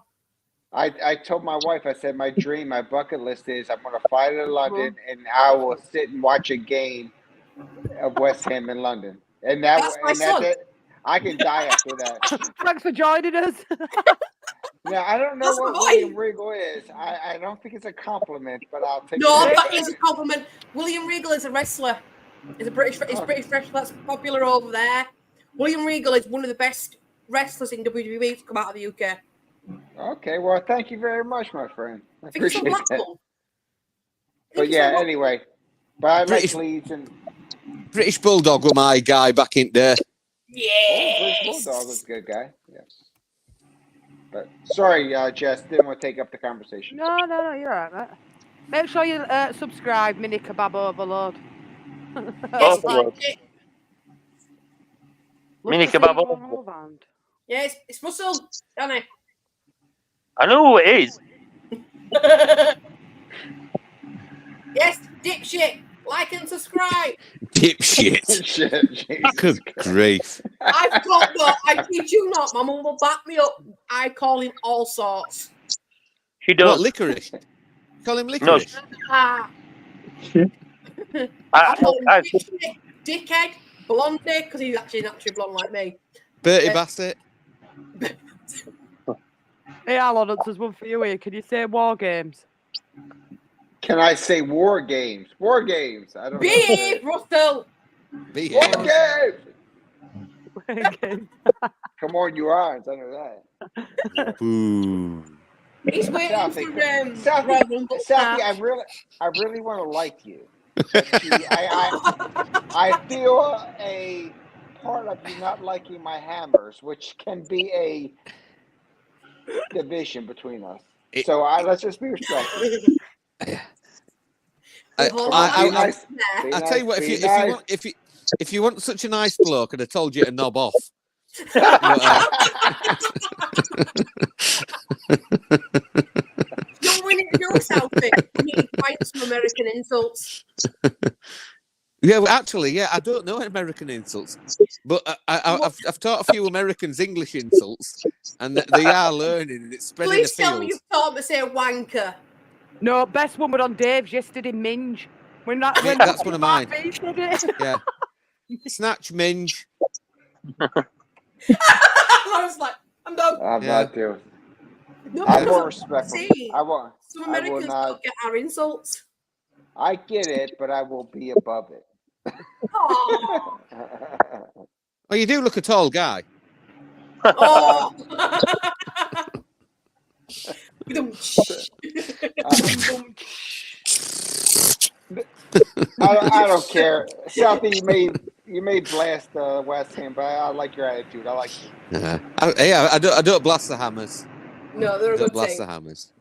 I told my wife, I said my dream, my bucket list is I'm going to fly to London and I will sit and watch a game of West Ham in London, and that's it. I can die after that. Thanks for joining us. Yeah, I don't know what William Regal is. I don't think it's a compliment, but I'll take it. No, that is a compliment. William Regal is a wrestler. He's a British wrestler that's popular over there. William Regal is one of the best wrestlers in WWE to come out of the UK. Okay, well, thank you very much, my friend. I appreciate that. But yeah, anyway. But I like Leeds and British Bulldog were my guy back in there. Yes. British Bulldog was a good guy. Yeah. But sorry, Jess, didn't want to take up the conversation. No, you're all right, mate. Make sure you subscribe, Mini Kebab Overload. Mini Kebab Overload. Yeah, it's Russell, Danny. I know who it is. Yes, dipshit. Like and subscribe. Dipshit. Good grief. I've got that. I kid you not. My mum will back me up. I call him all sorts. She does. What, licorice? Call him licorice? No. I call him dickhead, blondie, because he's actually naturally blonde like me. Bertie Bassett. Hey, Alan, there's one for you here. Can you say War Games? Can I say War Games? War Games. I don't know. Behave, Russell. War Games. Games. Come on, you Irons. I know that. Boo. He's waiting Southie, for Southie, I really want to like you. I feel a part of you not liking my hammers, which can be a division between us. So let's just be respectful. I tell you what, if you want such a nice bloke, I'd have told you to knob off. You're winning yourself. You need to find some American insults. Yeah, well, actually, yeah, I don't know American insults, but I've taught a few Americans English insults, and they are learning, and it's spreading. Please tell me you've taught them to say wanker. No, best one was on Dave's yesterday. Minge. That's one of mine. Yeah, snatch, minge. I was like, I'm done. I'm not doing. No, I'm more respectful. Some Americans don't get our insults. I get it, but I will be above it. Well, you do look a tall guy. Oh. I don't care. Southie, you may blast West Ham, but I like your attitude. I like you. I don't blast the hammers. No, they're a good blast thing. the hammers.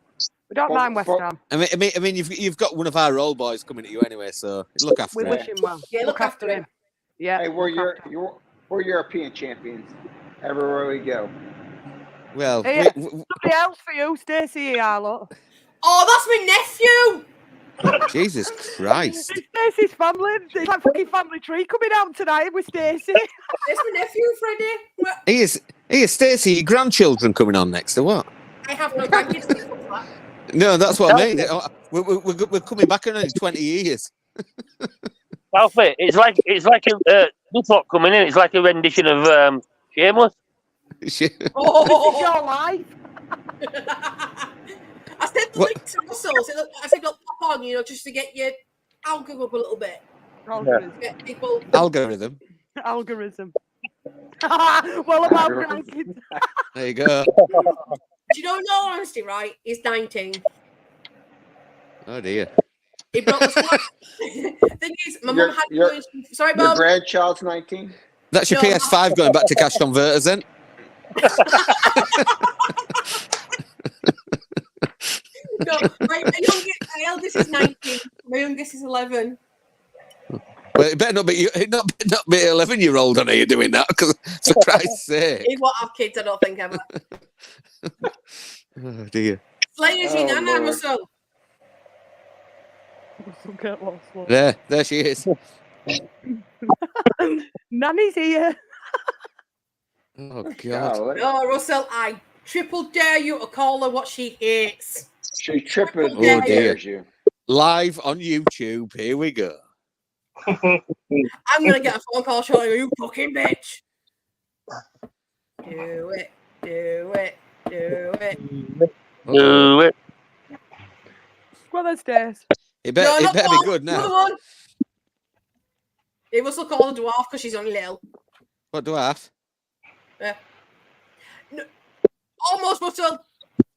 We don't mind West Ham. I mean, you've got one of our old boys coming at you anyway, so look after him. We wish him well. Yeah, look after him. Yeah. Hey, we're European champions everywhere we go. Well, hey, somebody else for you, Stacey. Look. Oh, that's my nephew. Jesus Christ! It's Stacey's family. It's like fucking family tree coming out tonight with Stacey. It's my nephew, Freddie. He is Stacey. Your grandchildren coming on next, or what? I have no grandkids. No, that's what I mean. We're coming back in 20 years. Alfie, it's like this lot coming in. It's like a rendition of Shameless. Oh, this is your life. I said the link to Russell. I said, look, pop on, just to get your algorithm up a little bit. Get people. Algorithm. Well, about grandkids. There you go. Do you know, in all honesty, right? He's 19. Oh dear. He brought us one. Thing is, my mum had. Sorry, Bob. Your grandchild's 19. That's your PS5 going back to cash converters, then. No, my eldest is 19. My youngest is 11. Well, it better not be 11-year-old on here doing that, because for Christ's sake. He won't have kids, I don't think, ever. Oh dear. Slayer's your nana, Russell. There she is. Nanny's here. Oh God. No, Russell, I triple dare you to call her what she hates. She triple dares you. Live on YouTube. Here we go. I'm gonna get a phone call showing you fucking bitch. Do it. Do it. Do it. Do it. Well, there's stairs. It better be good now. It Russell called her dwarf because she's only little. What dwarf? Yeah. No, almost Russell.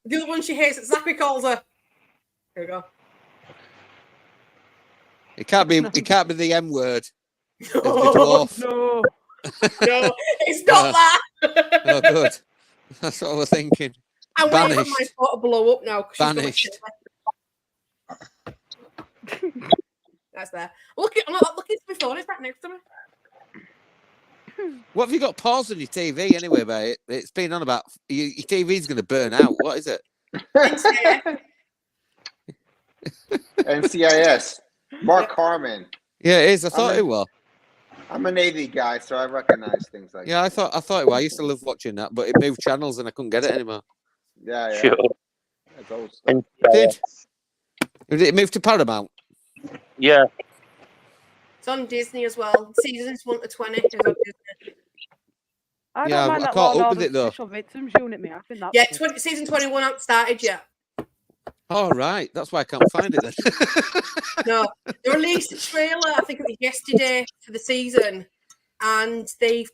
The other one she hates that Zachary calls her. Here we go. It can't be the M word. No, no, it's not that. Oh, good. That's what I was thinking. I'm waiting for my spot to blow up now. Banished. That's there. I'm not looking at my phone. It's right next to me. What have you got paused on your TV anyway, mate? It's been on about your TV's going to burn out. What is it? NCIS. Mark Harmon. Yeah, it is. I thought it was. I'm a Navy guy, so I recognize things like that. Yeah, I thought it was. I used to love watching that, but it moved channels and I couldn't get it anymore. Yeah. Sure. That's old stuff. It moved to Paramount. Yeah. It's on Disney as well. Seasons 1 to 20 is on Disney. I Yeah, don't mind I that caught Law and up with Order it, though. Special Victims Unit, me. I think that's Yeah, good. season 21 hasn't started yet. Oh, right. That's why I can't find it then. No, they released a trailer, I think it was yesterday, for the season. And they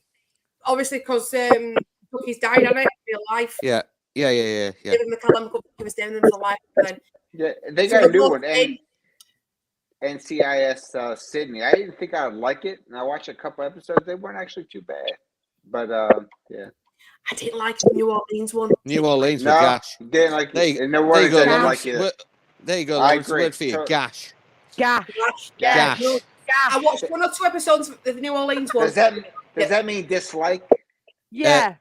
obviously, because Bucky's died on it in real life. Yeah. David McCallum he was down there for life. Then. Yeah, they got a new one. And NCIS Sydney. I didn't think I would like it. And I watched a couple episodes. They weren't actually too bad. But, yeah. I didn't like the New Orleans one. New Orleans No, with gash. didn't like There it. you, And the there word you is go, I didn't Lawrence. like it. There you go, I Lawrence. agree. Word for you, gash. Gash. Gash. No, I watched 1 or 2 episodes of the New Orleans one. Does that mean dislike? Yeah.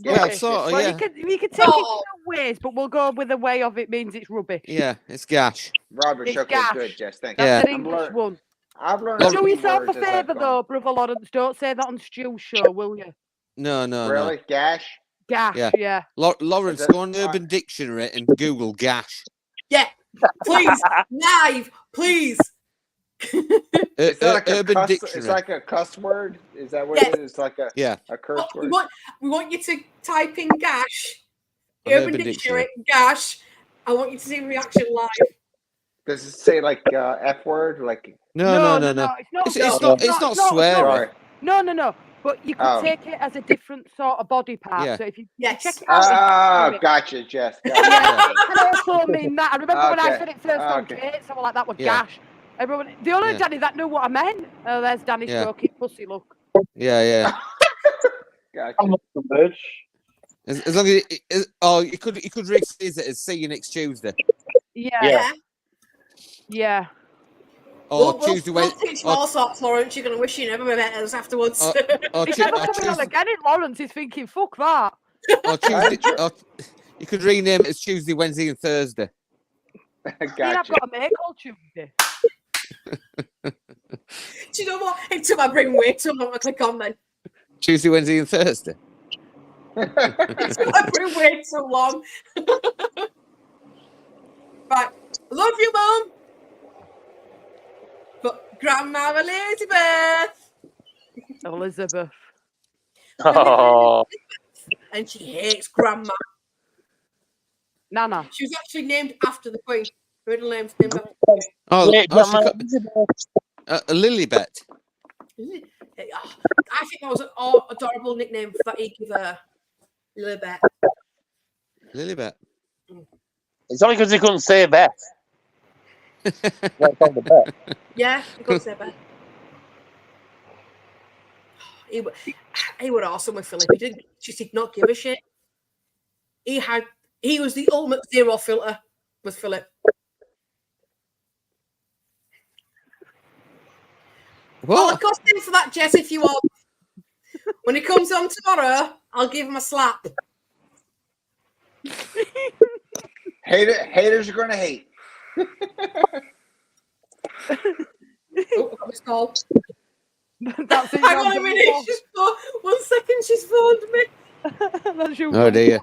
Well, sort of, Well, yeah. you can take it two ways, but we'll go with the way of it means it's rubbish. Yeah, it's gash. Rubbish. It's Okay, gash. good, Jess. Thank That's you. an English one. I've learned Do a few yourself a words as I've favour, gone. though, Brother Lawrence. Don't say that on Stu's show, will you? No. Really? Gash? Gash, yeah. Lawrence, go on Urban Dictionary and Google gash. Yeah, please, live, please. It's not like Urban a cuss. Dictionary. It's like a cuss word. Is that what it is? It's like a curse word. We want you to type in gash, On Urban Urban Dictionary, gash. I want you to see reaction live. Does it say like F word? Like No. It's not swearing. No. But you could take it as a different sort of body part. Yeah. So if you Yes. check it out. Gotcha, Jess. Yeah, it can also mean that. I remember when I Okay. said it first on Kate, someone like that was gash. Everyone, the only Danny that knew what I meant. Oh, there's Danny stroking pussy. Look. Yeah. Gotcha. I'm not the bitch. As long as you could rephrase it as see you next Tuesday. Yeah. Or Tuesday, we'll teach you all sorts, Lawrence. You're going to wish you never met us afterwards. He's never coming on again. Lawrence is thinking, fuck that. Or Tuesday. You could rename it as Tuesday, Wednesday, and Thursday. Gotcha. I've got a mate called Tuesday. Do you know what? It took my brain way too long to click on then. Tuesday, Wednesday, and Thursday. It took my brain way too long. Right. Love you, Mum. But Grandma Elizabeth. Oh. And she hates Grandma. Nana. She was actually named after the Queen. Her middle name's named after the Queen. Lilibet. I think that was an adorable nickname that he gave her. Lilibet. Lilibet. It's only because he couldn't say Beth. Yeah, he couldn't say Beth. He was awesome with Philip. He did not give a shit. He was the ultimate zero filter with Philip. Well, I'll cost him for that, Jess, if you want. When he comes on tomorrow, I'll give him a slap. Haters are going to hate. Oh, I was called. That's it. Hang on a minute. 1 second, she's phoned me. That's you. Oh, dear.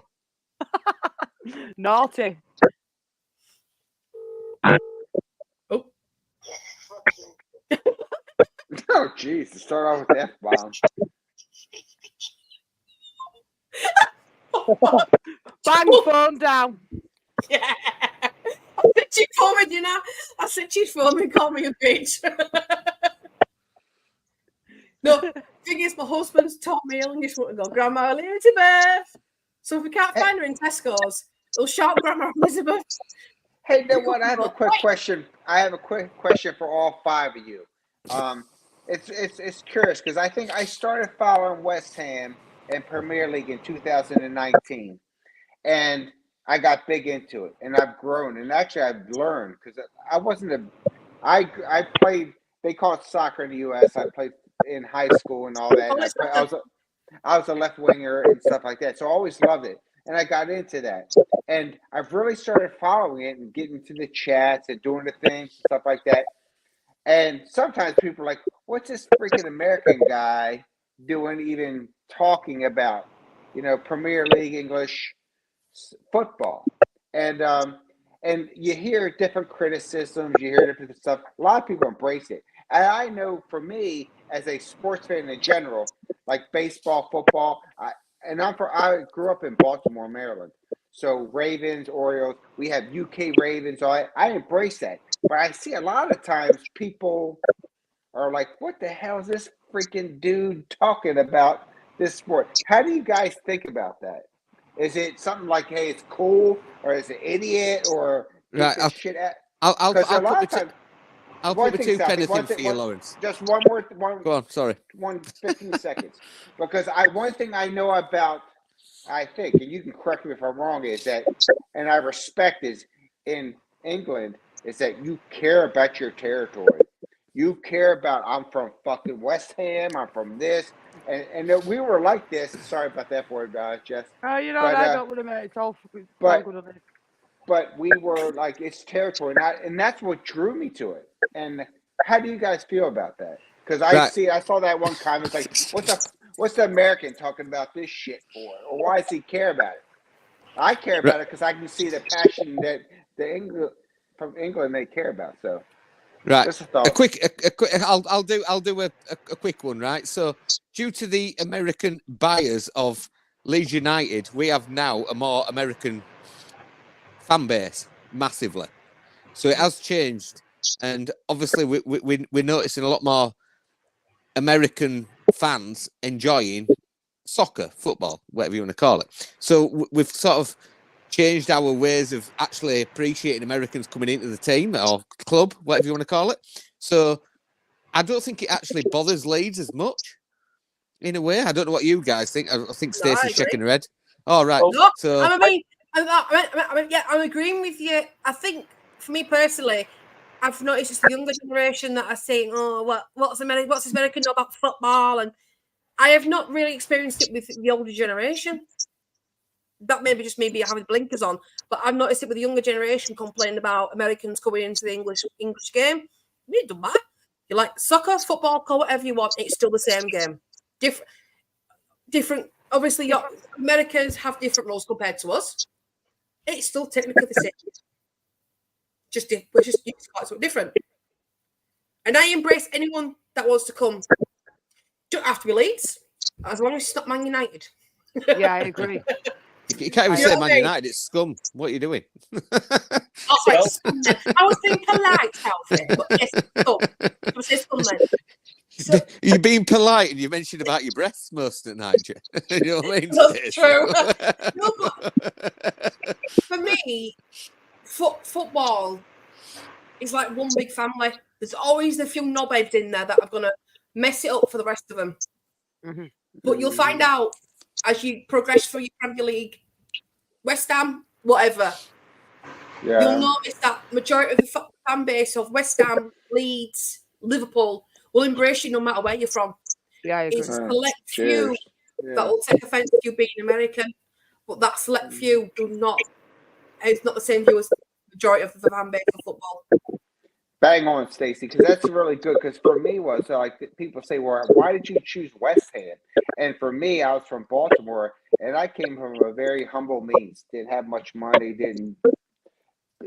Naughty. Oh. Oh, jeez. To start off with the F-bomb. Bang, phone down. Yeah. I said she'd phone me, you know. I said she'd phone me and call me a bitch. No, thing is, my husband's taught me English to go, Grandma Elizabeth. So if we can't find her in Tesco's, we'll shout Grandma Elizabeth. Hey, you know what? I have a quick question. I have a quick question for all 5 of you. It's curious because I think I started following West Ham and Premier League in 2019, and I got big into it, and I've grown, and actually I've learned because I wasn't I played. They call it soccer in the U.S. I played in high school and all that. And I was a left winger and stuff like that, so I always loved it, and I got into that, and I've really started following it and getting to the chats and doing the things and stuff like that. And sometimes people are like, "What's this freaking American guy doing? Even talking about, Premier League English football?" And you hear different criticisms, you hear different stuff. A lot of people embrace it, And I know for me, as a sports fan in general, like baseball, football, I grew up in Baltimore, Maryland. So Ravens, Orioles, we have UK Ravens. I embrace that. But I see a lot of times people are like, what the hell is this freaking dude talking about this sport? How do you guys think about that? Is it something like, hey, it's cool, or is it idiot, or get this shit at? I'll Because a lot of times, I'll put my 2 pennies in for you, Lawrence. Just one more. Go on, sorry. 15 seconds. Because one thing I know about, I think, and you can correct me if I'm wrong, is that, and I respect is in England, is that you care about your territory. You care about, I'm from fucking West Ham, I'm from this. And we were like this. Sorry about that for Jess. I don't want to make it all good. But we were like, it's territory, and that's what drew me to it. And how do you guys feel about that? Because I saw that one comment like, what's the American talking about this shit for, or why does he care about it? I care about it because I can see the passion that from England they care about. So. Right, a quick. I'll do a quick one. Right, so due to the American buyers of Leeds United, we have now a more American fan base massively. So it has changed, and obviously we're noticing a lot more American fans enjoying soccer, football, whatever you want to call it. So we've sort of changed our ways of actually appreciating Americans coming into the team or club, whatever you want to call it. So I don't think it actually bothers Leeds as much in a way. I don't know what you guys think. I think Stacey's shaking her head. All right. No, so I'm agreeing with you. I think for me personally, I've noticed it's the younger generation that are saying, "Oh, what's this American know about football?" And I have not really experienced it with the older generation. That may be just me having blinkers on, but I've noticed it with the younger generation complaining about Americans coming into the English game. You don't matter. You like soccer, football, call whatever you want. It's still the same game. Different. Obviously, Americans have different rules compared to us. It's still technically the same. We're just quite something different. And I embrace anyone that wants to come. Don't have to be Leeds, as long as it's not Man United. Yeah, I agree. You can't even say Man United, it's scum. What are you doing? I was being polite, Alfie, but it's scum then. So, you're being polite and you mentioned about your breasts most at night. You know what I mean? That's true. No, but for me, football is like one big family. There's always a few knobheads in there that are going to mess it up for the rest of them. Mm-hmm. But you'll find out as you progress through your Premier League, West Ham, whatever. Yeah. You'll notice that majority of the fan base of West Ham, Leeds, Liverpool will embrace you no matter where you're from. Yeah, I agree. It's a select few that will take offence to you being American, but that select few it's not the same view as the majority of the fan base of football. Bang on, Stacey, because that's really good. Because for me, was like people say, "Well, why did you choose West Ham?" And for me, I was from Baltimore, and I came from a very humble means. Didn't have much money, didn't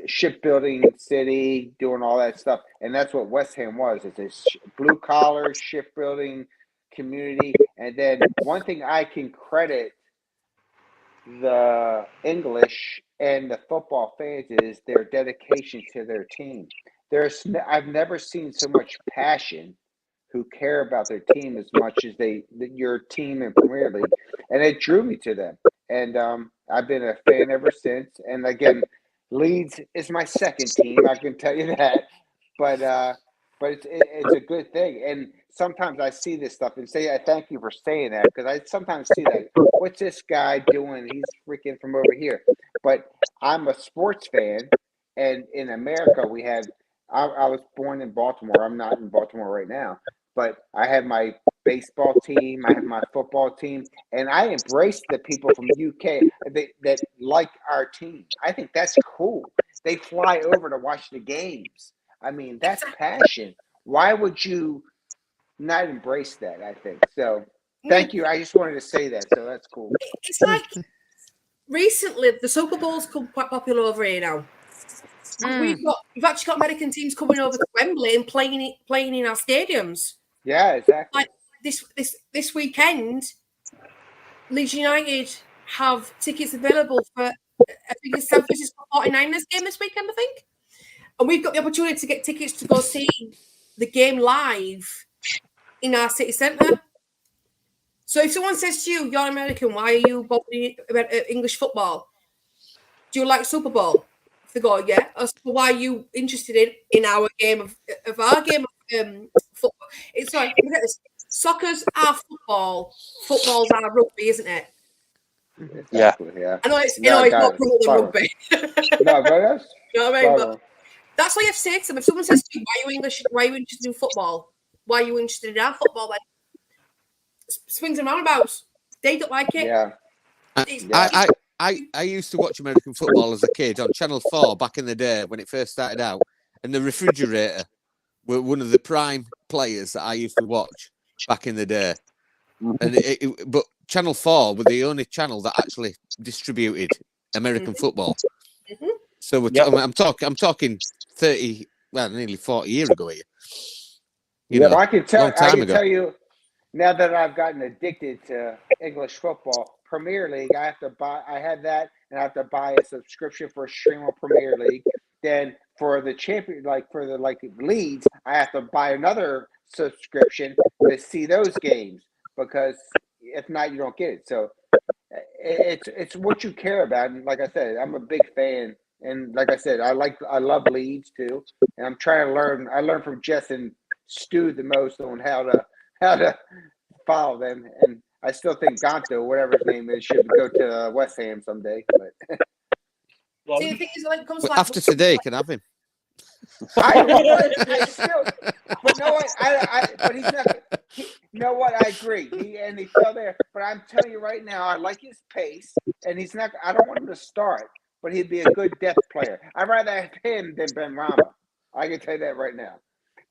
shipbuilding city, doing all that stuff, and that's what West Ham was. It's a blue collar shipbuilding community. And then one thing I can credit the English and the football fans is their dedication to their team. I've never seen so much passion who care about their team as much as your team in Premier League, and it drew me to them. And I've been a fan ever since. And again, Leeds is my second team. I can tell you that, but it's a good thing. And sometimes I see this stuff and say, I thank you for saying that, because I sometimes see that. What's this guy doing? He's freaking from over here. But I'm a sports fan, and in America we have. I was born in Baltimore. I'm not in Baltimore right now, but I have my baseball team. I have my football team, and I embrace the people from the UK that like our team. I think that's cool. They fly over to watch the games. I mean, that's passion. Why would you not embrace that? I think so. Thank you. I just wanted to say that. So that's cool. It's like recently the Super Bowl's become quite popular over here now. We've actually got American teams coming over to Wembley and playing in our stadiums. Yeah, exactly. Like this weekend, Leeds United have tickets available for, I think it's San Francisco 49ers game this weekend, I think. And we've got the opportunity to get tickets to go see the game live in our city centre. So if someone says to you, you're American, why are you bothering about English football? Do you like Super Bowl? If they go, yeah. Or why are you interested in our game of football? Sorry, forget this. Soccer's our football. Football's our rugby, isn't it? Exactly, yeah. I know it's not rugby. No, but that's you know what I mean? But that's what you have to say to them. If someone says to you, why are you English? Why are you interested in football? Why are you interested in our football? Like, swings and roundabouts. They don't like it. Yeah. I used to watch American football as a kid on Channel 4 back in the day when it first started out, and the refrigerator were one of the prime players that I used to watch back in the day. And but Channel 4 were the only channel that actually distributed American football. So I'm talking 30, well, nearly 40 years ago here. You know, I can tell you now that I've gotten addicted to English football, Premier League, I had that, and I have to buy a subscription for a stream on Premier League. Then for the champion, for the Leeds, I have to buy another subscription to see those games, because if not, you don't get it. So it's what you care about. And like I said, I'm a big fan. And like I said, I love Leeds too. And I'm trying to learn. I learned from Jess and Stu the most on how to follow them. And I still think Gonto, whatever his name is, should go to West Ham someday. But see, the thing is, when it comes to after today, you can have him. I still, but no, but he's not. You know what? I agree. He fell there, but I'm telling you right now, I like his pace, and he's not. I don't want him to start, but he'd be a good depth player. I'd rather have him than Ben Rama. I can tell you that right now,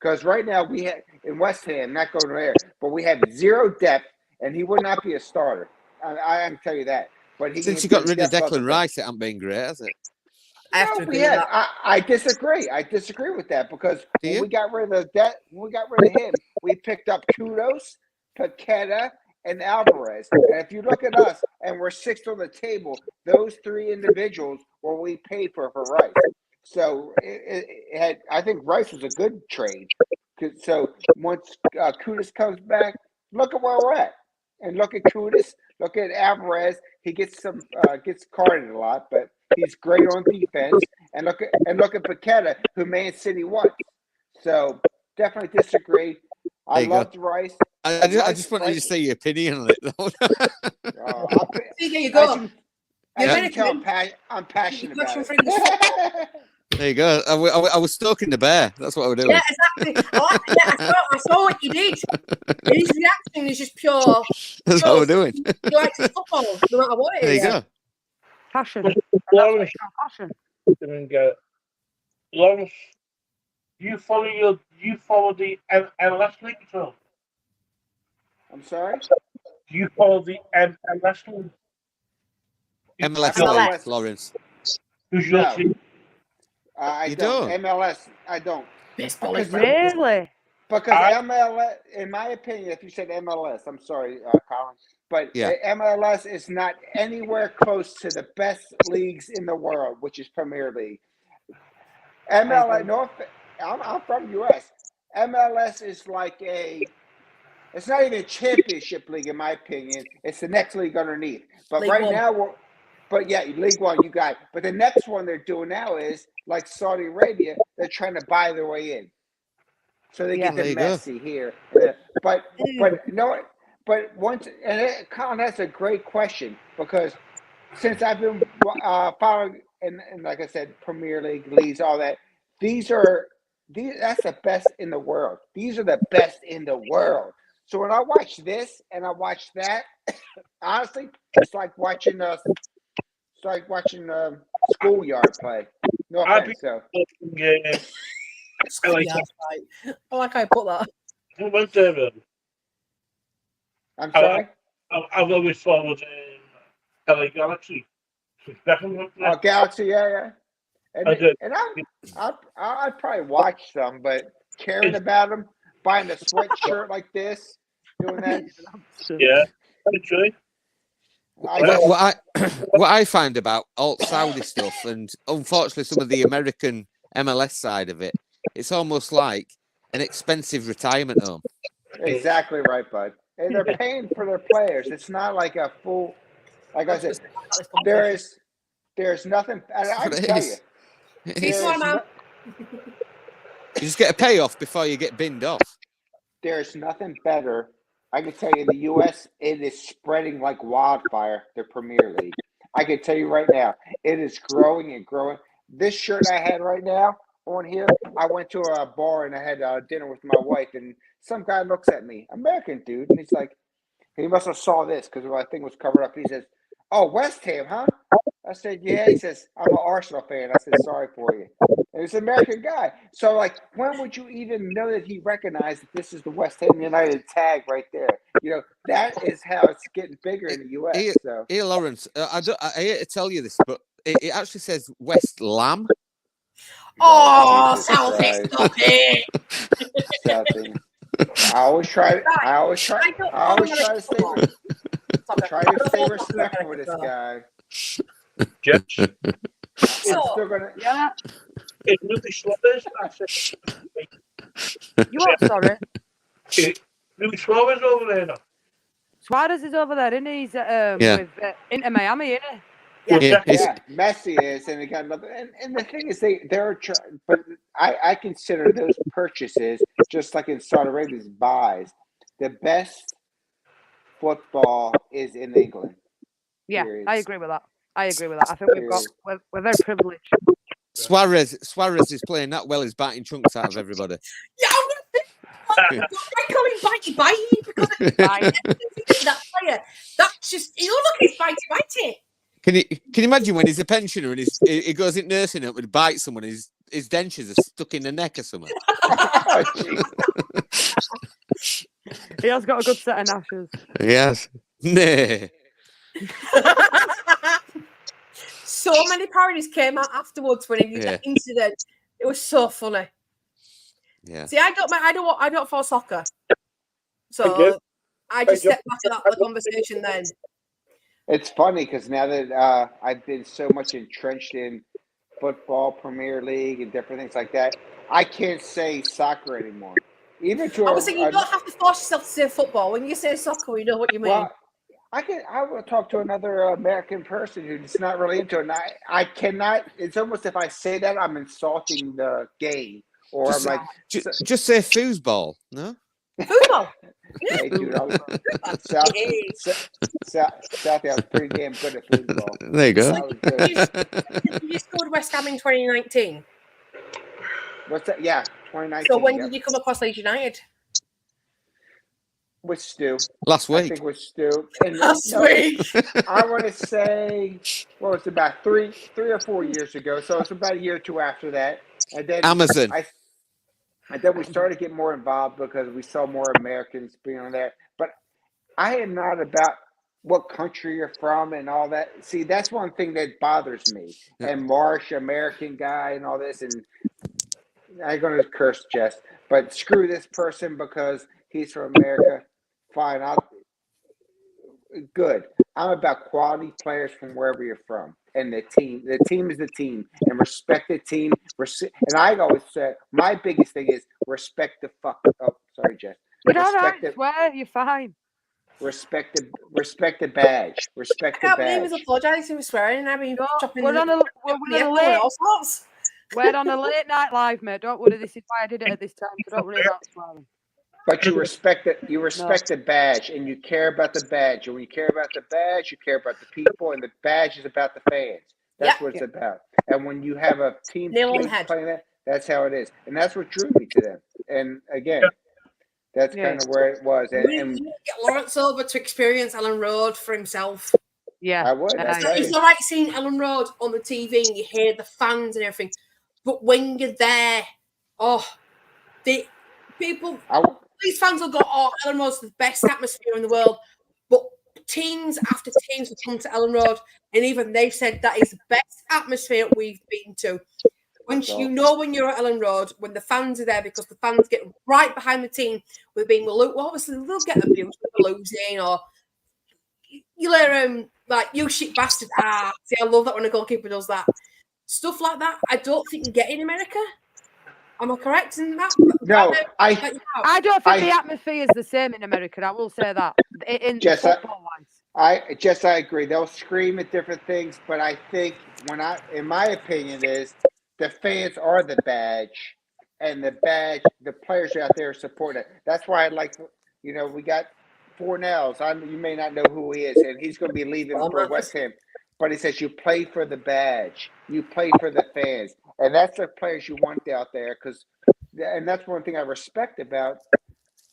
because right now we have in West Ham, not going there, but we have zero depth, and he would not be a starter. I can tell you that. But Since you got rid of Declan Rice, it hasn't been great, has it? I disagree. I disagree with that, because when we got rid of him, we picked up Kudos, Paqueta, and Alvarez. And if you look at us, and we're sixth on the table, those three individuals were we paid for Rice. So I think Rice was a good trade. So once Kudos comes back, look at where we're at, and look at Kudos, look at Alvarez. He gets carded a lot, but he's great on defense. And look at Paqueta, who Man City won. So definitely disagree. I loved Rice. I just wanted to say your opinion on it. See, there you go. I'm passionate about it. There you go. I was stalking the bear. That's what I was doing. Yeah, exactly. I saw what you did. His reaction is just pure. That's what we're doing. He likes football, no matter what it is. There you go. Passion. Lawrence, passion. Lawrence, you follow the MLS league as well? I'm sorry? Do you follow the MLS league? MLS. Lawrence. Who's your team? I don't. MLS, I don't. Really? Because MLS, in my opinion, if you said MLS, I'm sorry, Colin, but MLS is not anywhere close to the best leagues in the world, which is Premier League. MLS, I'm from US. MLS is like it's not even a championship league, in my opinion. It's the next league underneath. But League One. Now, League One, you got it. But the next one they're doing now is like Saudi Arabia. They're trying to buy their way in, so they get the Messi here. But Colin, that's a great question, because since I've been following and like I said, Premier League, Leeds, all that. That's the best in the world. These are the best in the world. So when I watch this and I watch that, honestly, it's like watching Schoolyard play. No offense, so. Schoolyard play. I like how you put that. Who went there then? I'm sorry? I've always followed LA Galaxy. Oh, Galaxy, yeah. And I'd probably watch some, but caring about them, buying a sweatshirt like this, doing that. Yeah, actually. What I find about alt Saudi stuff, and unfortunately some of the American MLS side of it, it's almost like an expensive retirement home. Exactly right, bud. And they're paying for their players. It's not like a full. Like I said, there's nothing. I can tell you. You just get a payoff before you get binned off. There's nothing better. I can tell you in the U.S., it is spreading like wildfire, the Premier League. I can tell you right now, it is growing and growing. This shirt I had right now on here, I went to a bar and I had dinner with my wife, and some guy looks at me, American dude, and he's like, he must have saw this because my thing was covered up. He says, "Oh, West Ham, huh?" I said, "Yeah." He says, "I'm an Arsenal fan." I said, "Sorry for you." And it's an American guy. So, like, when would you even know that he recognized that this is the West Ham United tag right there? You know, that is how it's getting bigger in the U.S. Here, Lawrence, I hate to tell you this, but it actually says West Lamb. Oh, Southie, stop it! Southie. I always try to stay respectful with this guy. Judge. Still gonna, yeah. It's Ruby Suarez. You what? Sorry. Ruby Suarez over there now. Suarez is over there, isn't he? He's with Inter Miami, isn't he? Yeah, Messi is, and they got another. And the thing is, but I consider those purchases just like in Saudi Arabia's buys. The best football is in England. Yeah, period. I agree with that. I think we're very privileged. Suarez is playing that well. He's biting chunks out of everybody. Yeah, I call him bitey because that player. That's just look at his bitey. Can you imagine when he's a pensioner and he goes in nursing home and bites someone, his dentures are stuck in the neck or something? He has got a good set of gnashes. Yes. Nah. So many parodies came out afterwards when he did that incident. It was so funny. Yeah. See, I don't follow soccer, so I just stepped back out of the conversation then. It's funny because now that I've been so much entrenched in football, Premier League, and different things like that, I can't say soccer anymore. Even to I was saying you don't have to force yourself to say football. When you say soccer, we know what you mean. Well, I will talk to another American person who's not really into it. And I cannot. It's almost if I say that I'm insulting the game, or I'm like, just say foosball. No. Football. Hey, dude, Southie, I was pretty damn good at football. There you go. You scored West Ham in 2019. What's that? Yeah, 2019. So when did you come across Leeds United? With Stu. Last week. I think with Stu. Last week. I want to say, well, it's about three or 4 years ago. So it's about a year or two after that. And then Amazon. And then we started getting more involved because we saw more Americans being on there. But I am not about what country you're from and all that. See, that's one thing that bothers me. Yeah. And Marsh, American guy, and all this. And I'm going to curse Jess, but screw this person because he's from America. Fine, good. I'm about quality players from wherever you're from. And the team is the team, and respect the team. And I always say my biggest thing is respect the fuck. Oh, sorry, Jess. You're all right. Swear, you're fine. Respect the badge. Respect the badge. I can't believe he's apologising for swearing. I mean, we're on a late night live, mate. Don't worry. This is why I did it at this time. So don't worry about swearing. But you respect it. You respect the badge, and you care about the badge. And when you care about the badge, you care about the people, and the badge is about the fans. That's what it's about. And when you have a team playing that, that's how it is, and that's what drew me to them. And again, that's kind of where it was. And get Lawrence over to experience Ellen Road for himself. Yeah, I would. It's all right seeing Ellen Road on the TV and you hear the fans and everything, but when you're there, these fans will go, Ellen Road's the best atmosphere in the world. But teams after teams have come to Ellen Road, and even they've said that is the best atmosphere we've been to. Once you know when you're at Ellen Road, when the fans are there, because the fans get right behind the team with being obviously they'll get abused for losing, or you'll hear like, you shit bastard. See, I love that when a goalkeeper does that. Stuff like that, I don't think you get in America. Am I correct in that? No, I don't think the atmosphere is the same in America. I will say that. In football-wise. I agree. They'll scream at different things, but I think in my opinion, is the fans are the badge, and the players out there support it. That's why I like, we got Fornells. You may not know who he is, and he's going to be leaving for West Ham. But he says you play for the badge, you play for the fans, and that's the players you want out there. And that's one thing I respect about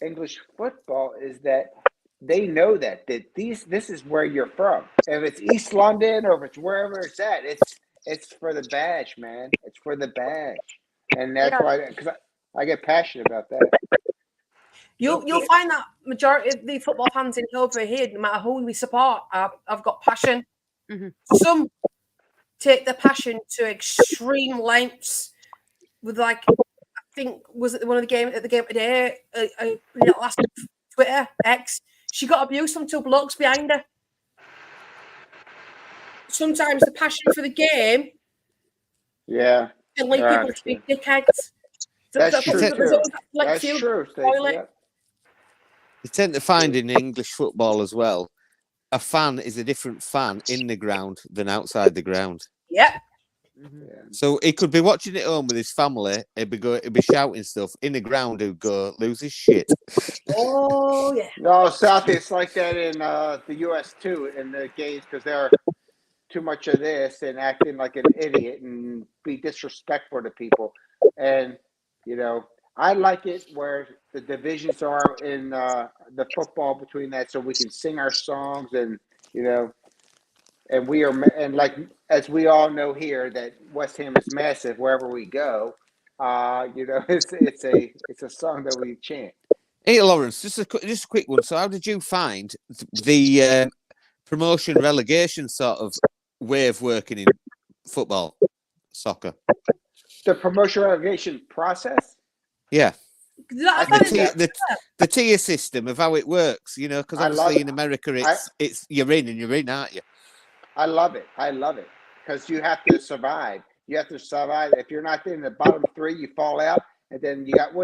English football is that they know that this is where you're from. If it's East London or if it's wherever it's at, it's for the badge, man. It's for the badge, and that's why, because I get passionate about that. You'll find that majority of the football fans in over here, no matter who we support, have got passion. Mm-hmm. Some take the passion to extreme lengths. With I think was it one of the game today? Last Twitter X, she got abused from two blokes behind her. Sometimes the passion for the game, can lead people to be dickheads. That's true. That's true. You tend to find in English football as well, a fan is a different fan in the ground than outside the ground. Yeah. Mm-hmm. So he could be watching it home with his family. He'd be shouting stuff in the ground. He'd go lose his shit. Oh yeah. No, South. It's like that in the U.S. too in the games because they're too much of this and acting like an idiot and be disrespectful to people. And I like it where the divisions are in the football between that, so we can sing our songs and and we are, and like as we all know here that West Ham is massive wherever we go. It's a song that we chant. Hey Lawrence, just a quick one. So how did you find the promotion relegation sort of way of working in football, soccer? The promotion relegation process? Yeah. The tier system of how it works, because obviously in America it's you're in and you're in, aren't you? I love it. Because you have to survive. You have to survive. If you're not in the bottom three, you fall out, and then you got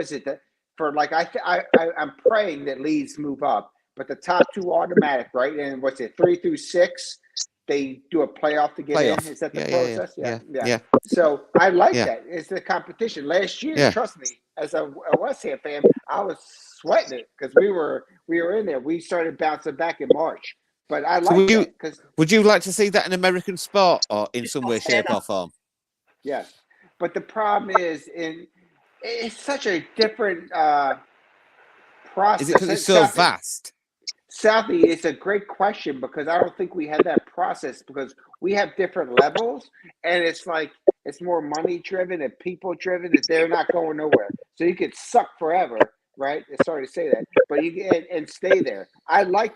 I'm praying that Leeds move up, but the top two automatic, right? And 3 through 6, they do a playoff to get in. Is that the process? Yeah. So I like that. It's the competition. Last year, trust me, as a West Ham fan, I was sweating it because we were in there. We started bouncing back in March. But I like that because. Would you like to see that in American sport or in some way, shape, or form? Yes, but the problem is it's such a different process. Is it because it's so vast? Southie, it's a great question because I don't think we have that process because we have different levels and it's like it's more money driven and people driven that they're not going nowhere. So you could suck forever, right? Sorry to say that, but you get and stay there. I like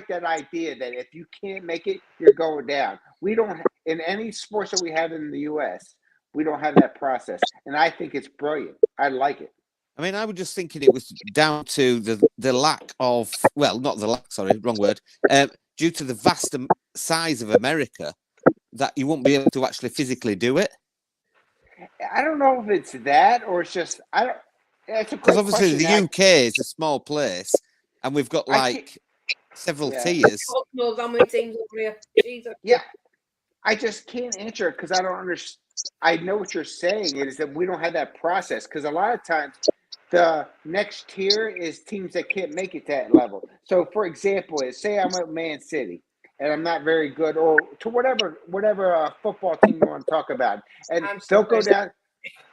that idea that if you can't make it, you're going down. We don't in any sports that we have in the U.S. We don't have that process, and I think it's brilliant. I like it. I mean, I was just thinking it was down to the lack of, well, not the lack, sorry, wrong word, due to the vast size of America that you won't be able to actually physically do it. I don't know if it's that or it's just because obviously the UK is a small place, and we've got several tiers. Yeah, I just can't answer it because I don't understand. I know what you're saying is that we don't have that process because a lot of times the next tier is teams that can't make it to that level. So, for example, say I'm at Man City and I'm not very good, or to whatever football team you want to talk about, and they'll go down.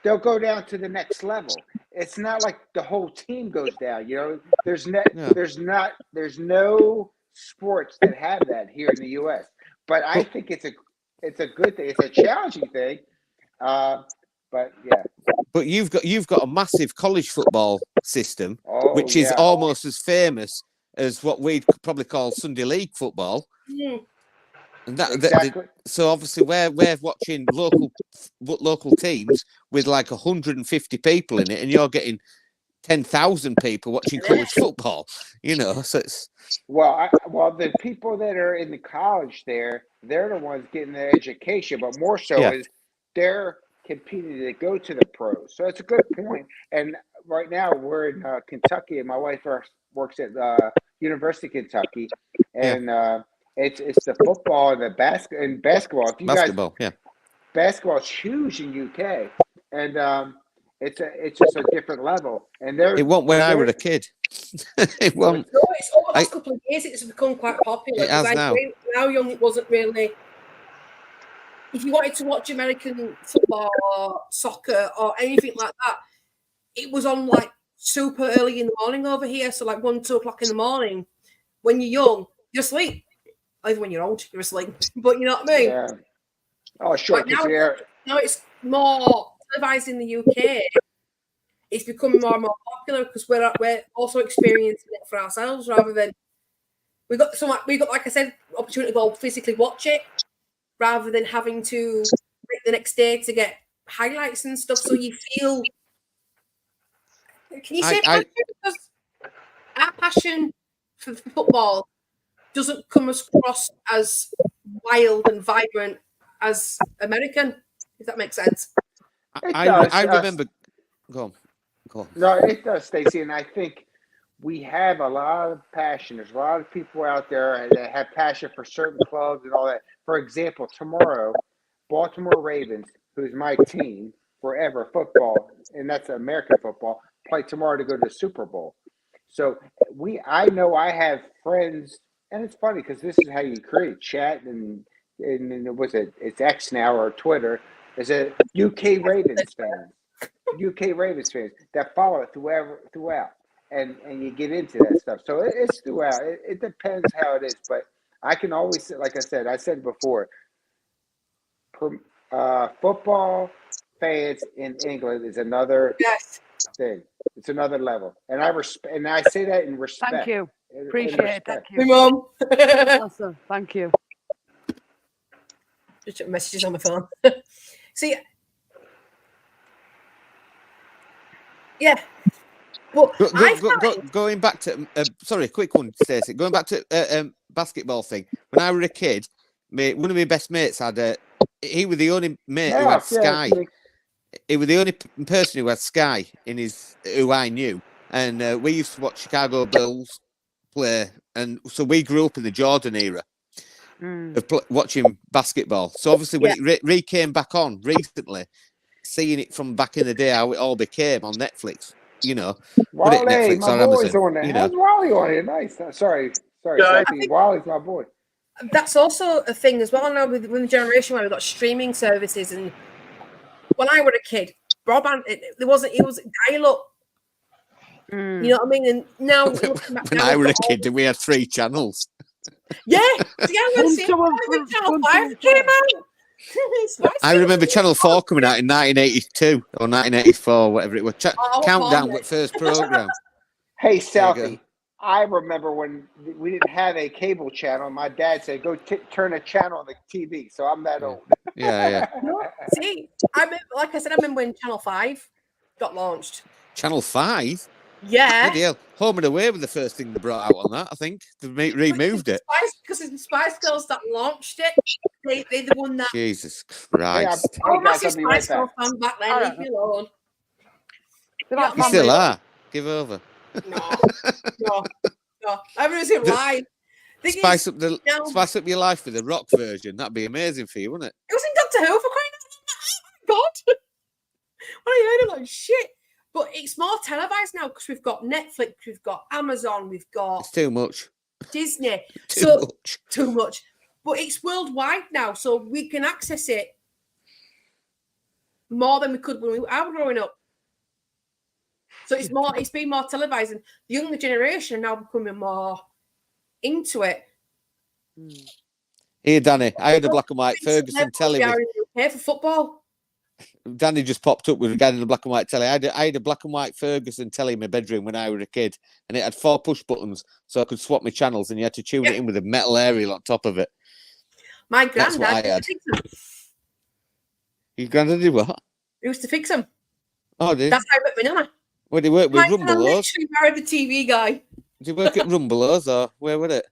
They'll go down to the next level. It's not like the whole team goes down. There's no sports that have that here in the U.S. But I think it's a good thing. It's a challenging thing. But yeah. But you've got a massive college football system, which is almost as famous as what we'd probably call Sunday League football. Mm. And that, Exactly. so obviously we're watching local teams with like 150 people in it, and you're getting 10,000 people watching college football. You know, so it's well, the people that are in the college they're the ones getting their education, but more so is they're competing to go to the pros. So it's a good point. And right now we're in Kentucky, and my wife works at University of Kentucky, and it's the football and the basketball. If you basketball, basketball is huge in UK, and it's just a different level. And it wasn't when I was a kid. It wasn't. No, it's over the last couple of years. It's become quite popular. It has now. When I was young, it wasn't really. If you wanted to watch American football or soccer or anything like that, it was on like super early in the morning over here. So like 1, 2 o'clock in the morning. When you're young, you're asleep. Even when you're old, you're asleep. But you know what I mean? Yeah. Oh, sure. Now it's more televised in the UK. It's becoming more and more popular because we're also experiencing it for ourselves rather than we got like I said, opportunity to go physically watch it rather than having to wait the next day to get highlights and stuff. So you feel. Can you say passion? Because our passion for football doesn't come across as wild and vibrant as American, if that makes sense. I remember. Go on. No, it does, Stacey, and I think we have a lot of passion. There's a lot of people out there that have passion for certain clubs and all that. For example, tomorrow, Baltimore Ravens, who's my team forever, football, and that's American football, play tomorrow to go to the Super Bowl. So I know I have friends, and it's funny because this is how you create chat, and it's X now or Twitter. Is a UK Ravens fans that follow it throughout, and you get into that stuff. So it's throughout. It depends how it is, but I can always, like I said before, football fans in England is another thing. It's another level, and I say that in respect. Thank you. Appreciate it. Thank you. Hey, Mum. Awesome. Thank you. Just check messages on my phone. See, yeah. Well, going back to sorry, quick one, Stacey. Going back to basketball thing. When I was a kid, one of my best mates had he was the only mate who had Sky. He was the only person who had Sky who I knew, and we used to watch Chicago Bulls play, and so we grew up in the Jordan era of watching basketball. So obviously when it came back on recently, seeing it from back in the day how it all became on Netflix, you know, Wally, Netflix my or boy's Amazon, on there. you How's know. Wally on here? Nice. Sorry, Wally's my boy. That's also a thing as well now with the generation where we've got streaming services. And when I was a kid, broadband, it was dial-up. You know what I mean? And now when I was a kid, we had 3 channels. Yeah, when Channel 5 came out. I remember Channel 4 coming out in 1982 or 1984, whatever it was. Countdown with first program. Hey, Southie, I remember when we didn't have a cable channel. My dad said, "Go turn a channel on the TV." So I'm that old. Yeah. See, I remember when Channel 5 got launched. Channel 5. Yeah. Bloody hell. Home and Away was the first thing they brought out on that, I think. They removed it. Because it's the Spice Girls that launched it. They're the one that... Jesus Christ. Hey, I'm a guys, massive Spice Girls fan back then. Leave me alone. You still are. Give over. No. I've never seen it live. Spice up your life with a rock version. That'd be amazing for you, wouldn't it? It was in Doctor Who for crying out loud. Oh my God. When I heard it, like, shit. But it's more televised now because we've got Netflix, we've got Amazon, we've got... It's too much. Disney. Too much. But it's worldwide now, so we can access it more than we could when I was growing up. So it's been more televised, and the younger generation are now becoming more into it. Here, Danny, I had a black and white Ferguson telly. For football. Danny just popped up with regarding the black and white telly. I had a black and white Ferguson telly in my bedroom when I was a kid, and it had 4 push buttons, so I could swap my channels, and you had to tune it in with a metal aerial on top of it. My That's what I granddad had. used to fix them. Your granddad did what? He used to fix them. Oh, did? That's how I met my nana. Where did he work with I Rumbelows? literally married the TV guy. Did he work at Rumbelows, or where was it?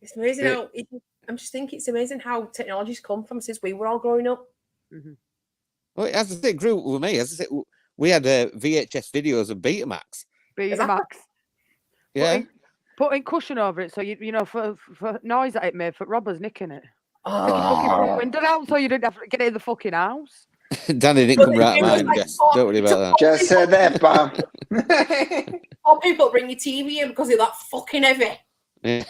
It's amazing how I'm just thinking it's amazing how technology's come from since we were all growing up. Mm-hmm. Well, as I say, it grew up with me. As I say, we had VHS videos of Betamax. Betamax. Yeah. Putting cushion over it, so you know for noise that it made for robbers nicking it. Take your fucking front window out, so you didn't have to get it in the fucking house. Danny didn't come right mine, Jess. Don't worry about that. Just said that, Bob. Or people bring your TV in because they're that fucking heavy. Yeah.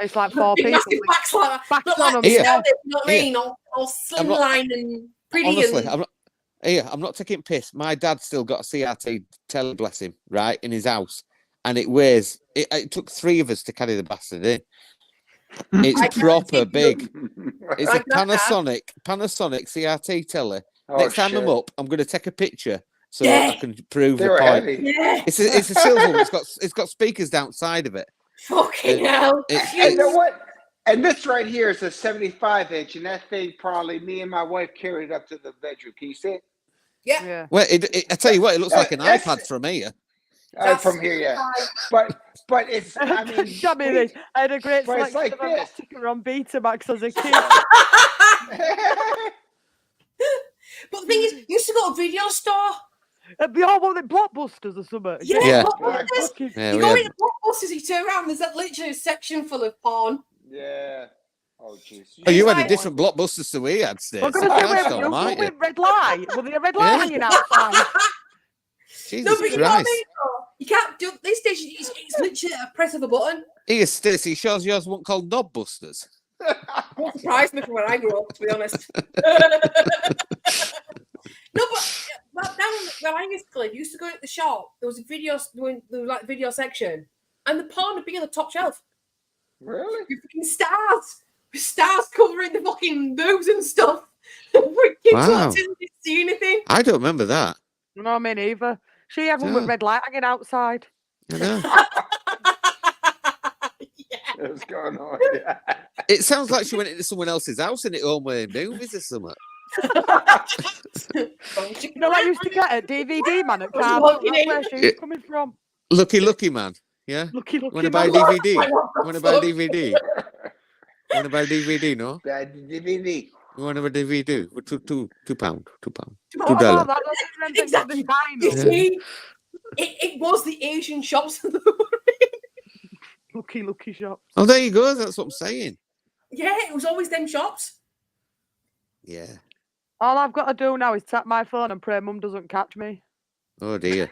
It's like 4 Big people. massive backs like that. Backs Look on like them, you yeah. know what I mean? All slimline and pretty. Honestly, and... I'm not taking piss. My dad's still got a CRT telly, bless him, right, in his house. And it weighs, it took 3 of us to carry the bastard in. It's proper big. It's a Panasonic CRT telly. Next time I'm up, I'm going to take a picture so I can prove the point. Yeah. It's a silver one. It's got speakers outside of it. Fucking hell. You know what? And this right here is a 75-inch, and that thing probably me and my wife carried up to the bedroom. Can you see it? Yeah. Well, I tell you what, it looks like an iPad from here. From here, yeah. But it's, I mean... this. I had a great but selection it's like of sticker on Betamax as a kid. But the thing is, you used to go to a video store. What the Blockbusters or something? Yeah. Blockbusters. You go into Blockbusters, you turn around, there's literally a section full of porn. Yeah. Oh, jeez. Oh, you had a different Blockbusters than we had, Stacey. I'm going to say, with red light. Was there a red light hanging outside? Jesus Christ. You can't do these days. It's literally a press of a button. Here, Stacey, shows yours one called Knobbusters. What surprised me from when I grew up, to be honest. No, but down when I used to go to the shop, there was a video section, and the porn would be on the top shelf. Really? Your fucking stars covering the fucking boobs and stuff. Kids Wow. didn't see anything. I don't remember that. No, me neither. She had one with red light hanging outside. I know. What's going on? Yeah. It sounds like she went into someone else's house and it all made movies or something. You know, I used to get a DVD man at Carl. That's where she's coming from. Lucky man. Yeah. Lucky Want to buy a DVD? Want to buy a DVD? Want to buy a DVD? No. Bad DVD. You want to buy a DVD? For £2. $2. Exactly. You see, it was the Asian shops. Lucky shops. Oh, there you go. That's what I'm saying. Yeah, it was always them shops. Yeah. All I've got to do now is tap my phone and pray Mum doesn't catch me. Oh dear.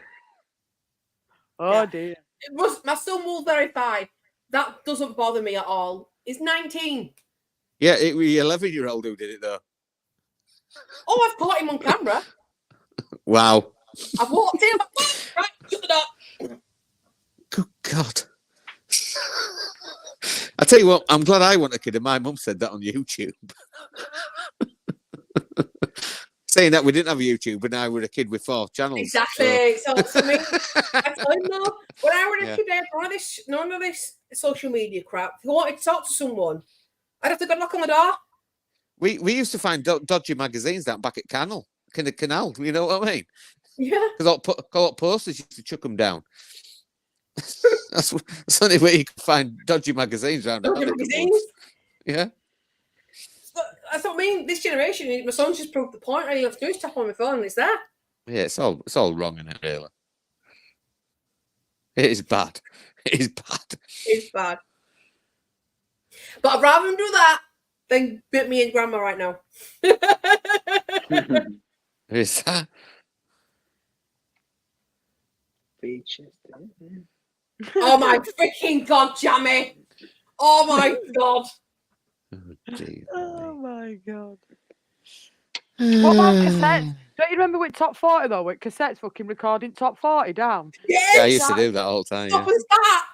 Dear. It was my son will verify. That doesn't bother me at all. It's 19. Yeah, it was 11-year-old who did it though. Oh, I've caught him on camera. Wow. I've walked in. Right, shut the door. Good God. I tell you what, I'm glad I want a kid, and my mum said that on YouTube. Saying that we didn't have a YouTube, but now we're a kid with 4 channels. Exactly. So for me, I tell him though, when I was a kid, I had none of this social media crap. If I wanted to talk to someone, I'd have to go knock on the door. We used to find dodgy magazines down back at Canal, you know what I mean? Yeah. Because all posters used to chuck them down. That's the only way you could find dodgy magazines around. Dodgy magazines? Yeah. That's what I mean. This generation, my son's just proved the point. All you have to do is tap on my phone and it's there. Yeah, it's all wrong, isn't it, really? It is bad. It is bad. It's bad. But I'd rather him do that than bit me and grandma right now. Is that? Oh my freaking God, Jammy. Oh my God. Oh my God. What about cassettes? Don't you remember with Top 40 though? With cassettes fucking recording Top 40 down? Yes, yeah, I used to do that all the time. What was that?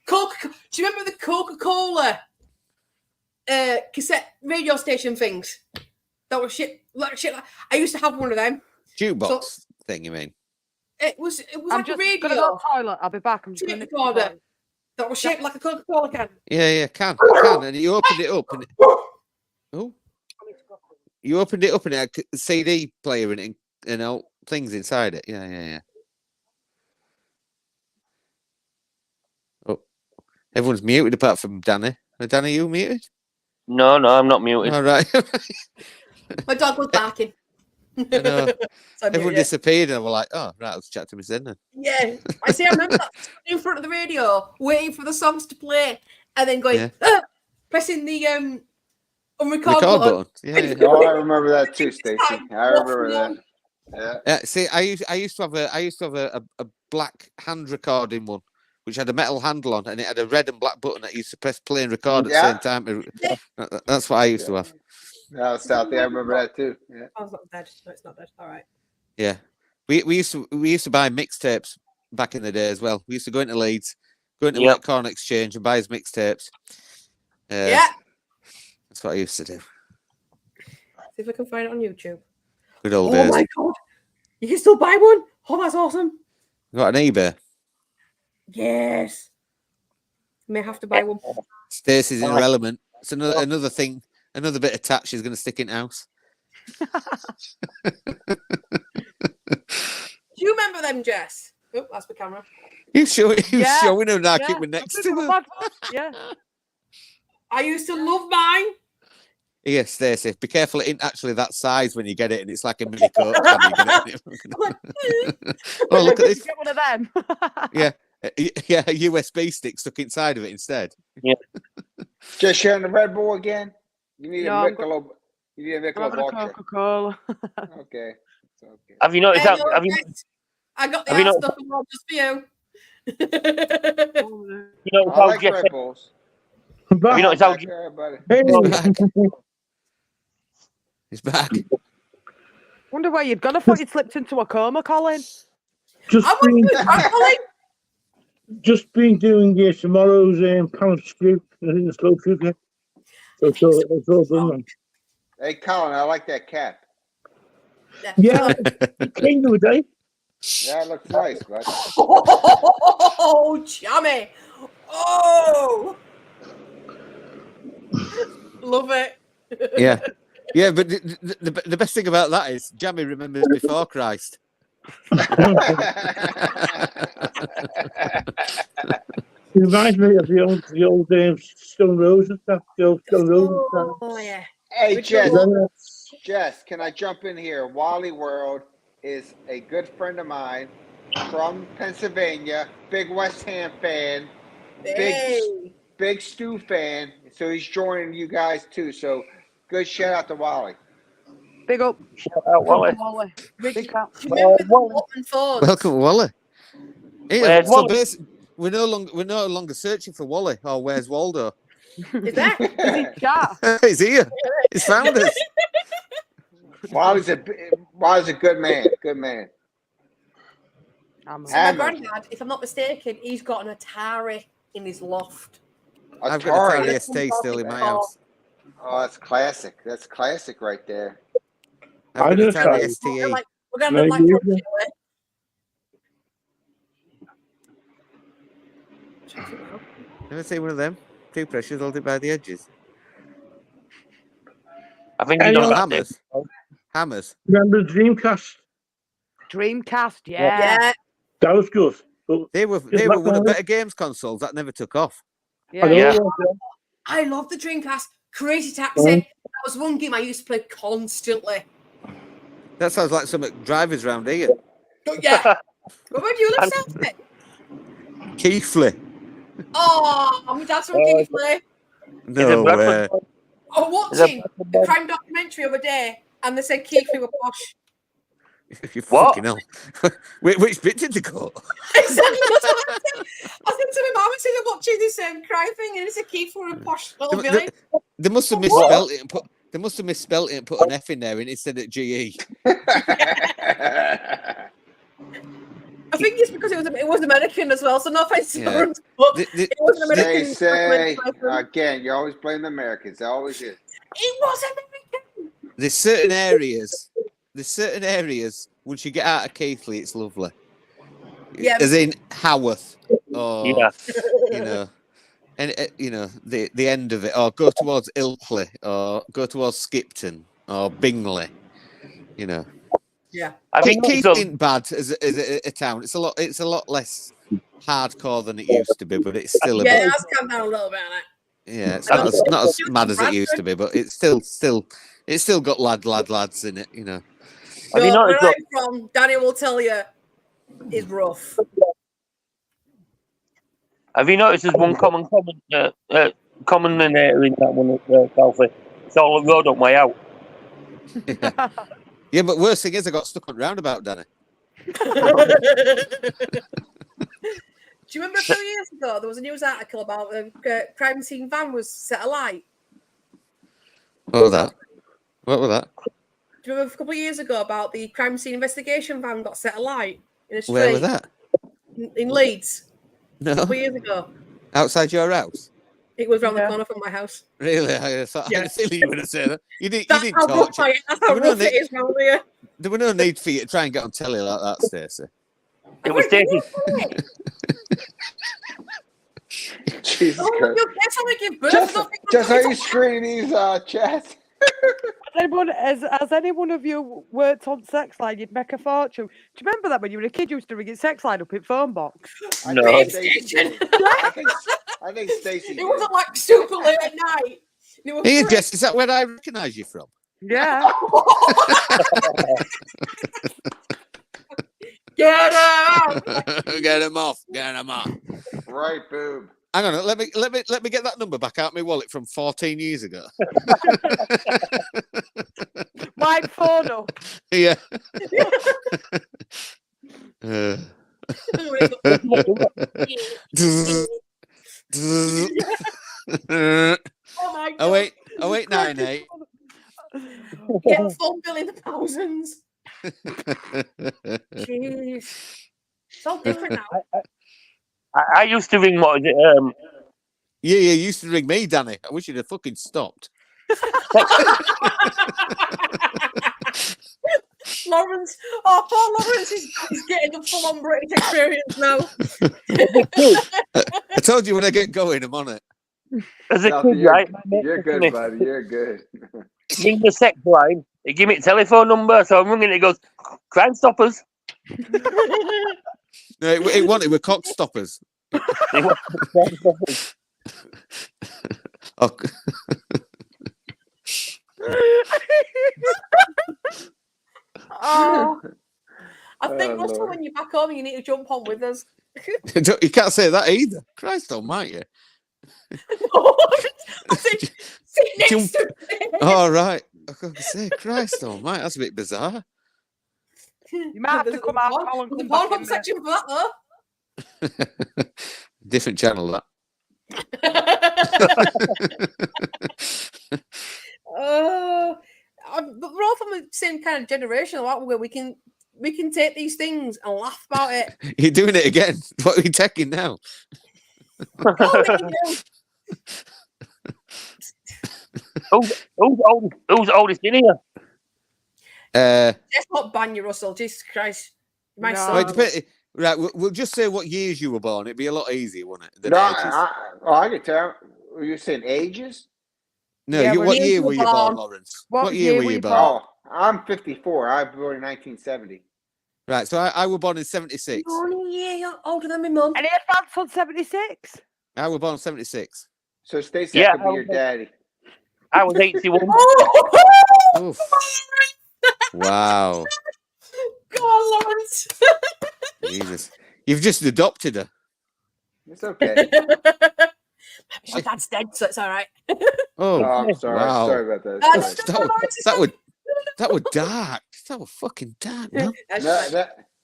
Do you remember the Coca-Cola? cassette radio station things. That was shit. I used to have one of them. Jukebox thing, you mean? It was I'm like a just radio. gonna go to the toilet. I'll be back. I'm just tape gonna. recorder that was shaped like a Coca-Cola can. Yeah, can. And you opened it up and you opened it up and it had a CD player in it and all things inside it. Yeah. Oh, everyone's muted apart from Danny. Danny, you muted? No, I'm not muted. All right. My dog was barking. I know. So Everyone disappeared and we're like, oh, right, let's chat to Miss then. Yeah. I remember that in front of the radio, waiting for the songs to play, and then going, pressing the record button. Yeah. Oh, I remember that too, Stacey. I remember that. Yeah. See, I used to have a black hand recording one, which had a metal handle on, and it had a red and black button that you used to press play and record at the same time. That's what I used to have. No, Southie, I remember that too. Yeah. Oh, it's not dead. No, it's not dead. All right. Yeah, we used to buy mixtapes back in the day as well. We used to go into Leeds, go into Lake Corn Exchange and buy his mixtapes. That's what I used to do. See if I can find it on YouTube. Good old days. Oh my god, you can still buy one. Oh, that's awesome. You got an eBay? Yes. May have to buy one. Stacey's in her element. It's another thing. Another bit of tat she's going to stick in house. Do you remember them, Jess? Oh, that's the camera. You showing them now? Keep me next to them. Yeah. I used to love mine. Yes, Stacey. Be careful. It ain't actually that size when you get it, and it's like a mini coat. Oh, look at this. Get one of them. Yeah, a USB stick stuck inside of it instead. Yeah. Just sharing the Red Bull again. You need a Michelob. You need a Michelob Coca-Cola. Okay. It's okay. Have you noticed that? I got the ass stuff just for you. I like Red Bulls. Have you noticed how He's back. Wonder where you'd gone. I thought you'd slipped into a coma, Colin. Just been doing tomorrow's pound stew. I think it's low sugar. So it's all done. Hey, Colin, I like that cap. Yeah, clean the day. Yeah, it looks nice, bud. Oh, chummy. Oh. Love it. Yeah. Yeah, but the best thing about that is Jamie remembers before Christ. It reminds me of the old Stone Rose and stuff. The old Stone Rose and stuff. Oh, yeah. Hey, Jess, can I jump in here? Wally World is a good friend of mine from Pennsylvania, big West Ham fan, big Stu fan. So he's joining you guys too. So good shout out to Wally. Big up. Shout out Wally. Big up. Welcome, Wally. Hey, so we're no longer searching for Wally or where's Waldo. Is that? He's here. He's found us. Wally's a good man. Good man. So my granddad, if I'm not mistaken, he's got an Atari in his loft. I've got an Atari ST still in my house. Oh, that's classic. That's classic right there. I've got an Atari ST. We're going to like Never see one of them. Two pressures, hold it by the edges. I think you know hammers. Hammers. Remember Dreamcast? Dreamcast, yeah. That was good. They were one of the better games consoles that never took off. Yeah. I love the Dreamcast. Crazy Taxi. That was one game I used to play constantly. That sounds like some drivers round here. Yeah. Where do you live, Southie? Keighley. Oh, my dad's from Keighley. No way. I was watching a crime documentary the other day, and they said Keighley were posh. You fucking hell. Which bit did they go? Exactly. That's what I said. I said to my mum, I said, I'm watching this crime thing, and it's a Keighley were a posh little village. They must have misspelled it and put. They must have misspelled it and put an F in there and instead of GE. I think it's because it was American as well. So no offense to Yeah. Lawrence, but it was an American. They say again, you always blame the Americans. It always is. It was American. There's certain areas. Once you get out of Keighley, it's lovely. Yeah. As in Haworth, or Yeah. you know, and the end of it, or go towards Ilkley, or go towards Skipton, or Bingley. You know. Yeah. Keighley ain't bad as a town. It's a lot less hardcore than it used to be, but it's still a bit. Yeah, that's come down a little bit on it. Yeah, it's not as mad as it used to be, but it's still got lads in it, you know. No, where I'm from, Danny will tell you, is rough. Have you noticed there's one common denominator in that one, Alfie? It's all the road on way out. Yeah, but worst thing is I got stuck on roundabout, Danny. Do you remember a few years ago there was a news article about a crime scene van was set alight? What was that? What was that? Do you remember a couple of years ago about the crime scene investigation van got set alight in a street? Where was that? In Leeds. No. A couple of years ago. Outside your house? It was around the corner from my house. Really? I thought I had a feeling you were going to say that. You didn't That's how torture. rough it is round here. There were no need for you to try and get on telly like that, Stacey. It was Stacey. Jesus Christ. That's how we give birth. Just how you screen these chats. Has any one of you worked on sex line? You'd make a fortune. Do you remember that when you were a kid? You used to ring your sex line up in phone box. No. I think Stacey. It wasn't like super late at night. Hey, Jess, is that where I recognise you from? Yeah. Get out! Get him off. Get him off. Right, boob. Hang on, let me get that number back out of my wallet from 14 years ago. White photo. Yeah. Oh my God. Oh wait, 98. Get a phone bill in the thousands. Jeez. So different now. I used to ring Yeah, you used to ring me, Danny. I wish you'd have fucking stopped. Lawrence, poor Lawrence is getting the full-on British experience now. I told you when I get going, I'm on it. As a kid, right? You're good, buddy. You're good. Ring the sex line. They give me a telephone number, so I'm ringing it. It goes, Crime Stoppers. No, it wanted with cock stoppers. Oh. Oh, I think Russell, when you're back home, you need to jump on with us. You can't say that either. Christ almighty. No, I said, sit next to me. All right. I was going to say, Christ almighty, that's a bit bizarre. You might have to come out. The porn section for that, though. Different channel, that. But we're all from the same kind of generation, aren't we? We can take these things and laugh about it. You're doing it again. What are you taking now? Who's oldest in here? Let's not ban you, Russell. Jesus Christ. My son. Right, we'll just say what years you were born. It'd be a lot easier, wouldn't it? No, I can tell. Were you saying ages? No, Yeah, what year were you born, Lawrence? What year were you born? Oh, I'm 54. I was born in 1970. Right, so I was born in 76. Only a year older than my mum. Any advance on 76? I was born in 76. So Stacey, Yeah, I could be your daddy. I was 81. Oof. Wow. Go on, Lawrence. Jesus. You've just adopted her. It's okay. My dad's dead, so it's all right. Oh, I'm sorry. wow. Sorry about that. That was dark. That was fucking dark, man.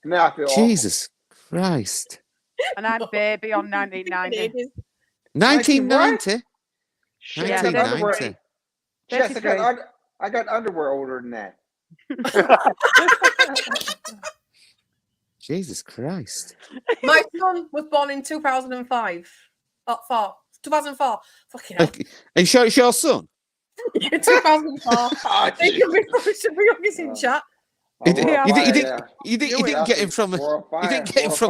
Now I feel Jesus Christ. And I'm baby on 1990. 1990? Yeah, 1990. Yes, I got underwear older than that. Jesus Christ. My son was born in 2005. 2004. Fucking hell. And show it's your son? 2004. They can be in chat. You didn't get him from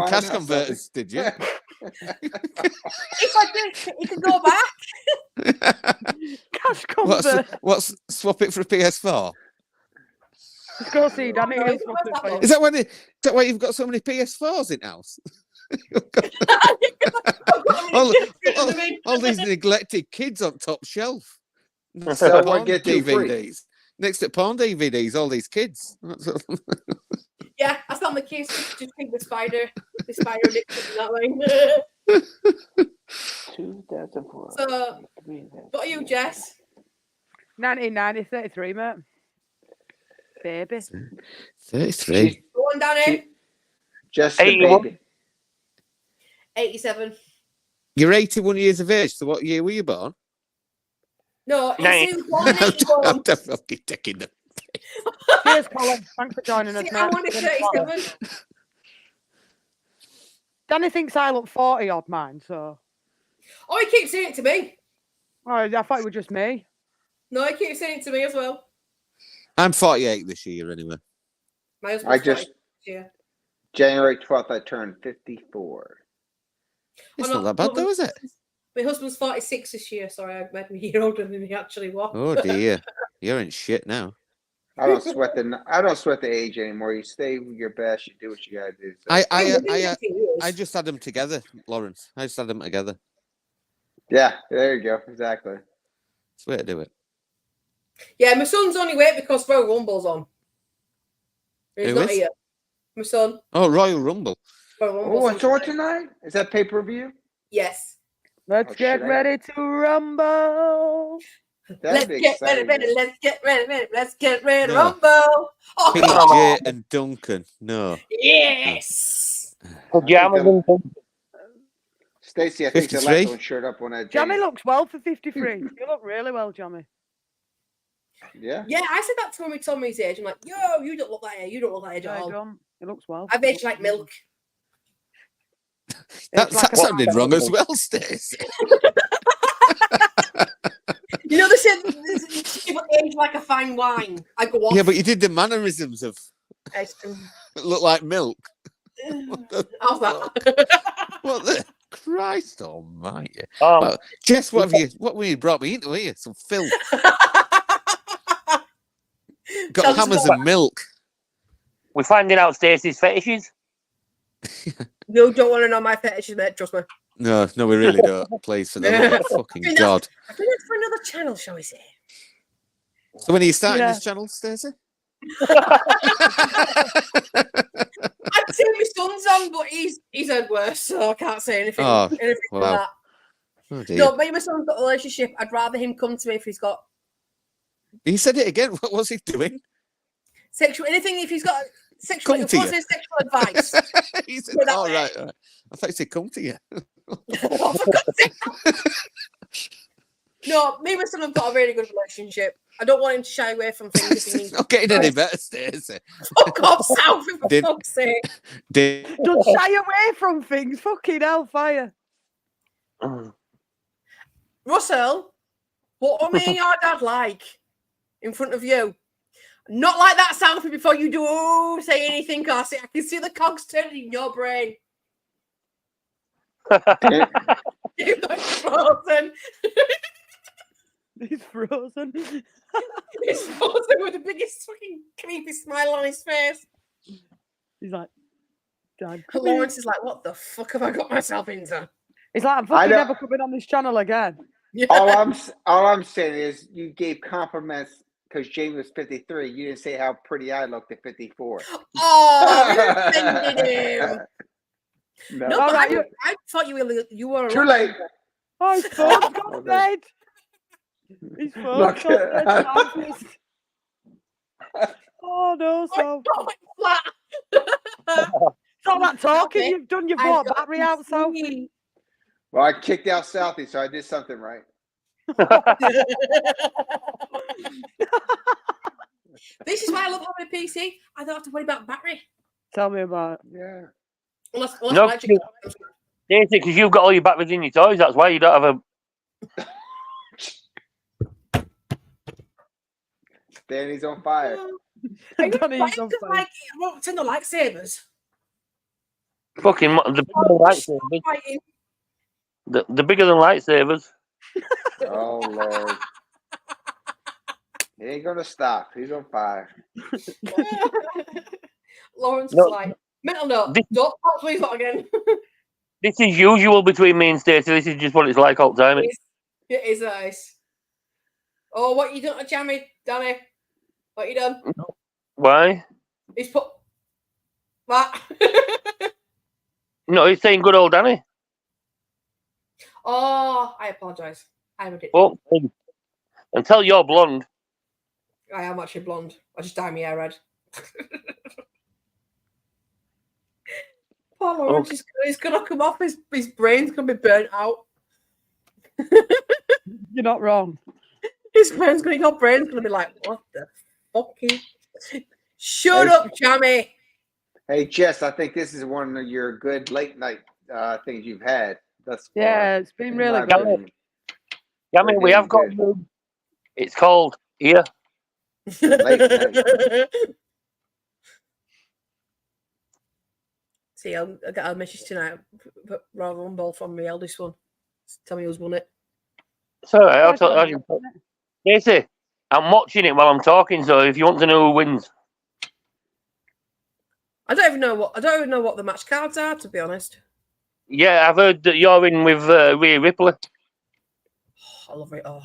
cash converters, did you? If I did, he could go back. Cash converter. What's swap it for a PS4? Let's go see Danny. Is that why you've got so many PS4s in house? all these neglected kids on top shelf. So what get DVDs? Next to porn DVDs, all these kids. Yeah, I saw the kids just think the spider addiction that way. 2004. So, what are you, Jess? 1990, 33, mate. Baby. 33. Go on, Danny. Just the baby. 87. You're 81 years of age, so what year were you born? No, he's born in 81. I'm fucking taking them. Cheers, Colin. Thanks for joining us, See, mate. I'm only 37. Danny thinks I look 40 odd mine, so. Oh, he keeps saying it to me. Oh, I thought it was just me. No, he keeps saying it to me as well. I'm 48 this year, anyway. My husband's January 12th, I turned 54. It's not that bad, though, is it? My husband's 46 this year. Sorry, I made him a year older than he actually was. Oh dear, you're in shit now. I don't sweat the age anymore. You stay with your best. You do what you gotta do. So. I just had them together, Lawrence. I just had them together. Yeah, there you go. Exactly. That's the way to do it. Yeah, my son's only wait because Royal Rumble's on. He's not here. My son. Oh, Royal Rumble. Oh, it's on tonight? Is that pay-per-view? Yes. Let's get ready to rumble. Let's get ready. Let's get ready. Let's get ready to rumble. Oh, PJ and Duncan. No. Yes. Stacey, I think the last one shirt up on that. Jamie looks well for 53. You look really well, Jamie. Yeah. Yeah, I said that to him. He told me his age. I'm like, yo, you don't look that age. You don't look that age at all. It looks well. I've aged like milk. That sounded wrong as well, Stacey. You know, they said people age like a fine wine. I go off. Yeah, but you did the mannerisms of look like milk. How's that? What the Christ almighty. Jess, what were you brought me into here? Some filth. Got hammers and milk. We're finding out Stacey's fetishes. You don't want to know my fetishes, mate. Trust me. No, we really don't. Please, for the love of fucking God. I think it's for another channel, shall we say? So when are you starting this channel, Stacey? I'd say my son's on, but he's heard worse, so I can't say anything. Oh, on that. Oh, dear. No, me and my son's got a relationship. I'd rather him come to me if he's got. He said it again. What was he doing? Sexual anything if he's got sexual advice. He said, all right. I thought he said come to you. Oh, for God's sake. No, me and my son have got a really good relationship. I don't want him to shy away from things. It's not getting any better, Stacey. Fuck off, Southie, for fuck's sake. Don't shy away from things. Fucking hellfire. Russell, what are me and your dad like in front of you? Not like that, Southie, before you do say anything, Cassie. I can see the cogs turning in your brain. He's frozen. He's frozen. He's frozen with the biggest fucking creepy smile on his face. He's like, Dad. Lawrence is like, what the fuck have I got myself into? He's like, I'm fucking never coming on this channel again. Yeah. All I'm saying is you gave compliments because Jamie was 53. You didn't say how pretty I looked at 54. Oh, you offended him. No, but right, I thought you were too late. Oh, his phone's gone dead. His phone's gone dead. Oh no, so. It's all that talking you've done. You've bought battery out, Southie. Well, I kicked out Southie, so I did something right. This is why I love having a PC. I don't have to worry about battery. Tell me about it. Yeah. Unless No, Magic. because you've got all your batteries in your toys. That's why you don't have a. Danny's on fire. Danny's on fire. Like, Nintendo lightsabers. Fucking the bigger than lightsabers. The bigger than lightsabers. Oh Lord. He ain't gonna stop. He's on fire. Lawrence was like, mental note, don't please not again. This is usual between me and Stacey. This is just what it's like all the time. It is nice. Oh, what you done to Jammy, Danny? What you done? Why? He's put what? No, he's saying good old Danny. Oh, I apologise. I'm a dick. Well, until you're blonde. I am actually blonde. I just dye my hair red. Poor Lawrence, he's gonna come off. His brain's gonna be burnt out. You're not wrong. His brain's gonna be like, what the fucking? Shut up, Jammy. Hey, Jess, I think this is one of your good late night things you've had. Yeah, it's been really good. Jammy, we have got. It's called here. Late night. See, I got a message tonight, but rather on ball from the eldest one. Tell me who's won it. Sorry, I'll tell you. Stacey, I'm watching it while I'm talking, so if you want to know who wins. I don't even know what the match cards are, to be honest. Yeah, I've heard that you're in with Rhea Ripley. Oh, I love it. Oh,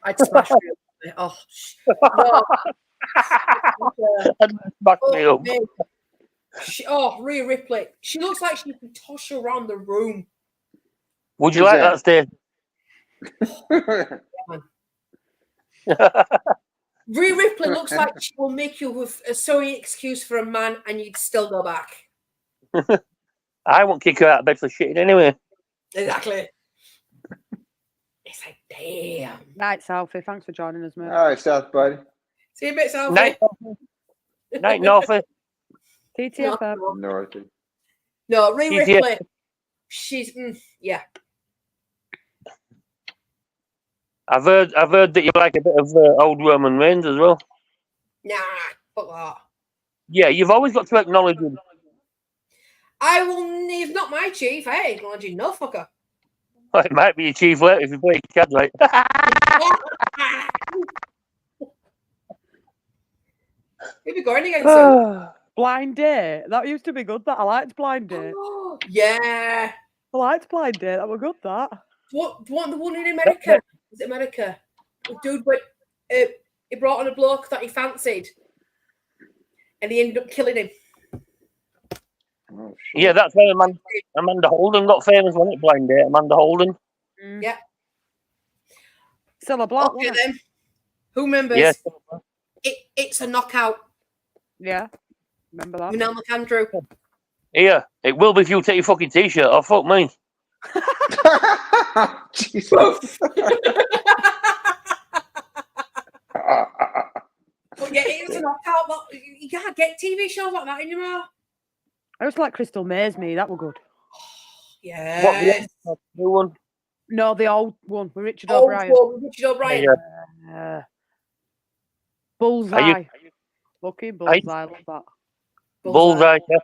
I'd smash Rhea Ripley. Oh, no. Back me up. Rhea Ripley. She looks like she can toss you around the room. Would you like that, Steve? Rhea Ripley looks like she will make you with a sewing excuse for a man and you'd still go back. I won't kick her out of bed for shitting anyway. Exactly. It's like, damn. Night, Southie. Thanks for joining us, mate. All right, South, buddy. See you a bit, Southie. Night, Northie. TTFM. Northie. No, Rhea Ripley. She's, yeah. I've heard that you like a bit of old Roman Reigns as well. Nah, fuck that. Yeah, you've always got to acknowledge him. I will. He's not my chief. I ain't acknowledging no fucker. Well, it might be your chief later if you play cards right. Who'd be going against him? Blind Date. That used to be good. That I liked Blind Date. Oh, yeah. I liked Blind Date. That were good. That. What the one in America? Is it America? The dude went. He brought on a bloke that he fancied, and he ended up killing him. Oh, yeah, that's where Amanda Holden got famous, wasn't it? Blind Date, Amanda Holden. Yeah. Still a block. Okay, then. Who remembers? Yes. It's a knockout. Yeah. Remember that? Manel McAndrew. Yeah, it will be if you take your fucking t-shirt off. Fuck me. Jesus. But yeah, it was a knockout. But you can't get TV shows like that anymore. I just like Crystal Maze, me. That were good. Yeah. What the new one? No, the old one with Richard O'Brien. Richard O'Brien. Bullseye. Lucky Bullseye. I love that. Bullseye. Yeah.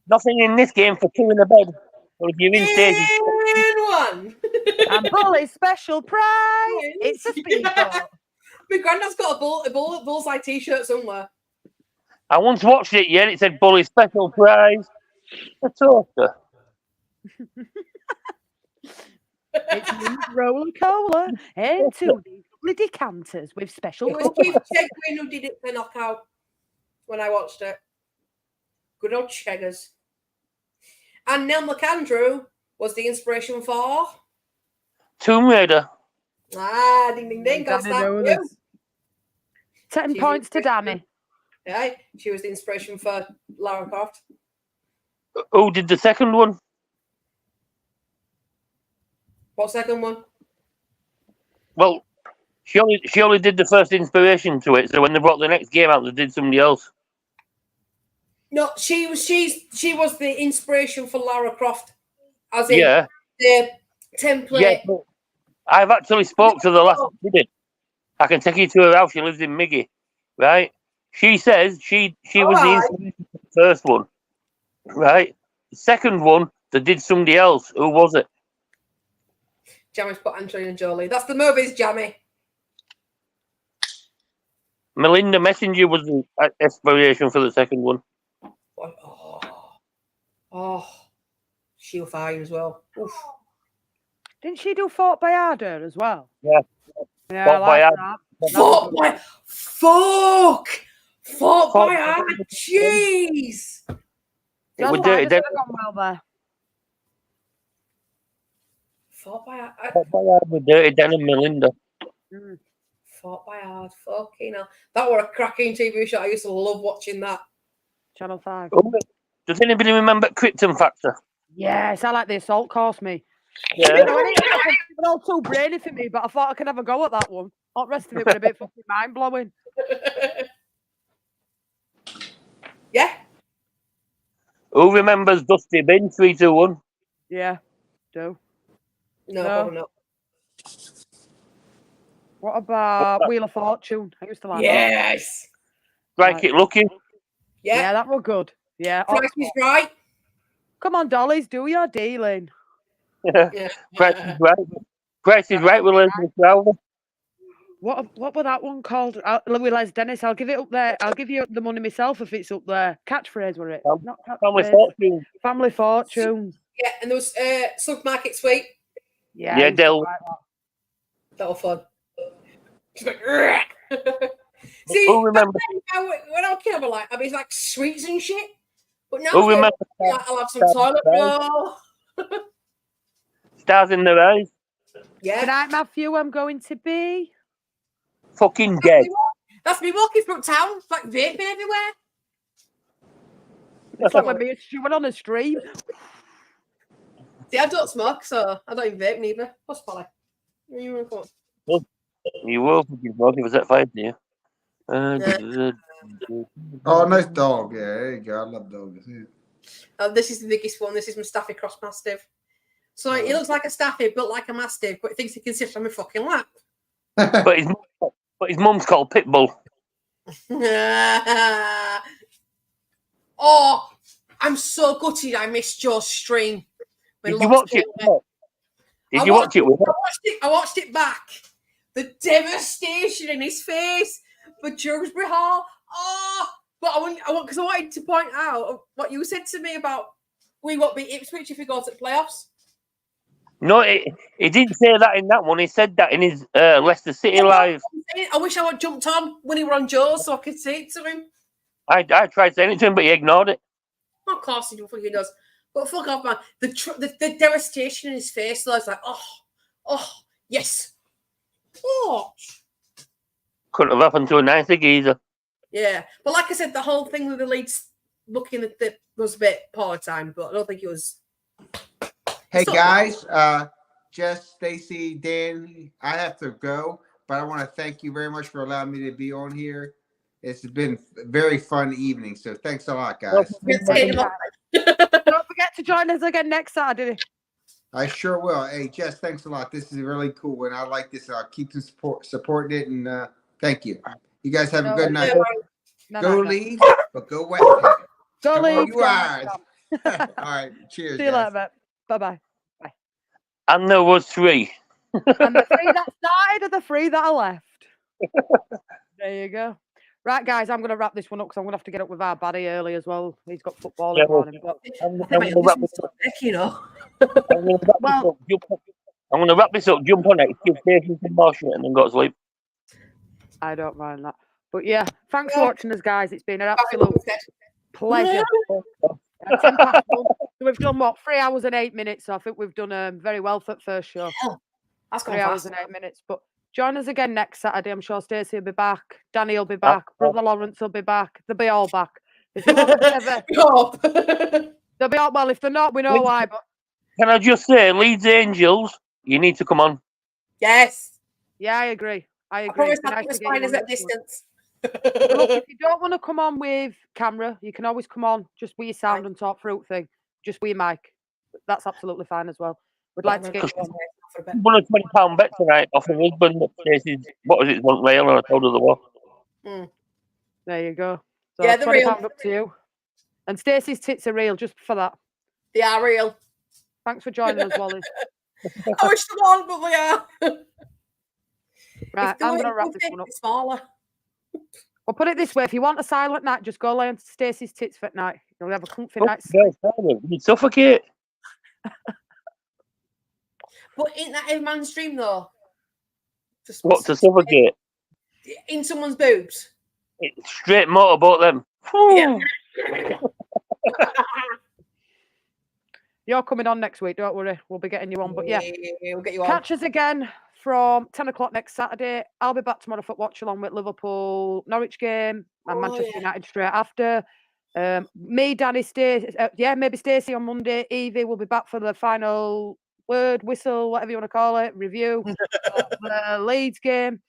Nothing in this game for two in the bed. Or if you're in stage. One. And Bully's special prize. It's a speedboat. My granddad's got a Bullseye t-shirt somewhere. I once watched it, yeah, it said Bully special prize. A toaster. It's roller cola and two lovely decanters with special. It was Keith Chegwin who did it for knockout when I watched it. Good old Cheggers. And Neil McAndrew was the inspiration for Tomb Raider. Ah, ding ding ding. Got that. 10 points to Danny. Yeah, she was the inspiration for Lara Croft. Who did the second one? What second one? Well, she only did the first inspiration to it, so when they brought the next game out, they did somebody else. No, she was the inspiration for Lara Croft, as in the template. Yeah, but I've actually spoke to the last minute. I can take you to her house. She lives in Miggy, right? She says she was the inspiration for the first one, right? The second one, they did somebody else. Who was it? Jammy's put Angelina Jolie. That's the movies, Jammy. Melinda Messenger was the inspiration for the second one. Oh, she'll fine as well. Oof. Didn't she do Fort Bayarder as well? Yeah. Yeah, I like that. Fort Bayarder. Jeez. John Linus have gone well there. Fort Bayard. Fort Bayard with Dirty Dan and Melinda. Fort Bayard. Fucking hell. That was a cracking TV show. I used to love watching that. Channel 5. Does anybody remember Krypton Factor? Yes, I like the assault course, me. Yeah. You know, it's all too brainy for me, but I thought I could have a go at that one. All the rest of it was a bit fucking mind-blowing. Yeah. Who remembers Dusty Bin 321? Yeah, do. No, probably not. What about Wheel of Fortune? I used to like that. Yes. Strike It Lucky. Yeah, that was good. Yeah. Price is Right. Come on, dollies, do your dealing. Yeah. Price is Right. Price is Right with Leslie Crowley. What was that one called? With Les Dennis. I'll give it up there. I'll give you the money myself if it's up there. Catchphrase, were it? Not Family catchphrase. Fortune. Family Fortune. Yeah, and there was Supermarket Sweep. Yeah, Del. That was fun. She's like, see, who remember? When I was kid, I mean, it's like sweets and shit. But now Who remember? I'll have some toilet roll. Stars in their eyes. Yeah. Tonight, Matthew, I'm going to be fucking dead. That's me walking through town, like vaping everywhere. It's like when me and Stu went on a stream. See, I don't smoke, so I don't even vape neither. What's Polly? You will fucking smoke if it's at 5, do you? Oh, nice dog. Yeah, there you go. I love dogs. Yeah. This is the biggest one. This is my Staffy Cross Mastiff. So he looks like a Staffy, built like a Mastiff, but he thinks he can sit on my fucking lap. but his mum's called Pitbull. Oh, I'm so gutted I missed Joe's stream. Did you watch it? Did you watch it? I watched it back. The devastation in his face for Dewsbury Hall. Oh, but I want because I wanted to point out what you said to me about we won't beat Ipswich if we go to the playoffs. No, he didn't say that in that one. He said that in his Leicester City live. I wish I had jumped on when he were on Joe's so I could say it to him. I tried saying it to him, but he ignored it. Of course he does. But fuck off, man. The devastation in his face, though, it's like, oh, yes. Oh. Couldn't have happened to a nicer geezer. Yeah. But like I said, the whole thing with the Leeds looking at the was a bit poor time, but I don't think it was. Hey, guys. Jess, Stacy, Dan, I have to go, but I want to thank you very much for allowing me to be on here. It's been a very fun evening, so thanks a lot, guys. Don't forget to join us again next Saturday. I sure will. Hey, Jess, thanks a lot. This is really cool, and I like this. I'll keep supporting it, and thank you. You guys have a good night. Go Leeds, but go West Ham. Go Leeds. You are. All right. Cheers. See you later, mate. Bye-bye. Bye. And there was 3. And the 3 that started and the 3 that are left. There you go. Right, guys, I'm going to wrap this one up because I'm going to have to get up with our baddie early as well. He's got football in the morning. But... I'm going to wrap this up. I'm going to wrap this up, jump on it, give Jason some more shit, and then go to sleep. I don't mind that. But yeah, thanks for watching us, guys. It's been an absolute pleasure. 10 past 1. So we've done, 3 hours and 8 minutes? So I think we've done very well for the first show. That's 3 hours and 8 minutes. But join us again next Saturday. I'm sure Stacey will be back. Danny will be back. Brother Lawrence will be back. They'll be all back. If you want to they'll be all, well, if they're not, we know why. But can I just say, Leeds Angels, you need to come on. Yes. Yeah, I agree. I promise I'll keep nice the spiders at distance. Look, if you don't want to come on with camera, you can always come on just with your sound and talk through thing, just with your mic. That's absolutely fine as well. We'd like to get you on. Won a £20 bet tonight off her husband. What was it? Wasn't real, and I told her there was. There you go. So Yeah, they're real. £20 up to you. And Stacey's tits are real, just for that. They are real. Thanks for joining us, Wally. I wish they weren't, but they are. Right, I'm going to wrap this one up. Smaller. Well, put it this way: if you want a silent night, just go lay on Stacey's tits for night. You'll have a comfy night. You suffocate. But ain't that a man's dream though? What, to suffocate? In someone's boobs. Straight motorboat them. Yeah. You're coming on next week, don't worry. We'll be getting you on. But yeah, we'll get you on. Catch us again from 10 o'clock next Saturday. I'll be back tomorrow for watch along with Liverpool Norwich game and Manchester United straight after. Me, Danny, Stacey, maybe Stacey on Monday. Evie will be back for the final word, whistle, whatever you want to call it, review of the Leeds game.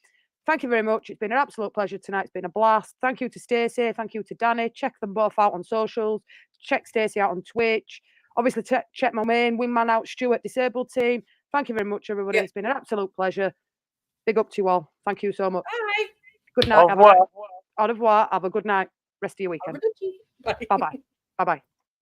Thank you very much. It's been an absolute pleasure tonight. It's been a blast. Thank you to Stacey. Thank you to Danny. Check them both out on socials. Check Stacey out on Twitch. Obviously, check my main wingman out, Stuart, disabled team. Thank you very much, everybody. It's been an absolute pleasure. Big up to you all. Thank you so much. Bye. Good night. Au revoir. Have a good night. Rest of your weekend. Bye-bye. Bye-bye.